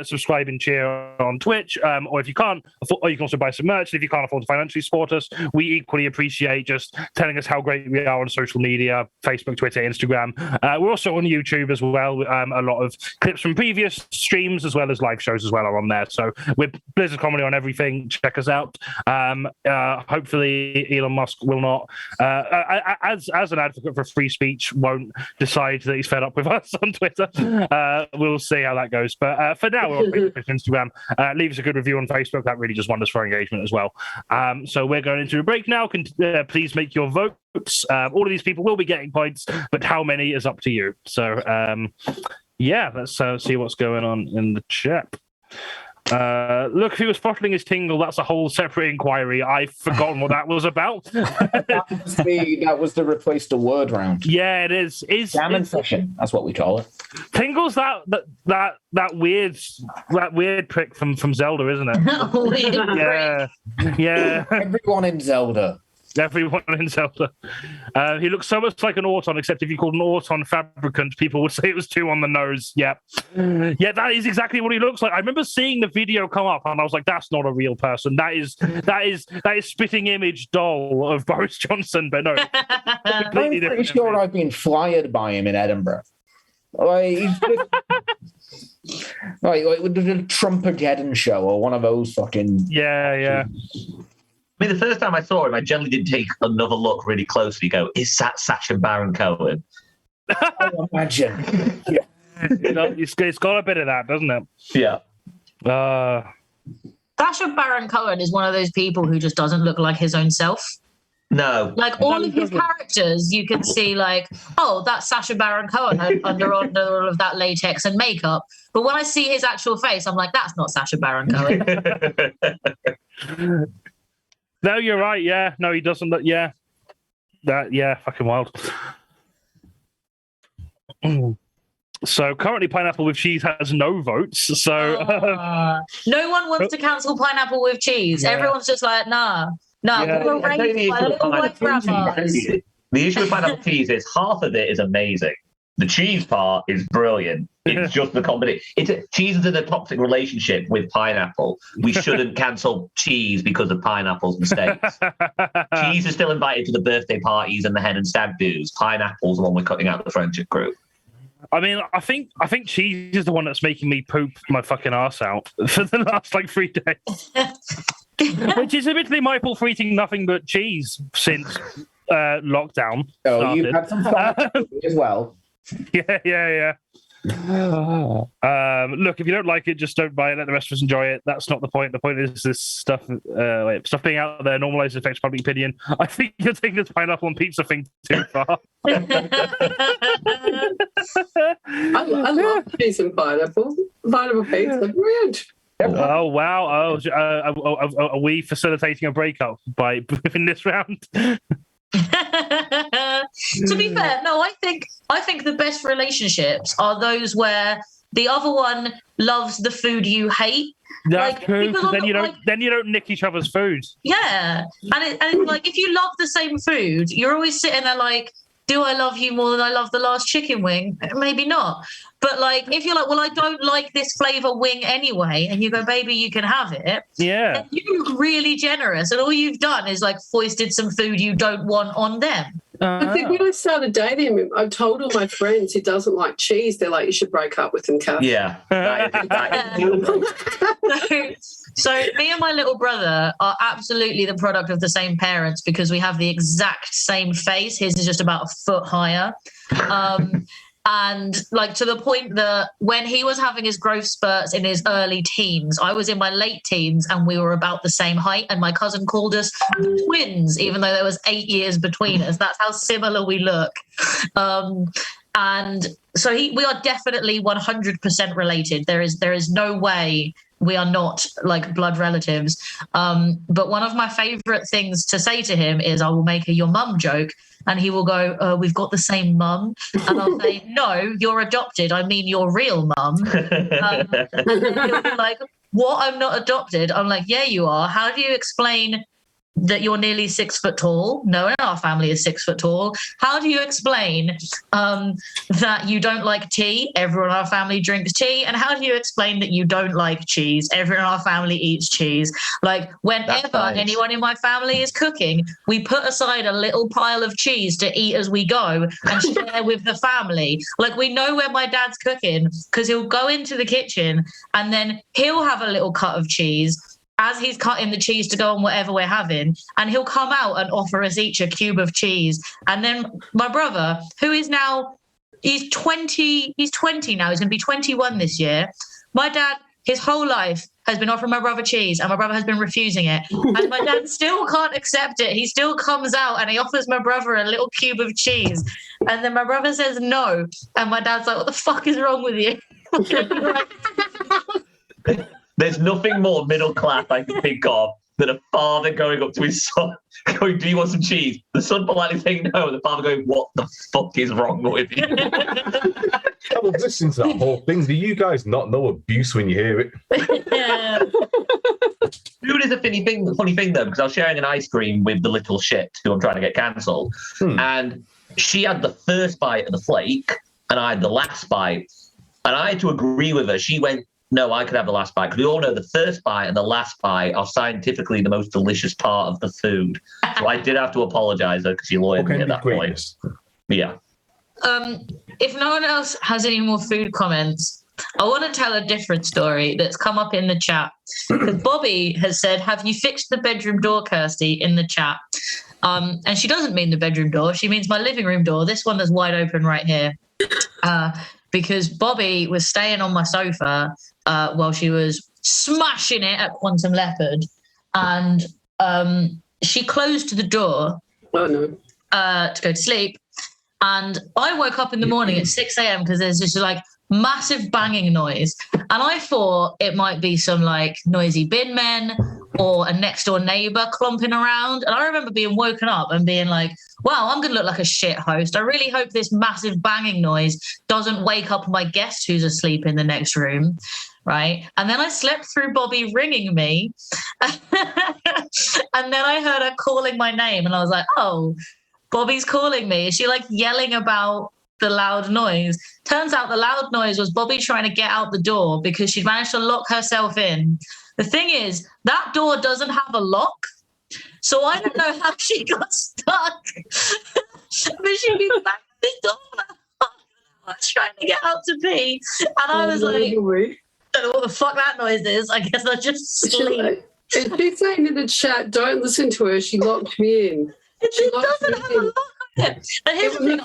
subscribe and cheer on Twitch, or if you can't, or you can also buy some merch. If you can't afford to financially support us, we equally appreciate just telling us how great we are on social media, Facebook, Twitter, Instagram. We're also on YouTube as well. A lot of clips from previous streams as well as live shows as well are on there. So we're Blizzard Comedy on everything. Check us out. Hopefully Elon Musk will not, as an advocate for free speech, won't decide that he's fed up with us on Twitter. We'll see how that goes. But for now, we're on Facebook and Instagram. Leave us a good review on Facebook. That really just wonders for engagement as well. So we're going into a break now. Please make your votes. All of these people will be getting points, but how many is up to you. So yeah, let's see what's going on in the chat. Look, he was throttling his tingle. That's a whole separate inquiry. I've forgotten what that was about. that was the replace the word round. Yeah, it is. Gammon Fishing. That's what we call it. Tingle's that weird prick from Zelda, isn't it? Yeah. Everyone in Zelda. Everyone in Zelda. He looks so much like an Auton, except if you called an Auton fabricant, people would say it was 2 on the nose. Yeah, that is exactly what he looks like. I remember seeing the video come up, and I was like, "That's not a real person. That is spitting image doll of Boris Johnson." But no, I'm pretty sure I've been flyered by him in Edinburgh. Like with the Trumpageddon show or one of those fucking yeah. I mean, the first time I saw him, I generally did take another look really closely. Go, is that Sacha Baron Cohen? Oh, imagine. Yeah. It's got a bit of that, doesn't it? Yeah. Sacha Baron Cohen is one of those people who just doesn't look like his own self. No. Like all of his characters, you can see like, oh, that's Sacha Baron Cohen under all of that latex and makeup. But when I see his actual face, I'm like, that's not Sacha Baron Cohen. No, you're right. Yeah, no, he doesn't look. Yeah, fucking wild. So currently, pineapple with cheese has no votes. So no one wants to cancel pineapple with cheese. Yeah. Everyone's just like, nah. The issue with pineapple cheese is half of it is amazing. The cheese part is brilliant. It's just the combination. Cheese is in a toxic relationship with pineapple. We shouldn't cancel cheese because of pineapple's mistakes. Cheese is still invited to the birthday parties and the hen and stag do's. Pineapple's the one we're cutting out of the friendship group. I mean, I think cheese is the one that's making me poop my fucking arse out for the last 3 days. Which is admittedly my fault for eating nothing but cheese since lockdown. Oh, you've had some fun as well. Yeah. Look, if you don't like it, just don't buy it. Let the rest of us enjoy it. That's not the point. The point is this stuff being out there normalizes affects public opinion. I think you're taking this pineapple on pizza thing too far. I love cheese and pineapple. Pineapple pizza, brilliant. Oh wow! Are we facilitating a breakup by in this round? To be fair, no, I think the best relationships are those where The other one loves the food you hate. That's Like, true. because 'Cause I'm not, then you don't nick each other's food. Yeah. And it's like, if you love the same food, you're always sitting there like, do I love you more than I love the last chicken wing? Maybe not. But like, if you're like, well, I don't like this flavor wing anyway, and you go, baby, you can have it. Yeah. Then you're really generous. And all you've done is like foisted some food you don't want on them. I think when I started dating him, I told all my friends he doesn't like cheese. They're like, you should break up with him, Kath. Yeah. That is So me and my little brother are absolutely the product of the same parents because we have the exact same face. His is just about a foot higher. And like to the point that when he was having his growth spurts in his early teens, I was in my late teens and we were about the same height. And my cousin called us the twins, even though there was 8 years between us. That's how similar we look. And so we are definitely 100% related. There is no way we are not like blood relatives. But one of my favorite things to say to him is, I will make a your mum joke. And he will go, we've got the same mum. And I'll say, no, you're adopted. I mean, your real mum. And then he'll be like, what? I'm not adopted. I'm like, yeah, you are. How do you explain that you're nearly 6 foot tall? No one in our family is 6 foot tall. How do you explain that you don't like tea? Everyone in our family drinks tea. And how do you explain that you don't like cheese? Everyone in our family eats cheese. Like whenever anyone in my family is cooking, we put aside a little pile of cheese to eat as we go and share with the family. Like we know when my dad's cooking because he'll go into the kitchen and then he'll have a little cut of cheese as he's cutting the cheese to go on whatever we're having, and he'll come out and offer us each a cube of cheese. And then my brother, who is now, he's 20 now, he's going to be 21 this year. My dad, his whole life, has been offering my brother cheese, and my brother has been refusing it. And my dad still can't accept it. He still comes out and he offers my brother a little cube of cheese. And then my brother says no. And my dad's like, what the fuck is wrong with you? There's nothing more middle class I can think of than a father going up to his son, going, do you want some cheese? The son politely saying no, and the father going, what the fuck is wrong with you? I was listening to that whole thing. Do you guys not know abuse when you hear it? Yeah. Food is a funny thing though, because I was sharing an ice cream with the little shit who I'm trying to get cancelled. And she had the first bite of the flake, and I had the last bite. And I had to agree with her. She went, no, I could have the last bite. Because we all know the first bite and the last bite are scientifically the most delicious part of the food. So I did have to apologise because she lawyered me at that point. Yeah. If no one else has any more food comments, I want to tell a different story that's come up in the chat. Because Bobby has said, have you fixed the bedroom door, Kirstie, in the chat? And she doesn't mean the bedroom door. She means my living room door. This one that's wide open right here. Because Bobby was staying on my sofa while she was smashing it at Quantum Leopard. And she closed the door to go to sleep. And I woke up in the morning at 6 a.m. because there's this like massive banging noise. And I thought it might be some like noisy bin men or a next door neighbor clomping around. And I remember being woken up and being like, wow, I'm going to look like a shit host. I really hope this massive banging noise doesn't wake up my guest who's asleep in the next room. Right. And then I slept through Bobby ringing me. And then I heard her calling my name and I was like, oh, Bobby's calling me. Is she like yelling about the loud noise? Turns out the loud noise was Bobby trying to get out the door because she'd managed to lock herself in. The thing is, that door doesn't have a lock. So I don't know how she got stuck. But she'd be back at the door. I was trying to get out to pee. And I was like, I don't know what the fuck that noise is. I guess I just sleep. She's saying in the chat, don't listen to her. She locked me in. It doesn't have a lock on it. And here's the thing,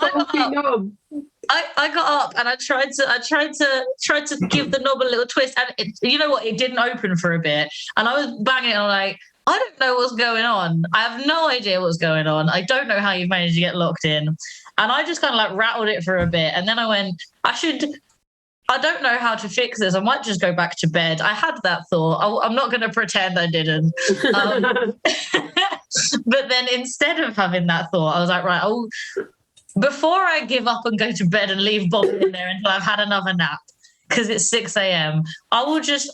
I got up and I tried to give the knob a little twist, and you know what? It didn't open for a bit, and I was banging it. And I'm like, I don't know what's going on. I have no idea what's going on. I don't know how you've managed to get locked in, and I just kind of like rattled it for a bit, and then I went, I don't know how to fix this. I might just go back to bed. I had that thought. I'm not going to pretend I didn't. But then instead of having that thought, I was like, right, before I give up and go to bed and leave Bobby in there until I've had another nap, because it's 6 a.m. I'll just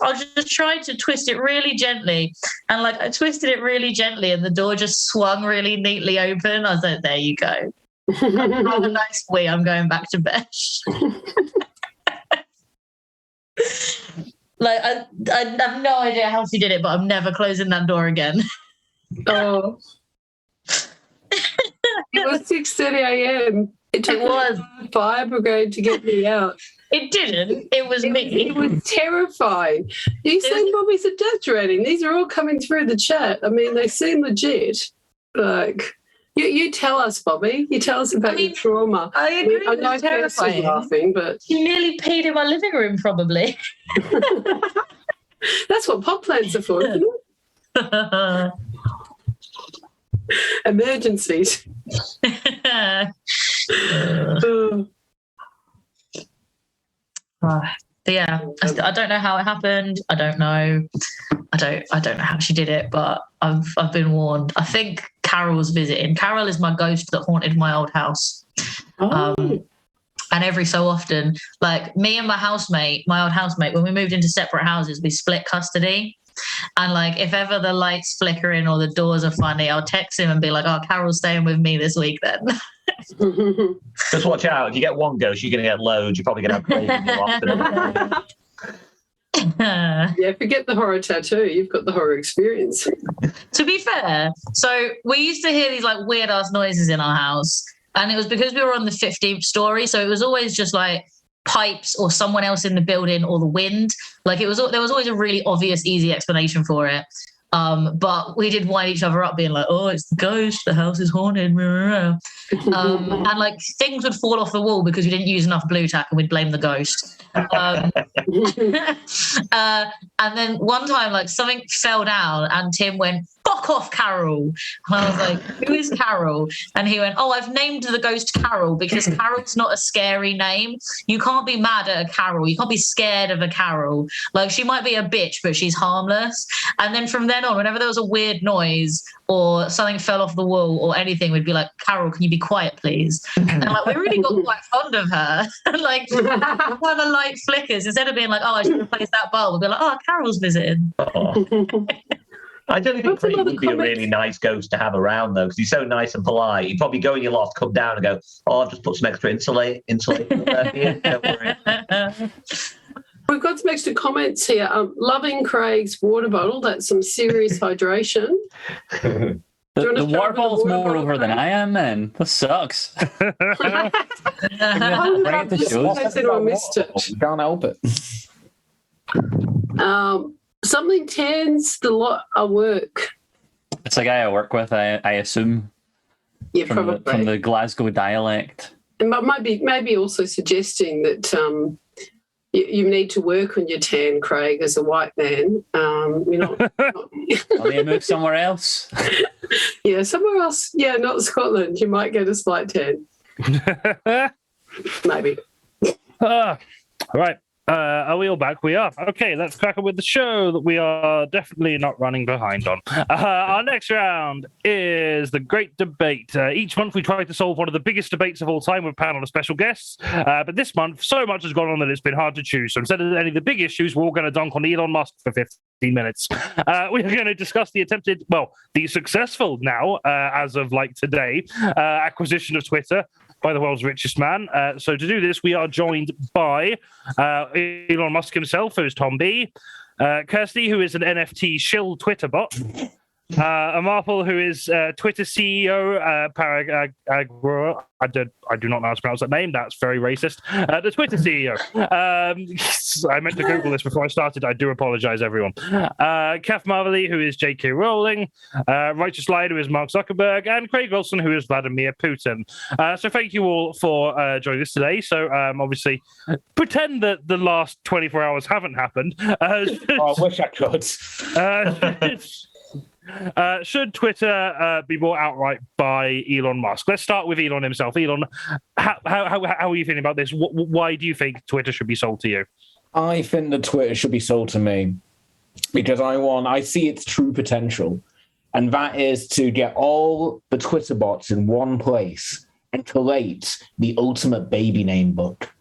try to twist it really gently. And like I twisted it really gently and the door just swung really neatly open. I was like, there you go. Have a nice wee. I'm going back to bed. Like I have no idea how she did it, but I'm never closing that door again. Oh. It was 6:30 a.m. It was fire brigade to get me out. It didn't. It was me. It was terrifying. You saying Bobby's exaggerating? These are all coming through the chat. I mean, they seem legit. Like, you tell us, Bobby. You tell us about your trauma. I agree. I know Bess was laughing, but you nearly peed in my living room, probably. That's what pot plants are for, isn't it? Emergencies. Yeah, I don't know how it happened. I don't know how she did it, but I've been warned. I think Carol's visiting. Carol is my ghost that haunted my old house. And every so often, like me and my old housemate, when we moved into separate houses, we split custody. And like if ever the lights flickering or the doors are funny, I'll text him and be like, "Oh, Carol's staying with me this week then." Just watch out. If you get one ghost, you're going to get loads. You're probably going to have crazy often. Yeah, forget the horror tattoo. You've got the horror experience. To be fair, so we used to hear these like weird ass noises in our house, and it was because we were on the 15th story, so it was always just like pipes or someone else in the building or the wind. Like there was always a really obvious, easy explanation for it. But we did wind each other up being like, oh, it's the ghost, the house is haunted. And like things would fall off the wall because we didn't use enough blue tack and we'd blame the ghost. And then one time like something fell down and Tim went, "Fuck off, Carol." And I was like, "Who is Carol?" And he went, "Oh, I've named the ghost Carol because Carol's not a scary name. You can't be mad at a Carol. You can't be scared of a Carol. Like she might be a bitch, but she's harmless." And then from then on, whenever there was a weird noise or something fell off the wall or anything, we'd be like, "Carol, can you be quiet, please?" And like we really got quite fond of her. Like when the light flickers, instead of being like, "Oh, I should replace that bulb," we'd be like, "Oh, Carol's visiting." I don't think Craig would be a really nice ghost to have around, though, because he's so nice and polite. He'd probably go in your loft, come down and go, "Oh, I'll just put some extra insulation there for you. Don't worry." We've got some extra comments here. Loving Craig's water bottle. That's some serious hydration. The water bottle's more over than I am, man. This sucks. I missed it. Can't help it. Something tends the lot of work. It's a guy I work with, I assume. Yeah, from probably. From the Glasgow dialect. And maybe also suggesting that you need to work on your tan, Craig, as a white man. You're not Will you move somewhere else? Yeah, somewhere else. Yeah, not Scotland. You might get a slight tan. Maybe. All right. Are we all back? We are. Okay, let's crack on with the show that we are definitely not running behind on. Our next round is the Great Debate. Each month we try to solve one of the biggest debates of all time with a panel of special guests. But this month, so much has gone on that it's been hard to choose. So instead of any of the big issues, we're all going to dunk on Elon Musk for 15 minutes. We're going to discuss the successful now, as of like today, acquisition of Twitter by the world's richest man. So to do this, we are joined by Elon Musk himself, who's Tom B, KIRSTIE, who is an NFT shill Twitter bot, AMARPAL, who is Twitter CEO, I do not know how to pronounce that name. That's very racist. The Twitter CEO. I meant to Google this before I started. I do apologize, everyone. KATH MARVELLEY, who is J.K. Rowling. Righteous Lion, who is Mark Zuckerberg. And Craig Wilson, who is Vladimir Putin. So thank you all for joining us today. So obviously, pretend that the last 24 hours haven't happened. I wish I could. Should Twitter be bought outright by Elon Musk? Let's start with Elon himself. Elon, how are you feeling about this? Why do you think Twitter should be sold to you? I think that Twitter should be sold to me because I see its true potential, and that is to get all the Twitter bots in one place and collate the ultimate baby name book.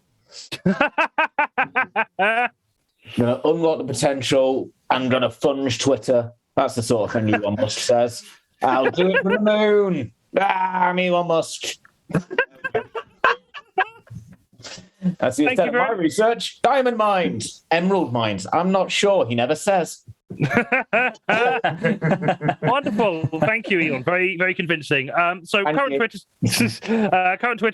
Gonna unlock the potential. I'm gonna funge Twitter. That's the sort of thing Elon Musk says. I'll do it for the moon. I'm Elon Musk. That's the extent of my research. Diamond mines, emerald mines. I'm not sure. He never says. Wonderful. Thank you, Elon. Very, very convincing. So, current Twitter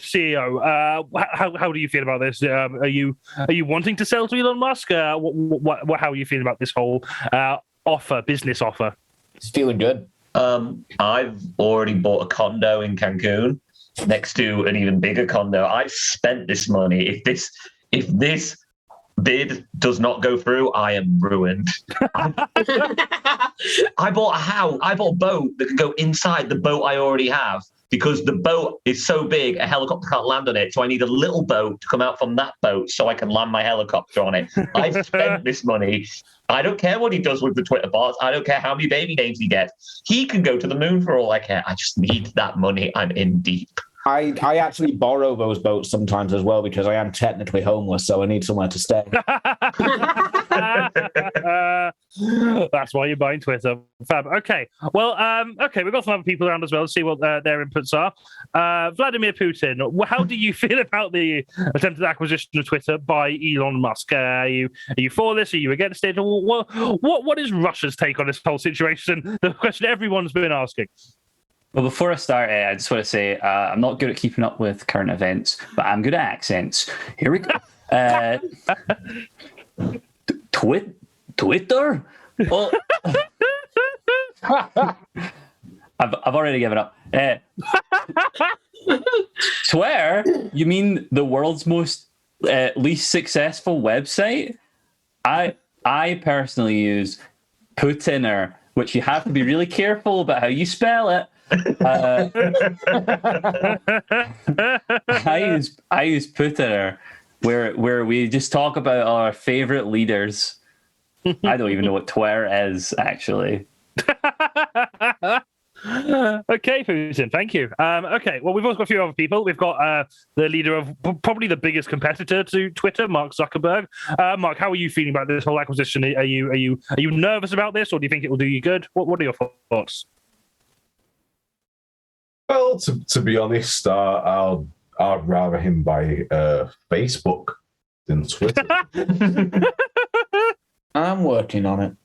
CEO, how do you feel about this? Are you wanting to sell to Elon Musk? How are you feeling about this whole business offer? It's feeling good. I've already bought a condo in Cancun next to an even bigger condo. I've spent this money. If this bid does not go through, I am ruined. I bought a house. I bought a boat that can go inside the boat I already have because the boat is so big, a helicopter can't land on it. So I need a little boat to come out from that boat so I can land my helicopter on it. I've spent this money. I don't care what he does with the Twitter bots. I don't care how many baby names he gets. He can go to the moon for all I care. I just need that money. I'm in deep. I actually borrow those boats sometimes as well because I am technically homeless, so I need somewhere to stay. That's why you're buying Twitter. Fab. Okay. Well, we've got some other people around as well to see what their inputs are. Vladimir Putin, how do you feel about the attempted acquisition of Twitter by Elon Musk? Are you for this? Are you against it? What is Russia's take on this whole situation? The question everyone's been asking. Well, before I start, I just want to say I'm not good at keeping up with current events, but I'm good at accents. Here we go. Twitter? Well, I've already given up. Swear? You mean the world's most least successful website? I personally use Putiner, which you have to be really careful about how you spell it. I use Putiner, where we just talk about our favorite leaders. I don't even know what Twitter is, actually. Okay, Putin, thank you. Okay, well, we've also got a few other people. We've got the leader of probably the biggest competitor to Twitter, Mark Zuckerberg. Mark, how are you feeling about this whole acquisition? Are you nervous about this, or do you think it will do you good? What are your thoughts? Well, to be honest, I'd rather him buy Facebook than Twitter. I'm working on it.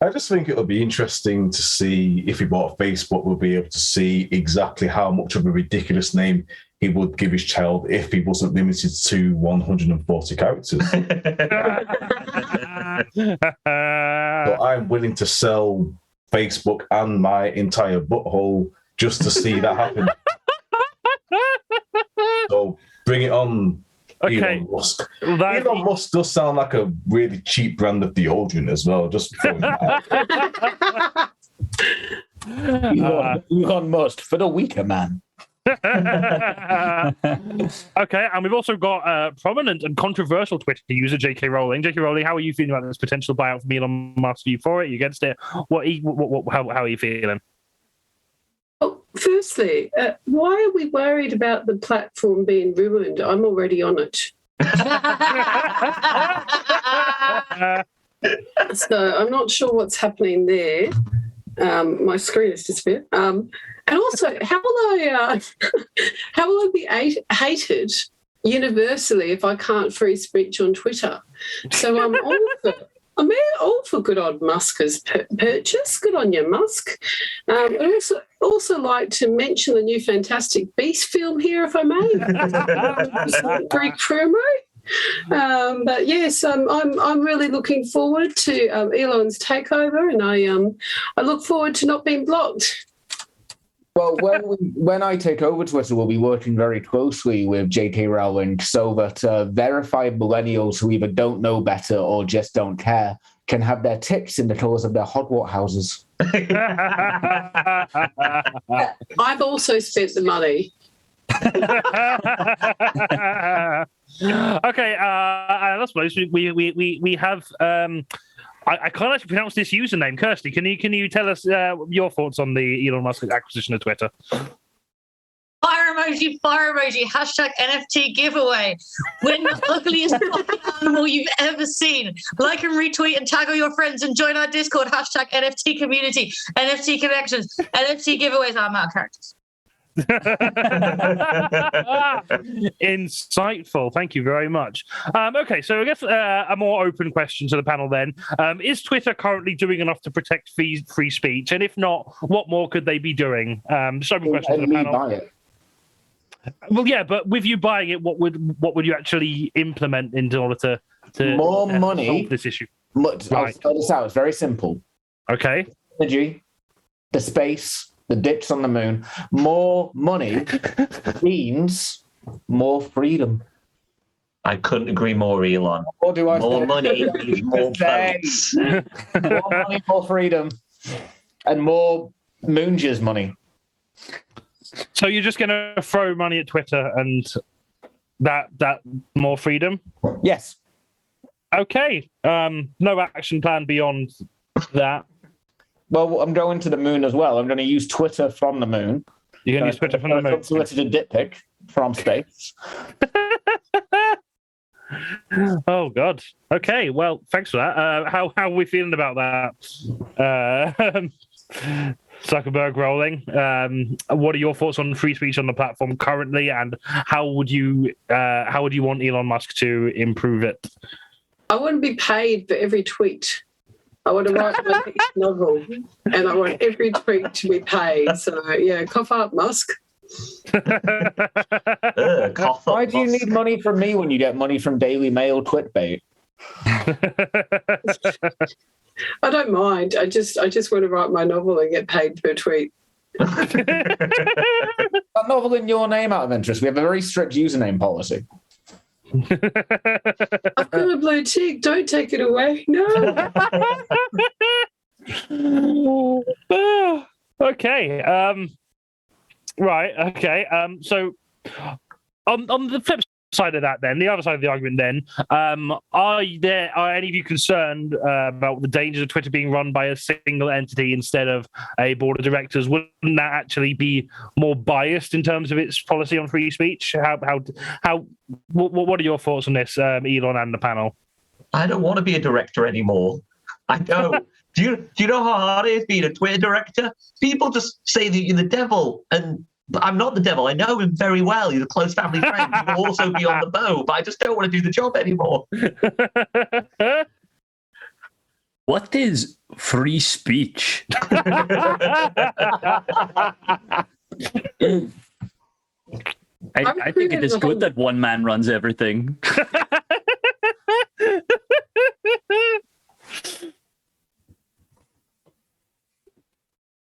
I just think it'll be interesting to see if he bought Facebook, we'll be able to see exactly how much of a ridiculous name he would give his child if he wasn't limited to 140 characters. But I'm willing to sell Facebook and my entire butthole just to see that happen. So bring it on, Okay. Elon Musk. Elon Musk does sound like a really cheap brand of deodorant as well. Just throwing that out. Elon Musk for the weaker man. Okay, and we've also got prominent and controversial Twitter user J.K. Rowling. J.K. Rowling, how are you feeling about this potential buyout from Elon Musk? Are you for it? Are you against it? How are you feeling? Well, firstly, why are we worried about the platform being ruined? I'm already on it. So I'm not sure what's happening there. My screen has disappeared. And also, how will I be hated universally if I can't free speech on Twitter? So I'm all for good on Musk's purchase. Good on you, Musk. I'd also like to mention the new Fantastic Beast film here, if I may. Greek promo. But yes, I'm really looking forward to Elon's takeover, and I look forward to not being blocked. Well, when I take over Twitter, we'll be working very closely with J.K. Rowling so that verified millennials who either don't know better or just don't care can have their tips in the colours of their Hogwarts houses. I've also spent the money. Okay, I suppose we have. I can't actually pronounce this username. Kirsty, can you tell us your thoughts on the Elon Musk acquisition of Twitter? Fire fire emoji, hashtag NFT giveaway. Win the ugliest fucking animal you've ever seen. Like and retweet and tag all your friends and join our Discord, hashtag NFT community, NFT connections, NFT giveaways. I'm out of characters. Insightful. Thank you very much. Okay, so I guess a more open question to the panel then. Is Twitter currently doing enough to protect free speech? And if not, what more could they be doing? Just open question to the panel. Buy it. Well, yeah, but with you buying it, what would you actually implement in order to more money solve this issue? Right. I'll spell this out. It's very simple. Okay. Energy, the space, the dips on the moon. More money means more freedom. I couldn't agree more, Elon. What do I More say? money means more votes. More money, more freedom, and more Moonger's money. So you're just going to throw money at Twitter and that more freedom? Yes. Okay. No action plan beyond that. Well, I'm going to the moon as well. I'm going to use Twitter from the moon. You're going to use Twitter from the moon? Unsolicited dick pic from space. Oh, God. Okay, well, thanks for that. How are we feeling about that? Zuckerberg rolling. What are your thoughts on free speech on the platform currently, and how would you want Elon Musk to improve it? I want to be paid for every tweet. I want to write my next novel, and I want every tweet to be paid. So, yeah, cough up, Musk. Why do you need money from me when you get money from Daily Mail Twitbait? I don't mind. I just want to write my novel and get paid per tweet. That novel in your name, out of interest. We have a very strict username policy. I've got a blue tick. Don't take it away. No. Okay. Right. Okay. So on the flip side of that, then the other side of the argument, then are any of you concerned about the dangers of Twitter being run by a single entity instead of a board of directors? Wouldn't that actually be more biased in terms of its policy on free speech? What are your thoughts on this, Elon and the panel? I don't want to be a director anymore. I don't. Do you know how hard it is being a Twitter director? People just say that you're the devil, and I'm not the devil. I know him very well. He's a close family friend. He will also be on the boat, but I just don't want to do the job anymore. What is free speech? I think it is good that one man runs everything.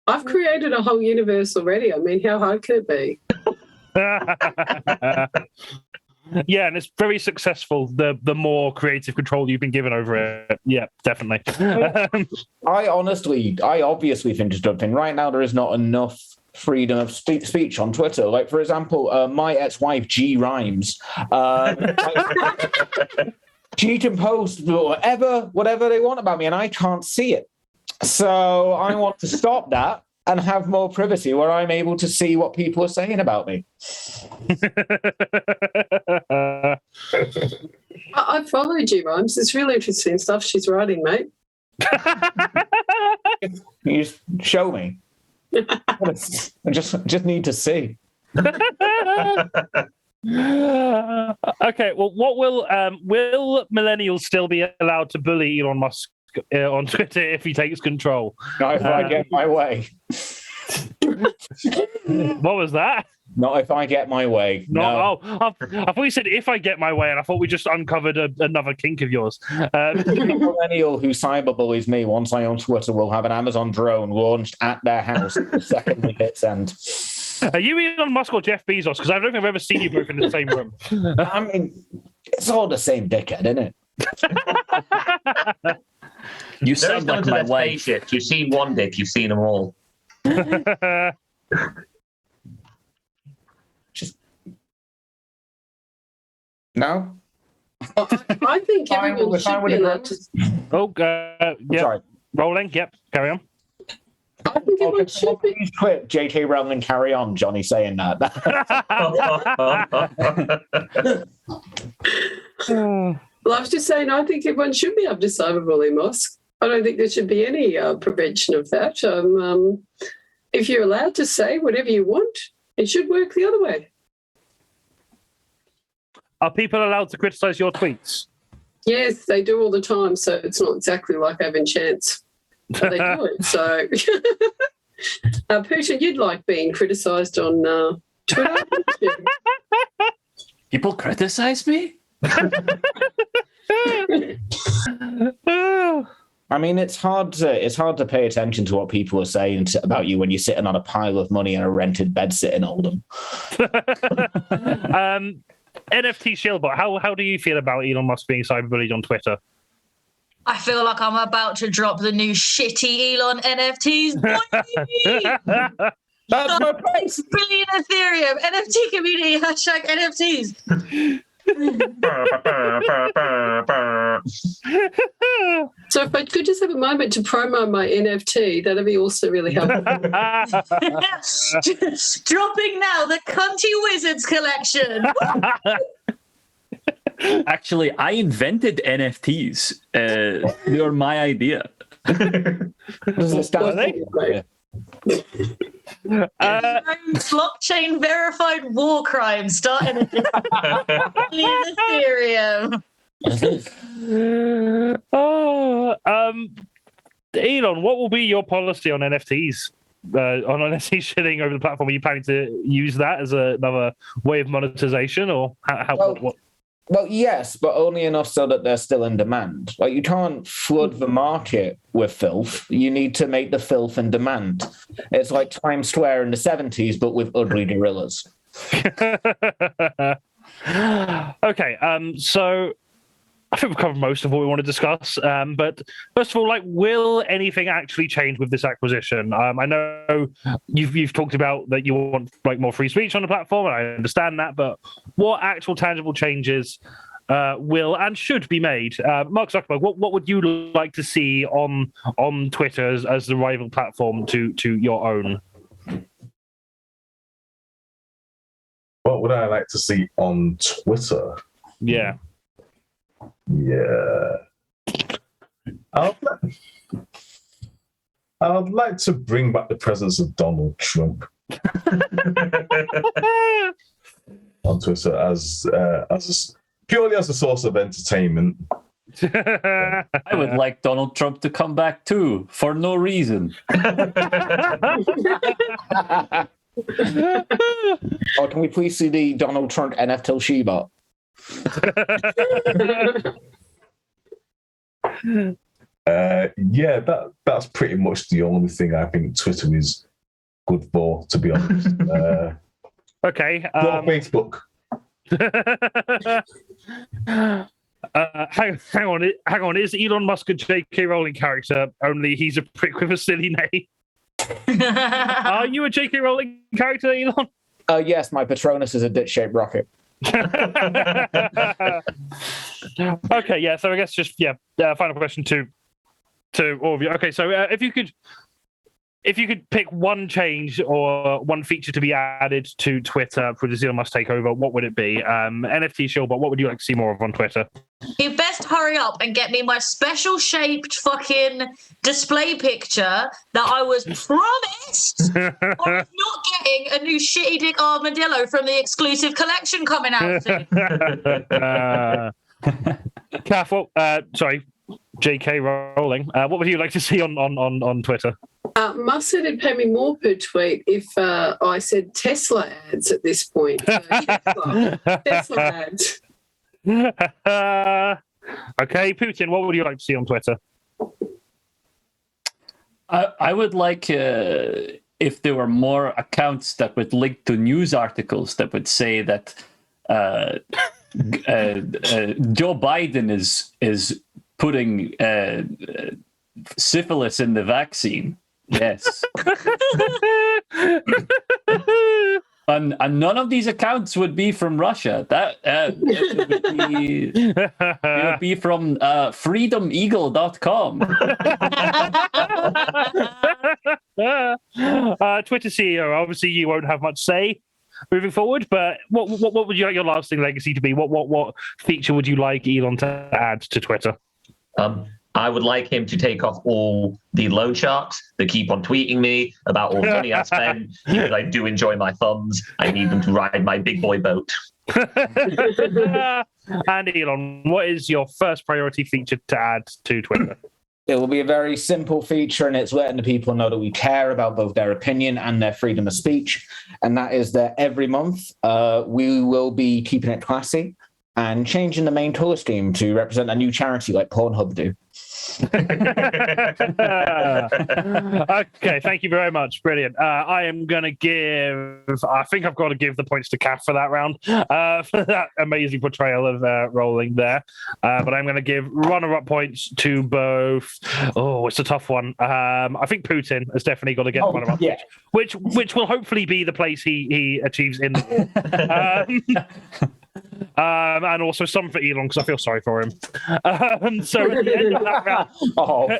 I've created a whole universe already. I mean, how hard can it be? Yeah, and it's very successful. The more creative control you've been given over it, yeah, definitely. I obviously think it's a good thing. Right now, there is not enough freedom of speech on Twitter. Like, for example, my ex-wife G Rhymes, she can post whatever they want about me, and I can't see it. So I want to stop that and have more privacy where I'm able to see what people are saying about me. I followed you, Rhymes. It's really interesting stuff she's writing, mate. You just show me. I just need to see. Okay, well, what will millennials still be allowed to bully Elon Musk on Twitter if he takes control? Not if I get my way. What was that? Not if I get my way. No. Oh, I thought you said if I get my way, and I thought we just uncovered another kink of yours. The millennial who cyberbullies me once I own Twitter will have an Amazon drone launched at their house the second we hit send. Are you Elon Musk or Jeff Bezos? Because I don't think I've ever seen you both in the same room. I mean, it's all the same dickhead, isn't it? You sound like my wife. You've seen one dick, you've seen them all. Just no. I think everyone should be allowed to. Oh, yeah. Sorry. Rolling. Yep. Carry on. I think everyone should be. Please quit, J.K. Rowling, carry on, Johnny saying that. Well, I was just saying, I think everyone should be able to cyberbully Musk. I don't think there should be any prevention of that. If you're allowed to say whatever you want, it should work the other way. Are people allowed to criticize your tweets? Yes, they do all the time, so it's not exactly like having chance. But they do it, so... Putin, you'd like being criticised on Twitter, wouldn't you? People criticize me? I mean, it's hard to pay attention to what people are saying about you when you're sitting on a pile of money in a rented bed sitting Oldham. NFT Shieldbot, how do you feel about Elon Musk being cyberbullied on Twitter? I feel like I'm about to drop the new shitty Elon NFTs. That's my place. Billion Ethereum, NFT community, hashtag NFTs. So if I could just have a moment to promo my NFT, that'd be also really helpful. Dropping now, the Cunty Wizards collection. Actually, I invented NFTs. They were my idea. Blockchain verified war crimes starting at Ethereum. Elon, what will be your policy on NFTs? On NFT shilling over the platform? Are you planning to use that as another way of monetization, or what? Well, yes, but only enough so that they're still in demand. Like, you can't flood the market with filth. You need to make the filth in demand. It's like Times Square in the 70s, but with ugly gorillas. Okay, so I think we've covered most of what we want to discuss. But first of all, will anything actually change with this acquisition? I know you've talked about that you want more free speech on the platform, and I understand that. But what actual tangible changes will and should be made? Mark Zuckerberg, what would you like to see on Twitter as the rival platform to your own? What would I like to see on Twitter? Yeah. Yeah. I'd like to bring back the presence of Donald Trump on Twitter purely as a source of entertainment. I would like Donald Trump to come back too, for no reason. Or can we please see the Donald Trump NFT Shebot? Yeah, that's pretty much the only thing I think Twitter is good for, to be honest. Okay. Facebook. Hang on. Is Elon Musk a J.K. Rowling character? Only he's a prick with a silly name. Are you a J.K. Rowling character, Elon? Yes, my Patronus is a ditch-shaped rocket. Okay, yeah. So I guess just final question to all of you. Okay, so if you could pick one change or one feature to be added to Twitter for the Elon Musk takeover, what would it be? NFT Shieldbot, what would you like to see more of on Twitter? You best hurry up and get me my special shaped fucking display picture that I was promised. I was not getting a new shitty dick armadillo from the exclusive collection coming out soon. Kath, sorry, J.K. Rowling. What would you like to see on Twitter? Musk said it'd pay me more per tweet if I said Tesla ads at this point. Tesla ads. Okay, Putin, what would you like to see on Twitter? I would like if there were more accounts that would link to news articles that would say that Joe Biden is putting syphilis in the vaccine. Yes. And none of these accounts would be from Russia. It would be from freedomeagle.com. Twitter CEO, obviously you won't have much say moving forward, but what would you like your lasting legacy to be? What feature would you like Elon to add to Twitter? I would like him to take off all the loan sharks that keep on tweeting me about all the money I spend, because I do enjoy my thumbs. I need them to ride my big boy boat. And Elon, what is your first priority feature to add to Twitter? It will be a very simple feature, and it's letting the people know that we care about both their opinion and their freedom of speech. And that is that every month we will be keeping it classy and changing the main color scheme to represent a new charity like Pornhub do. Okay, thank you very much. Brilliant. I am going to I think I've got to give the points to KATH for that round, for that amazing portrayal of Rolling there. But I'm going to give runner-up points to both. Oh, it's a tough one. I think Putin has definitely got to get runner-up, yeah. which will hopefully be the place he achieves in the and also some for Elon, because I feel sorry for him. So at the end of that round,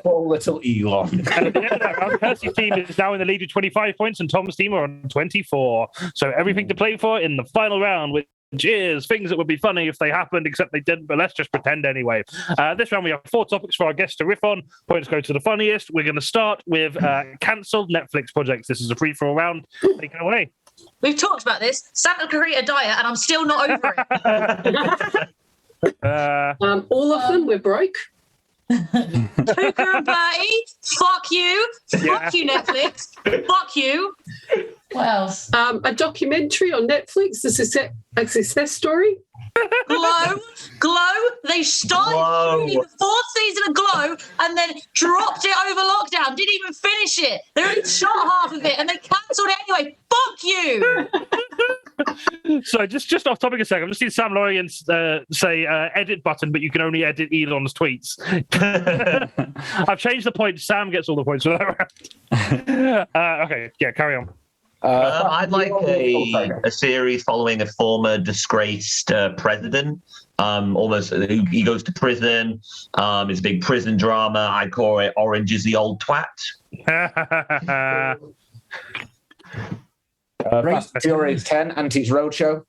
poor little Elon. at the end of that round, Kirstie's team is now in the lead with 25 points, and Tom's team are on 24. So everything to play for in the final round, which is things that would be funny if they happened, except they didn't, but let's just pretend anyway. This round we have 4 topics for our guests to riff on. Points go to the funniest. We're going to start with cancelled Netflix projects. This is a free-for-all round. Take it away. We've talked about this. Santa Clarita Diet, and I'm still not over it. All of them, we're broke. Tuka and Bertie, fuck you. Fuck you, Netflix. Fuck you. What else? A documentary on Netflix, a success story. Glow. They started shooting the 4th season of Glow and then dropped it over lockdown. Didn't even finish it. They only shot half of it and they cancelled it anyway. Fuck you. So just off topic a second, I've just seen Sam Lorien say edit button, but you can only edit Elon's tweets. I've changed the point. Sam gets all the points for that round. Okay, yeah, carry on. I'd like a series following a former disgraced president. Almost, he goes to prison. It's a big prison drama. I call it Orange is the Old Twat. Fast and Furious 10, Antiques Roadshow.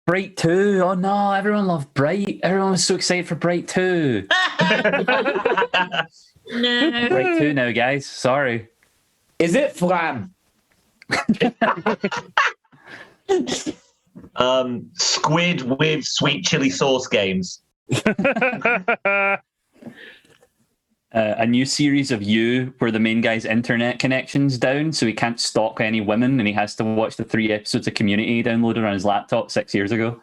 Bright 2. Oh no, everyone loved Bright. Everyone was so excited for Bright 2. No. Bright 2 now, guys. Sorry. Is it Flan? Squid with sweet chili sauce games. A new series of You where the main guy's internet connection's down, so he can't stalk any women, and he has to watch the 3 episodes of Community he downloaded on his laptop 6 years ago.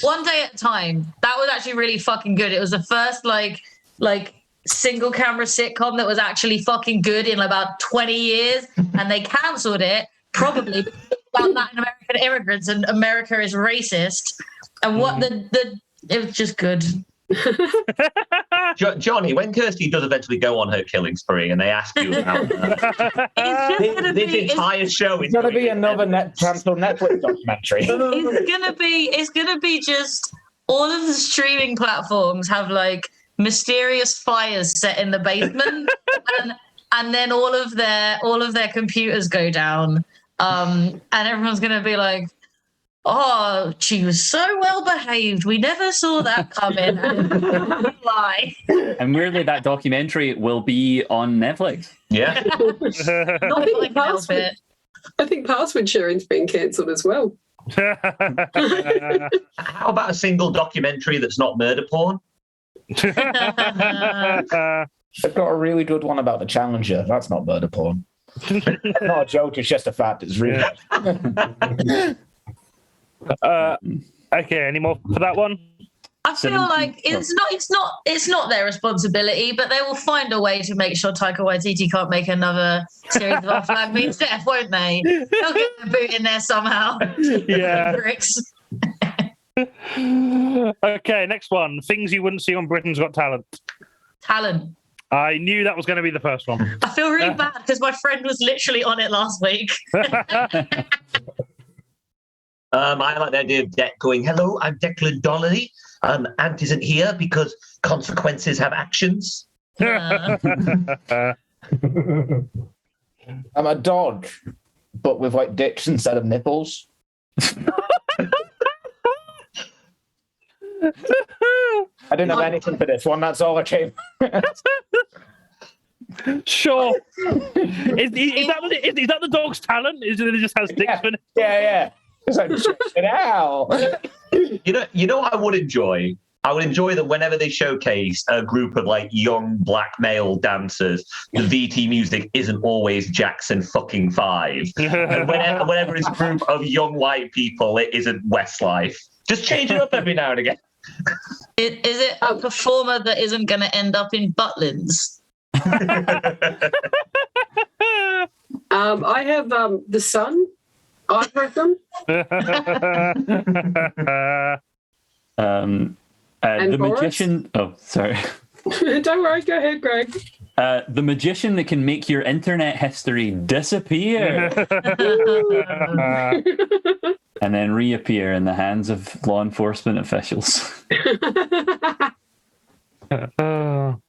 One Day at a Time. That was actually really fucking good. It was the first like single camera sitcom that was actually fucking good in about 20 years, and they cancelled it probably about Latin American immigrants and America is racist. And what it was just good. Johnny, when Kirstie does eventually go on her killing spree and they ask you about this entire show is going to be another cancelled Netflix documentary. It's gonna be just all of the streaming platforms have like mysterious fires set in the basement, and then all of their computers go down, and everyone's gonna be like, "Oh, she was so well behaved. We never saw that coming." Lie. And weirdly, that documentary will be on Netflix. Yeah. I think password sharing's been cancelled as well. How about a single documentary that's not murder porn? They've got a really good one about the Challenger. That's not murder porn. Not a joke. It's just a fact. It's real. Okay, any more for that one? I feel like it's not their responsibility, but they will find a way to make sure Taika Waititi can't make another series of Our Flag Means Death, won't they? They'll get their boot in there somehow. Yeah. Okay, next one. Things you wouldn't see on Britain's Got Talent. Talent. I knew that was going to be the first one. I feel really bad because my friend was literally on it last week. I like the idea of Deck going, "Hello, I'm Declan Donnelly. Ant isn't here because consequences have actions. I'm a dog, but with like dicks instead of nipples. I didn't have anything for this one. That's all I came. Sure. Is that the dog's talent? Is it just has dicks for it? Yeah. It's like, check it out. You know what I would enjoy? I would enjoy that whenever they showcase a group of like young black male dancers, the VT music isn't always Jackson fucking 5. And whenever it's a group of young white people, it isn't Westlife. Just change it up every now and again. Is it a performer that isn't going to end up in Butlins? I have the Sun. I've heard them. And The Boris? magician. Oh, sorry. Don't worry. Go ahead, Greg. The magician that can make your internet history disappear and then reappear in the hands of law enforcement officials.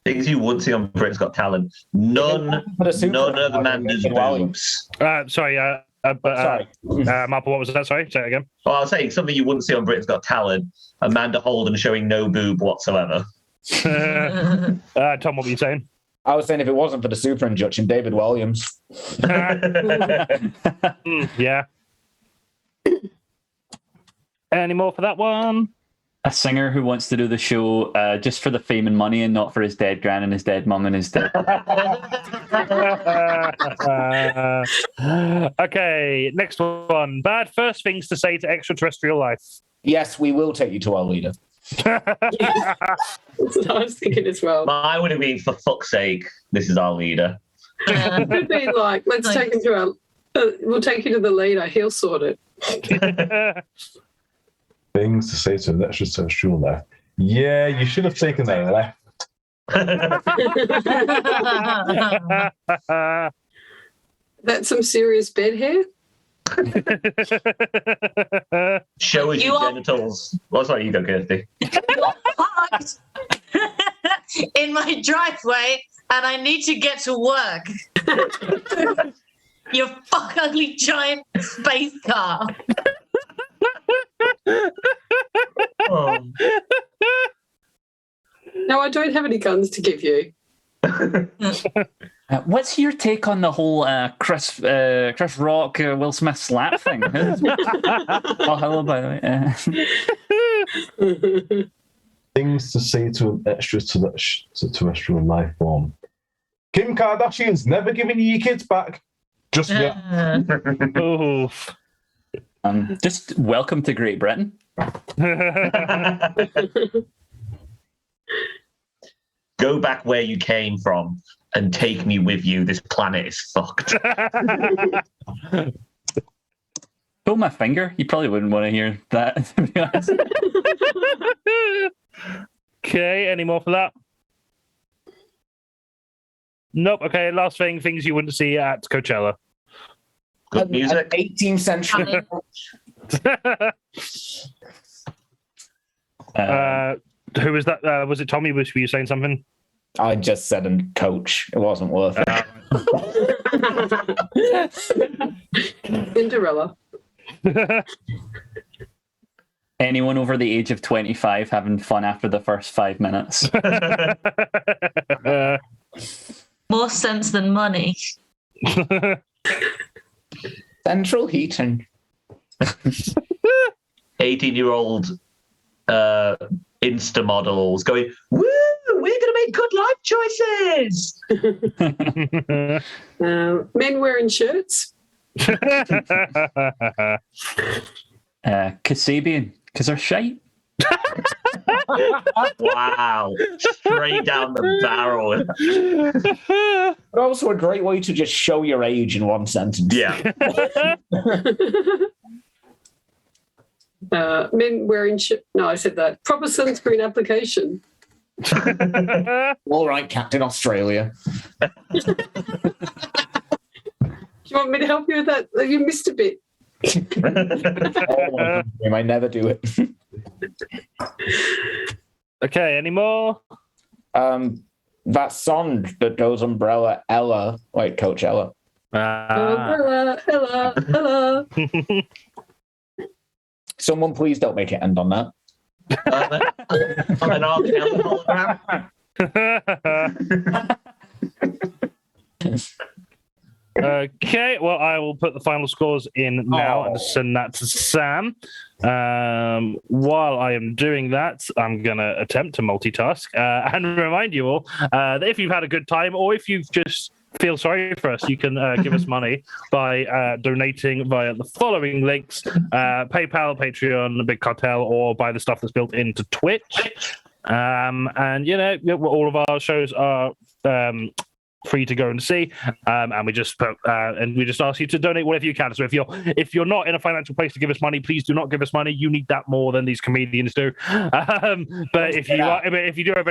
Things you would see on Britain's Got Talent. None of Amanda's boobs. Sorry, Marple, what was that? Sorry, say it again. Well, I was saying something you wouldn't see on Britain's Got Talent. Amanda Holden showing no boob whatsoever. Tom, what were you saying? I was saying if it wasn't for the super injunction, David Williams. Yeah. Any more for that one? A singer who wants to do the show just for the fame and money and not for his dead gran and his dead mum and his dead. Okay, next one. Bad first things to say to extraterrestrial life. Yes, we will take you to our leader. That's what I was thinking as well. Mine would have been, for fuck's sake, this is our leader. It could be like, let's take him to our. We'll take you to the leader. He'll sort it. Things to say to an extraterrestrial life. Yeah, you should have taken that left. That's some serious bed hair. Show us your genitals. Well, sorry, you go, Kirsty. You're parked in my driveway and I need to get to work. You fuck ugly giant space car. Oh. No, I don't have any guns to give you. What's your take on the whole Chris Rock, Will Smith slap thing? Oh, hello, by the way. Things to say to an extraterrestrial life form. Kim Kardashian's never giving you your kids back. Just yet. Oof. Just welcome to Great Britain. Go back where you came from and take me with you. This planet is fucked. Pull my finger. You probably wouldn't want to hear that, to be honest. Okay, any more for that? Nope. Okay, last thing, things you wouldn't see at Coachella. Good music. 18th century. Who was that? Was it Tommy? Were you saying something? I just said a coach. It wasn't worth it. Cinderella. Anyone over the age of 25 having fun after the first 5 minutes? More sense than money. Central heating. 18-year-old Insta models going, woo, we're going to make good life choices. Men wearing shirts. Kasabian, because they're shite. Wow. Straight down the barrel. But also a great way to just show your age in one sentence. Yeah. Men wearing no, I said that. Proper sunscreen application. All right, Captain Australia. Do you want me to help you with that? You missed a bit. We might never do it. Okay, any more? That song that goes Umbrella Ella, like Coach Ella. Hello. Someone please don't make it end on that. On an hologram. Okay, well, I will put the final scores in now and send that to Sam. While I am doing that, I'm going to attempt to multitask and remind you all that if you've had a good time or if you've just feel sorry for us, you can give us money by donating via the following links: PayPal, Patreon, the Big Cartel, or buy the stuff that's built into Twitch. And, you know, all of our shows are free to go and see, and we just ask you to donate whatever you can. So if you're not in a financial place to give us money, please do not give us money. You need that more than these comedians do. But if you do have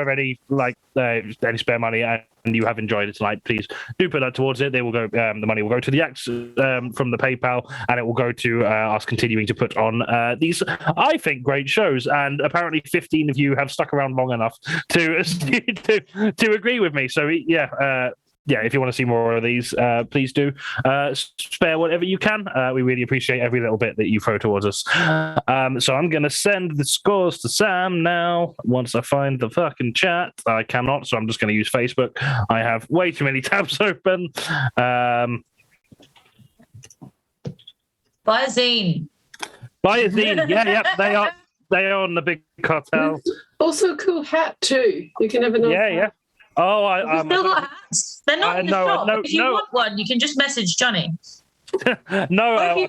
any like any spare money and you have enjoyed it tonight, please do put that towards it. They will go. The money will go to the acts from the PayPal, and it will go to us continuing to put on these, I think, great shows. And apparently, 15 of you have stuck around long enough to agree with me. So yeah. If you want to see more of these, please do spare whatever you can. We really appreciate every little bit that you throw towards us. So I'm going to send the scores to Sam now. Once I find the fucking chat, I cannot, so I'm just going to use Facebook. I have way too many tabs open. Buy a zine. Buy a zine. Yeah, they are on the Big Cartel. Also, a cool hat too. You can have a nice hat. Yeah. Oh, We've still got hats. They're not in the shop. If you want one, you can just message Johnny. I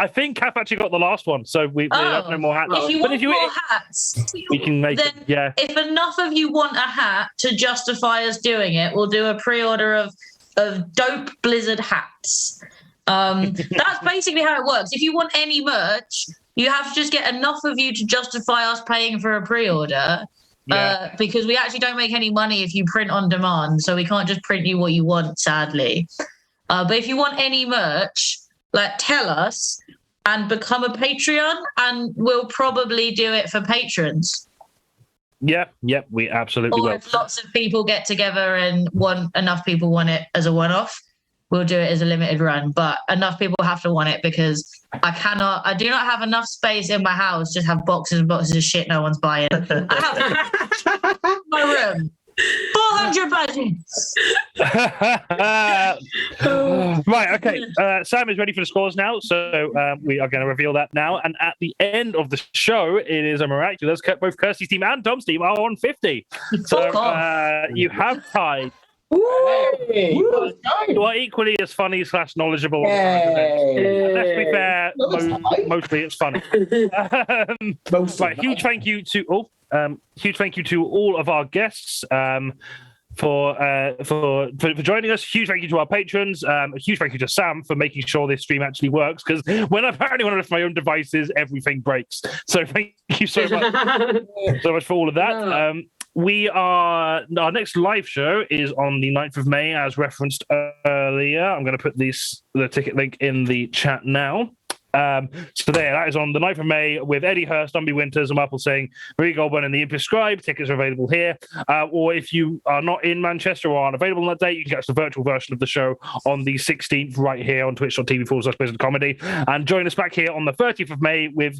think Kath actually got the last one, so we have no more hats. If you want more hats, we can make it. Yeah. If enough of you want a hat to justify us doing it, we'll do a pre-order of dope Blizzard hats. That's basically how it works. If you want any merch, you have to just get enough of you to justify us paying for a pre-order. Yeah. Because we actually don't make any money if you print on demand, so we can't just print you what you want, sadly. But if you want any merch, like, tell us and become a Patreon, and we'll probably do it for patrons. Yep, we absolutely will. Or if lots of people get together and enough people want it as a one-off, we'll do it as a limited run. But enough people have to want it because I do not have enough space in my house, just have boxes and boxes of shit no one's buying. I have my room. 400 buttons. Right, okay. Sam is ready for the scores now, so we are going to reveal that now. And at the end of the show, it is a miraculous. Both Kirstie's team and Tom's team are on 50. So you have tied. Hey, you are equally as funny / knowledgeable. Let's be fair, mostly it's funny. Right, huge thank you to all of our guests for joining us. Huge thank you to our patrons. A huge thank you to Sam for making sure this stream actually works, because when I lift my own devices, everything breaks. So thank you so much for all of that. Our next live show is on the 9th of May, as referenced earlier. I'm going to put the ticket link in the chat now. So that is on the 9th of May with Eddie Hurst, Dumby Winters, and MARVELLEY saying Marie Goldburn and the Impish Scribe. Tickets are available here. Or if you are not in Manchester or aren't available on that date, you can catch the virtual version of the show on the 16th right here on twitch.tv/Blizzard Comedy. And join us back here on the 30th of May with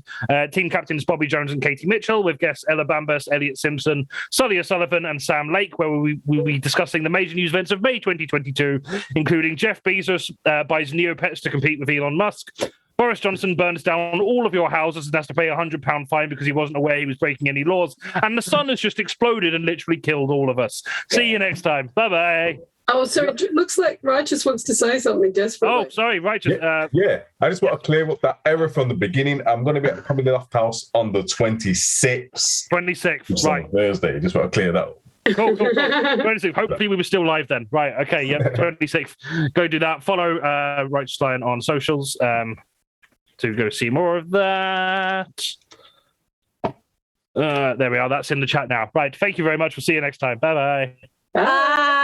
team captains Bobby Jones and Katie Mitchell, with guests Ella Bambus, Elliot Simpson, Sully O'Sullivan, and Sam Lake, where we will be discussing the major news events of May 2022, including Jeff Bezos buys Neopets to compete with Elon Musk. Boris Johnson burns down all of your houses and has to pay a £100 fine because he wasn't aware he was breaking any laws. And the sun has just exploded and literally killed all of us. See you next time. Bye-bye. Oh, so it looks like Righteous wants to say something desperately. Oh, sorry, Righteous. Yeah, I just want to clear up that error from the beginning. I'm going to be at the Comedy Loft House on the 26th. 26th, right. Thursday. Just want to clear that up. Cool. 26th. Hopefully we were still live then. Right, okay, yep, 26th. Go do that. Follow Righteous Lion on socials. To go see more of that. There we are. That's in the chat now. Right. Thank you very much. We'll see you next time. Bye-bye. Bye.